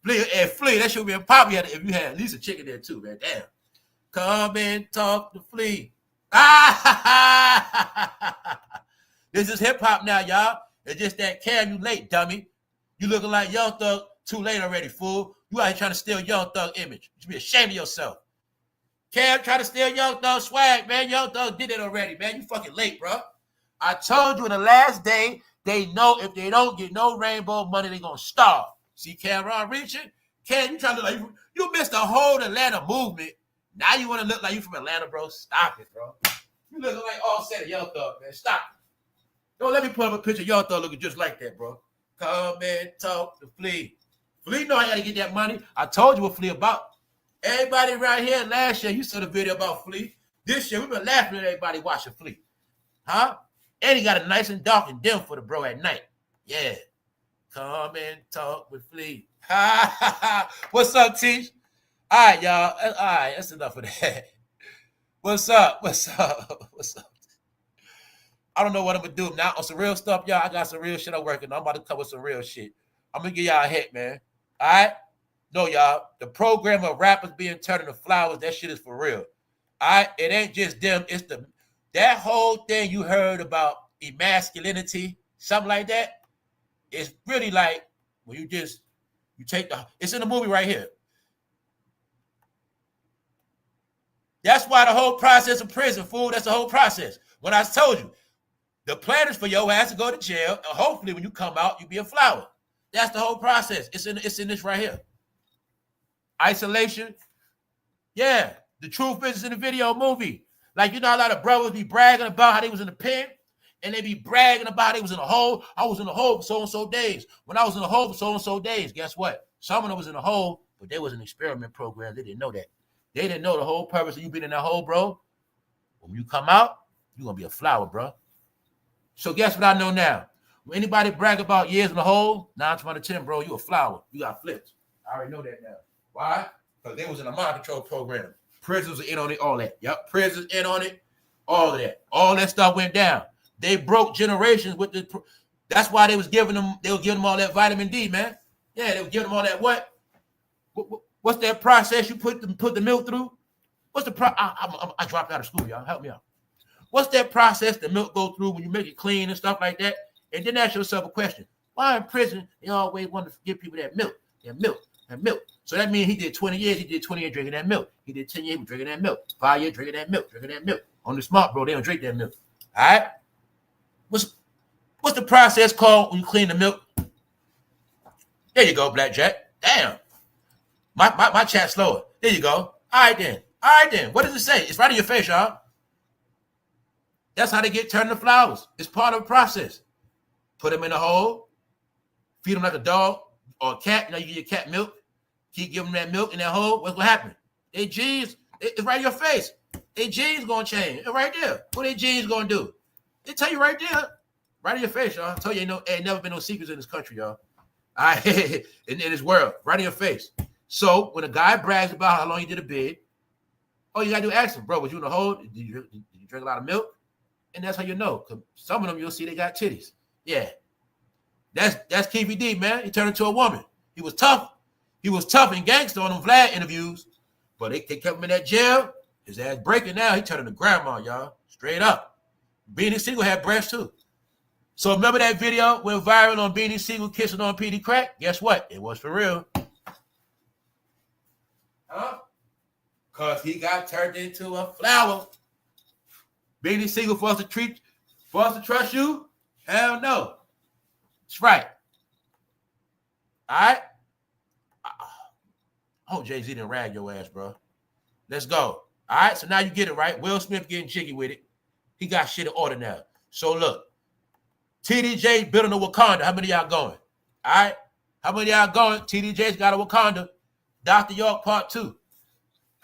Flea, that should be a pop if you had at least a chicken there too, man. Damn. Come and talk to Flea. This is hip hop now, y'all. It's just that Cam, you late, dummy. You looking like Young Thug, too late already, fool. You out here trying to steal Young Thug image. You should be ashamed of yourself. Cam trying to steal Young Thug swag, man. Young Thug did it already, man. You fucking late, bro. I told you in the last day, they know if they don't get no rainbow money, they gonna starve. See Cameron reaching? Cam, you trying to look like you missed the whole Atlanta movement. Now you want to look like you from Atlanta, bro. Stop it, bro. You looking like Offset of Young Thug, man. Stop it. Don't let me put up a picture of Young Thug looking just like that, bro. Come and talk to Flea. Flea know I gotta get that money. I told you what Flea about. Everybody right here last year, you saw the video about Flea. This year, we've been laughing at everybody watching Flea. Huh? And he got it nice and dark and dim for the bro at night. Yeah. Come and talk with Flea. Ha ha ha. What's up, Teach? All right, y'all. All right, that's enough of that. What's up? What's up? What's up? I don't know what I'm gonna do now on some real stuff, y'all. I got some real shit I'm working on. I'm about to cover some real shit. I'm gonna give y'all a hit, man. All right? No, y'all. The program of rappers being turned into flowers, that shit is for real. All right? It ain't just them. It's that whole thing you heard about emasculinity, something like that. It's really like when you take it's in the movie right here. That's why the whole process of prison, fool, that's the whole process. When I told you, the plan is for your ass to go to jail, and hopefully when you come out, you be a flower. That's the whole process. It's in this right here. Isolation. Yeah, the truth is in the video movie. Like, you know, a lot of brothers be bragging about how they was in the pen, and they be bragging about how they was in a hole. I was in a hole for so-and-so days. When I was in a hole for so-and-so days, guess what? Some of them was in a hole, but they was an experiment program. They didn't know that. They didn't know the whole purpose of you being in that hole, bro. When you come out, you're going to be a flower, bro. So guess what I know now? When anybody brag about years in the hole, 9 times out of 10, bro, you a flower. You got flipped. I already know that now. Why? Because they was in a mind control program. Prisons are in on it, all that. Yep, prisons in on it, all of that. All that stuff went down. They broke generations with the. That's why they was giving them all that vitamin D, man. Yeah, they were giving them all that what? What's that process you put the milk through? What's the I dropped out of school, y'all. Help me out. What's that process the milk go through when you make it clean and stuff like that? And then ask yourself a question. Why in prison they always want to give people that milk? So that means he did 20 years. He did 20 years drinking that milk. He did 10 years drinking that milk. 5 years drinking that milk. On the smart, bro, they don't drink that milk. All right? What's the process called when you clean the milk? There you go, Blackjack. Damn. My chat slower. There you go. All right, then. What does it say? It's right in your face, y'all. That's how they get turned into flowers. It's part of the process. Put them in a hole. Feed them like a dog or a cat. You know, you give your cat milk. Keep giving them that milk in that hole. What's going to happen? Their genes, it's right in your face. Their genes going to change. It's right there. What their genes going to do? They tell you right there. Right in your face, y'all. I tell you, ain't never been no secrets in this country, y'all. All right? in this world. Right in your face. So when a guy brags about how long he did a bid, all you got to do is ask him, bro, was you in the hole? Did you drink a lot of milk? And that's how you know. Because some of them, you'll see they got titties. Yeah. That's KVD, man. He turned into a woman. He was tough. He was tough and gangster on them Vlad interviews. But they kept him in that jail. His ass breaking now. He turned into grandma, y'all. Straight up. Beanie Siegel had breasts too. So remember that video went viral on Beanie Siegel kissing on PD Crack? Guess what? It was for real. Huh? Because he got turned into a flower. Beanie Siegel for us to trust you? Hell no. That's right. All right? I hope Jay-Z didn't rag your ass, bro. Let's go. All right? So now you get it, right? Will Smith getting jiggy with it. He got shit in order now. So look, TDJ building a Wakanda. How many of y'all going? All right? How many of y'all going? TDJ's got a Wakanda. Dr. York Part 2.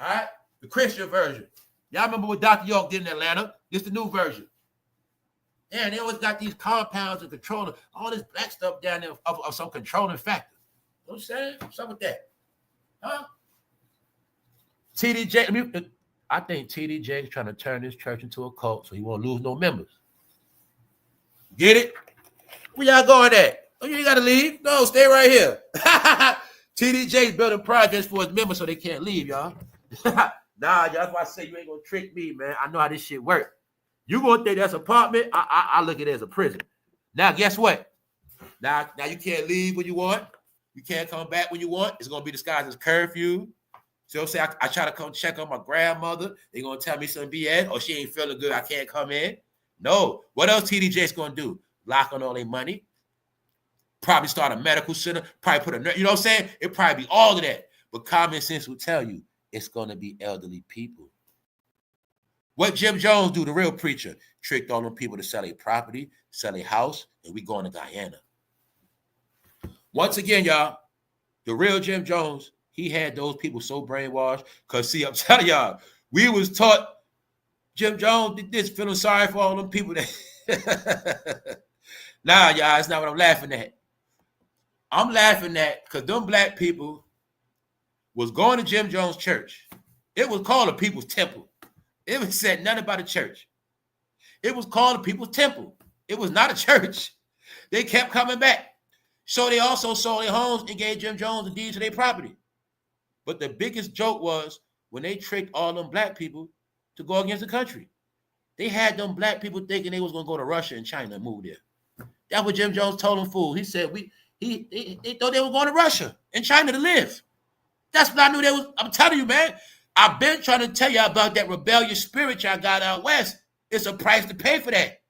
All right? The Christian version. Y'all remember what Dr. York did in Atlanta? This the new version. Yeah, they always got these compounds and controlling all this black stuff down there of some controlling factor. You know what I'm saying? What's up with that? Huh? TDJ, I think TDJ is trying to turn this church into a cult so he won't lose no members. Get it? Where y'all going at? Oh, you ain't got to leave. No, stay right here. TDJ's building projects for his members so they can't leave, y'all. Nah, y'all, that's why I say you ain't going to trick me, man. I know how this shit works. You going to think that's an apartment? I look at it as a prison. Now, guess what? Now you can't leave when you want. You can't come back when you want. It's going to be disguised as curfew. So say I try to come check on my grandmother. They're going to tell me some BS. Oh, she ain't feeling good. I can't come in. No. What else TDJ's going to do? Lock on all their money. Probably start a medical center. Probably put a, you know what I'm saying? It'll probably be all of that. But common sense will tell you it's going to be elderly people. What Jim Jones do, the real preacher, tricked all them people to sell a property, sell a house, and we going to Guyana. Once again, y'all, the real Jim Jones, he had those people so brainwashed. Because, see, I'm telling y'all, we was taught Jim Jones did this, feeling sorry for all them people that... Nah, y'all, it's not what I'm laughing at. I'm laughing at because them black people was going to Jim Jones' church. It was called the People's Temple. It was said nothing about a church. It was called the People's Temple. It was not a church. They kept coming back. So they also sold their homes and gave Jim Jones the deed to their property. But the biggest joke was when they tricked all them black people to go against the country. They had them black people thinking they was going to go to Russia and China and move there. That's what Jim Jones told them fools. He said they thought they were going to Russia and China to live. That's what I knew they was. I'm telling you, man. I've been trying to tell you about that rebellious spirit y'all got out west. It's a price to pay for that.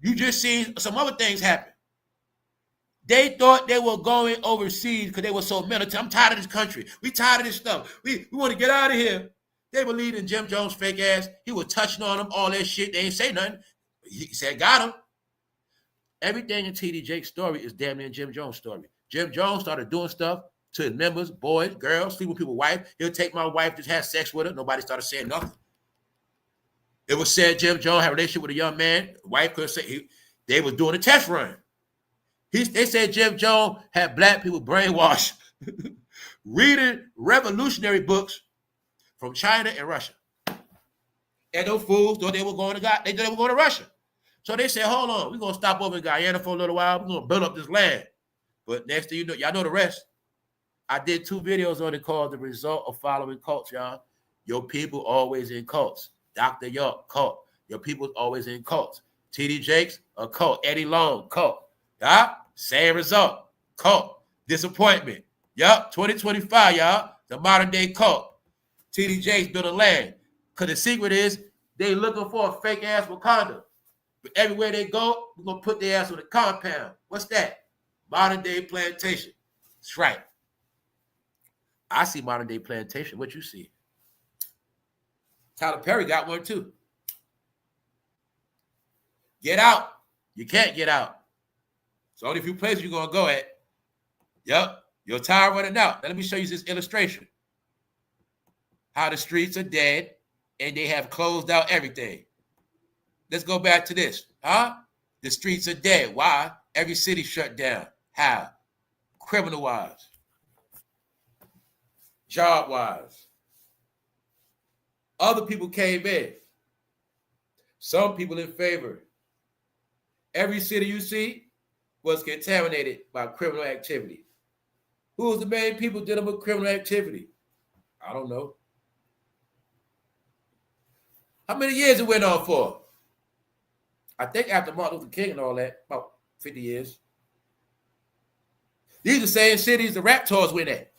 You just seen some other things happen. They thought they were going overseas because they were so militant. I'm tired of this country. We tired of this stuff. We want to get out of here. They believed in Jim Jones' fake ass. He was touching on them, all that shit. They ain't say nothing. He said, got him. Everything in TDJ's story is damn near Jim Jones' story. Jim Jones started doing stuff to his members, boys, girls, sleep with people's wife. He'll take my wife, just have sex with her. Nobody started saying nothing. It was said Jim Jones had a relationship with a young man. The wife couldn't say they was doing a test run. They said Jim Jones had black people brainwashed, reading revolutionary books from China and Russia. And those fools thought they were going to Russia. So they said, hold on, we're going to stop over in Guyana for a little while. We're going to build up this land. But next thing you know, y'all know the rest. I did 2 videos on it called The Result of Following Cults, y'all. Your people always in cults. Dr. York, cult. Your people always in cults. TDJakes, a cult. Eddie Long, cult. Yeah? Same result. Cult. Disappointment. Yup. 2025, y'all. The modern day cult. TDJakes build a land. Because the secret is they looking for a fake ass Wakanda. But everywhere they go, we're going to put their ass on a compound. What's that? Modern day plantation. That's right. I see modern day plantation. What you see? Tyler Perry got one too. Get out. You can't get out. So only a few places you're going to go at. Yep. Your time running out. Now let me show you this illustration. How the streets are dead and they have closed out everything. Let's go back to this. Huh? The streets are dead. Why? Every city shut down. How? Criminal-wise. Job-wise. Other people came in. Some people in favor. Every city you see was contaminated by criminal activity. Who was the main people dealing with criminal activity? I don't know. How many years it went on for? I think after Martin Luther King and all that, about 50 years. These are the same cities the rap tours went at.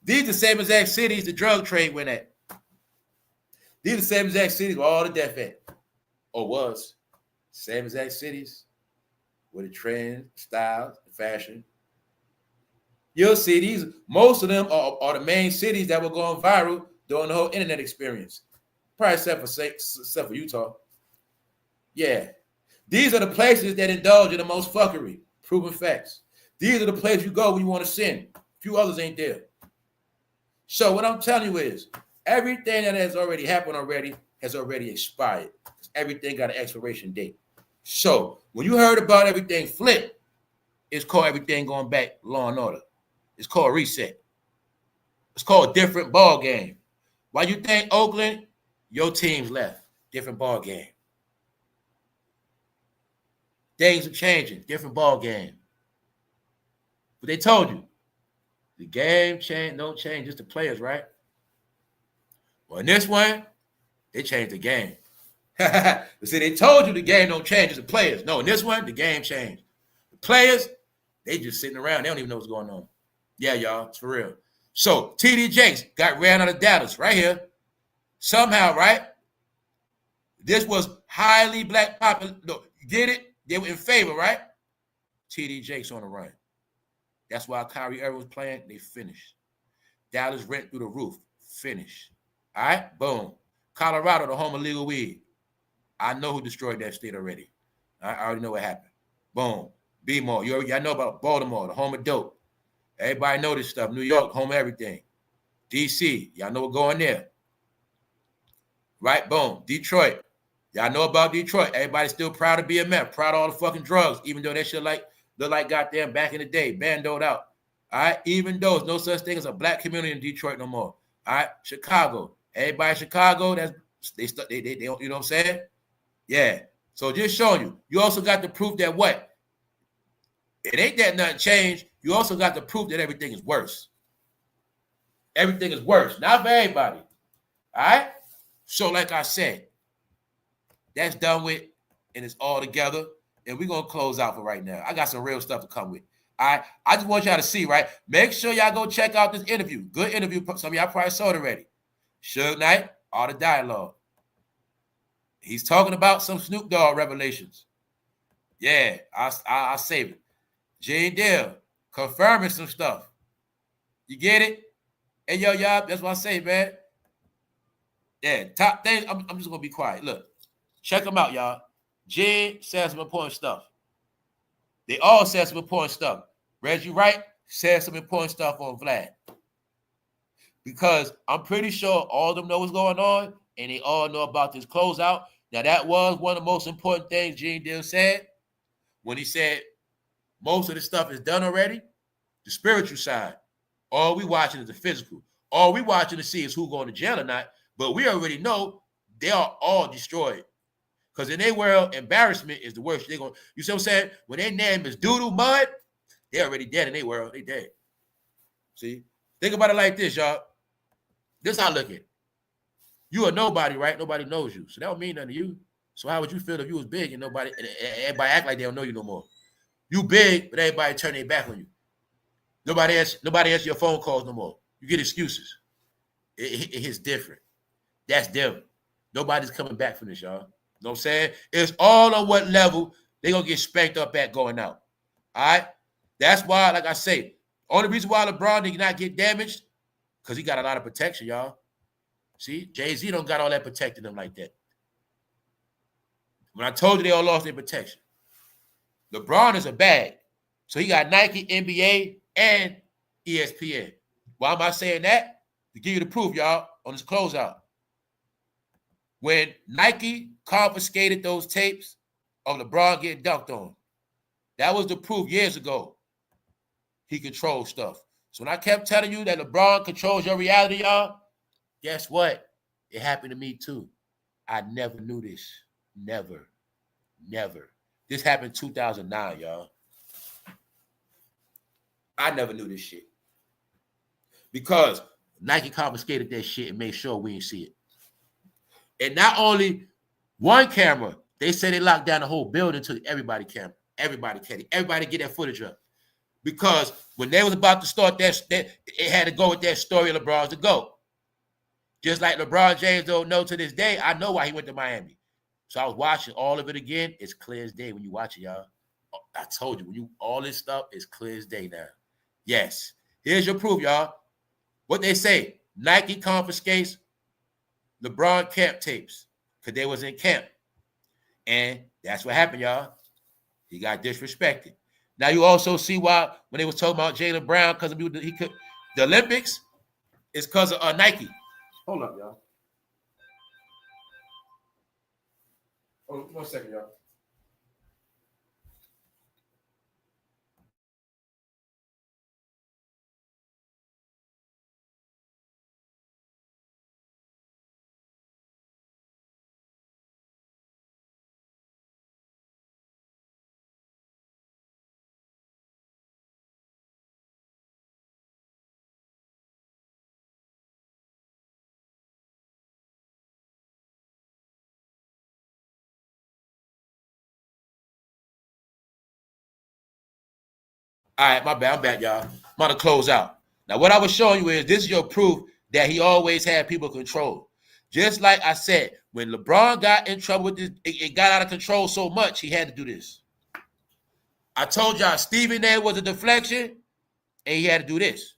These are the same exact cities the drug trade went at. These are the same exact cities where all the death at. Or was. Same exact cities where the trend, style, fashion. You'll see these, most of them are the main cities that were going viral during the whole internet experience. Probably except for Utah. Yeah. These are the places that indulge in the most fuckery. Proven facts. These are the places you go when you want to sin. A few others ain't there. So what I'm telling you is, everything that has already happened has already expired. Everything got an expiration date. So when you heard about everything flip, it's called everything going back law and order. It's called reset. It's called different ball game. Why you think Oakland, your team's left? Different ball game. Things are changing. Different ball game. But they told you, the game don't change, just the players, right? Well, in this one, they changed the game. See, they told you the game don't change, just the players. No, in this one, the game changed. The players, they just sitting around. They don't even know what's going on. Yeah, y'all, it's for real. So, TDJakes got ran out of Dallas right here. Somehow, right? This was highly black popular. No, you get it? They were in favor, right? TDJakes on the run. That's why Kyrie Irving was playing. They finished. Dallas rent through the roof. Finished. All right? Boom. Colorado, the home of legal weed. I know who destroyed that state already. I already know what happened. Boom. B-More. Y'all know about Baltimore, the home of dope. Everybody know this stuff. New York, home of everything. D.C., y'all know what's going there. Right? Boom. Detroit. Y'all know about Detroit. Everybody's still proud to be a Met. Proud of all the fucking drugs, even though that shit look like goddamn back in the day, bandoed out. All right? Even though there's no such thing as a black community in Detroit no more. All right? Chicago. Everybody in Chicago, they you know what I'm saying? Yeah. So just showing you. You also got the proof that what? It ain't that nothing changed. You also got the proof that everything is worse. Everything is worse. Not for everybody. All right? So like I said, that's done with, and it's all together. And we're going to close out for right now. I got some real stuff to come with. All right? I just want y'all to see, right? Make sure y'all go check out this interview. Good interview. Some of y'all probably saw it already. Sugeknight, all the dialogue. He's talking about some Snoop Dogg revelations. Yeah, I'll save it. Genedeal, confirming some stuff. You get it? Hey, y'all, that's what I say, man. Yeah, top things. I'm just going to be quiet. Look, check them out, y'all. Jen said some important stuff. They all said some important stuff. Reggie Wright said some important stuff on Vlad. Because I'm pretty sure all of them know what's going on, and they all know about this closeout. Now, that was one of the most important things Genedeal said when he said most of the stuff is done already. The spiritual side. All we watching is the physical. All we watching to see is who going to jail or not. But we already know they are all destroyed. Because in their world, embarrassment is the worst. They're going, you see what I'm saying? When their name is doodle mud, they're already dead in their world. They dead. See? Think about it like this, y'all. This how I look at it. You are nobody, right? Nobody knows you. So that don't mean nothing to you. So how would you feel if you was big and everybody act like they don't know you no more? You big, but everybody turn their back on you. Nobody answer your phone calls no more. You get excuses. It's different. That's them. Nobody's coming back from this, y'all. You know what I'm saying? It's all on what level they're going to get spanked up at going out. All right? That's why, like I say, only reason why LeBron did not get damaged, because he got a lot of protection, y'all. See? Jay-Z don't got all that protecting them like that. When I told you they all lost their protection. LeBron is a bag. So he got Nike, NBA, and ESPN. Why am I saying that? To give you the proof, y'all, on this closeout. When Nike confiscated those tapes of LeBron getting dunked on, that was the proof years ago. He controls stuff. So when I kept telling you that LeBron controls your reality, y'all, guess what? It happened to me too. I never knew this. Never. This happened in 2009, y'all. I never knew this shit. Because Nike confiscated that shit and made sure we didn't see it. And not only one camera, They say they locked down the whole building to everybody camera. Everybody get that footage up. Because when they was about to start that it had to go with that story of LeBron's to go. Just like LeBron James don't know to this day, I know why he went to Miami. So I was watching all of it again. It's clear as day when you watch it, y'all. I told you, all this stuff is clear as day now. Yes. Here's your proof, y'all. What they say, Nike confiscates LeBron camp tapes because they was in camp. And that's what happened, y'all. He got disrespected. Now you also see why when they was talking about Jaylen Brown because the Olympics is because of Nike. Hold up, y'all. Oh, 1 second, y'all. All right, my bad. I'm back, y'all. I'm about to close out. Now, what I was showing you is this is your proof that he always had people control. Just like I said, when LeBron got in trouble with this, it got out of control so much, he had to do this. I told y'all Stephen there was a deflection, and he had to do this.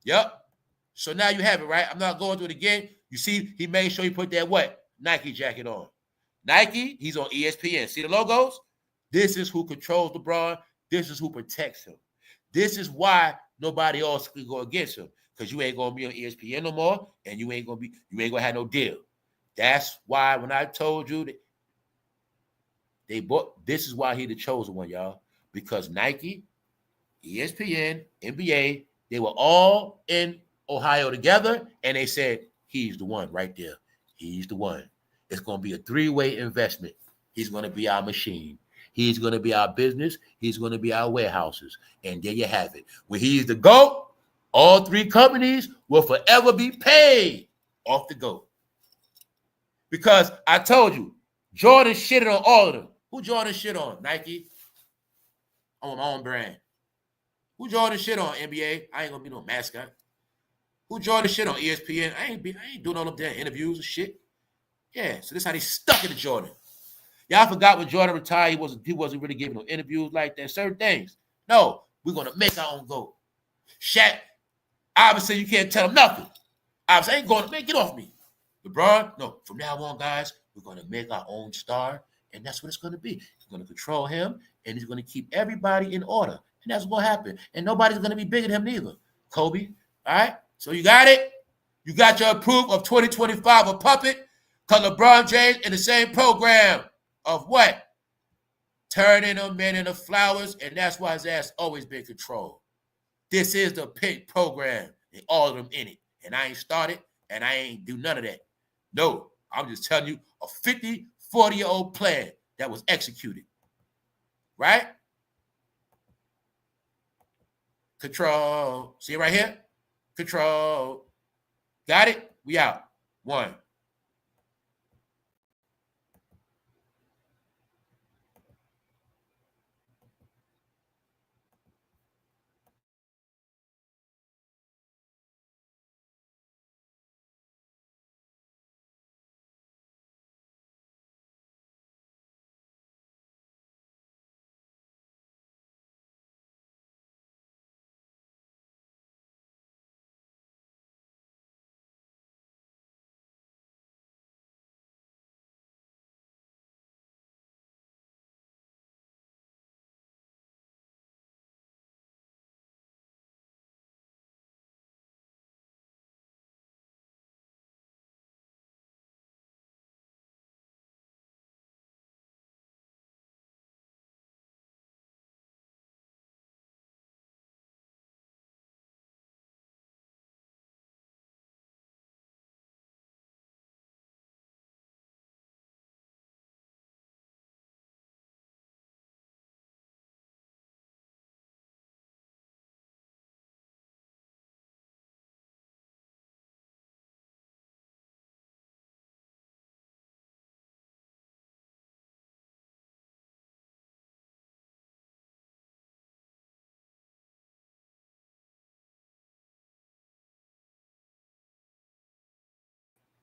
Yep. So now you have it, right? I'm not going through it again. You see, he made sure he put that what? Nike jacket on. Nike, he's on ESPN. See the logos? This is who controls LeBron. This is who protects him. This is why nobody else can go against him. Because you ain't gonna be on ESPN no more, and you ain't gonna have no deal. That's why when I told you that this is why he the chosen one, y'all. Because Nike, ESPN, NBA, they were all in Ohio together, and they said, he's the one right there. He's the one. It's going to be a three-way investment. He's going to be our machine. He's going to be our business. He's going to be our warehouses. And there you have it. When he's the GOAT, all three companies will forever be paid off the GOAT. Because I told you, Jordan shitted on all of them. Who Jordan shit on? Nike. On my own brand. Who Jordan shit on? NBA. I ain't gonna be no mascot. Who Jordan shit on? ESPN. I ain't doing all them damn interviews and shit. Yeah, so this how they stuck into Jordan. Y'all forgot when Jordan retired, he wasn't really giving no interviews like that. Certain things. No, we're gonna make our own goal. Shaq, obviously you can't tell him nothing. Obviously, I ain't gonna get off me. LeBron, no, from now on, guys, we're gonna make our own star, and that's what it's gonna be. He's gonna control him, and he's gonna keep everybody in order. And that's what happened. And nobody's going to be bigger than him neither. Kobe, all right? So you got it? You got your proof of 2025 a puppet? Because LeBron James in the same program of what? Turning them men into flowers, and that's why his ass always been controlled. This is the pink program, and all of them in it. And I ain't started, and I ain't do none of that. No, I'm just telling you a 50, 40-year-old plan that was executed. Right? Control. See it right here? Control. Got it? We out. 1.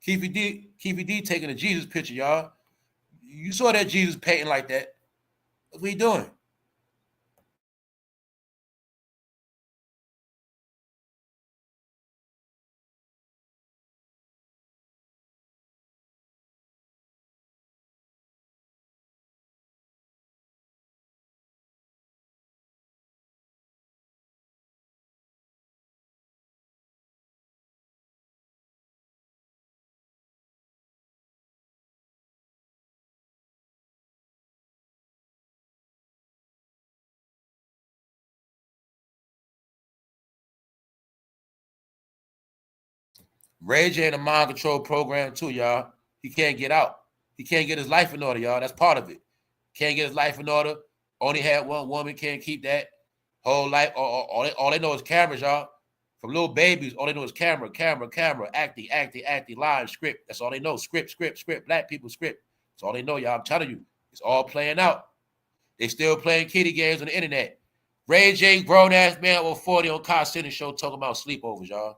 Keefy D taking a Jesus picture, y'all. You saw that Jesus painting like that. What we doing? RayJ in a mind control program too, y'all. He can't get out. He can't get his life in order, y'all. That's part of it. Can't get his life in order. Only had one woman. Can't keep that whole life. All they know is cameras, y'all. From little babies, all they know is camera, acting, line, script. That's all they know. Script. Black people script. That's all they know, y'all. I'm telling you, it's all playing out. They still playing kiddie games on the internet. Ray J, grown ass man over 40 on kaicenat show talking about sleepovers, y'all.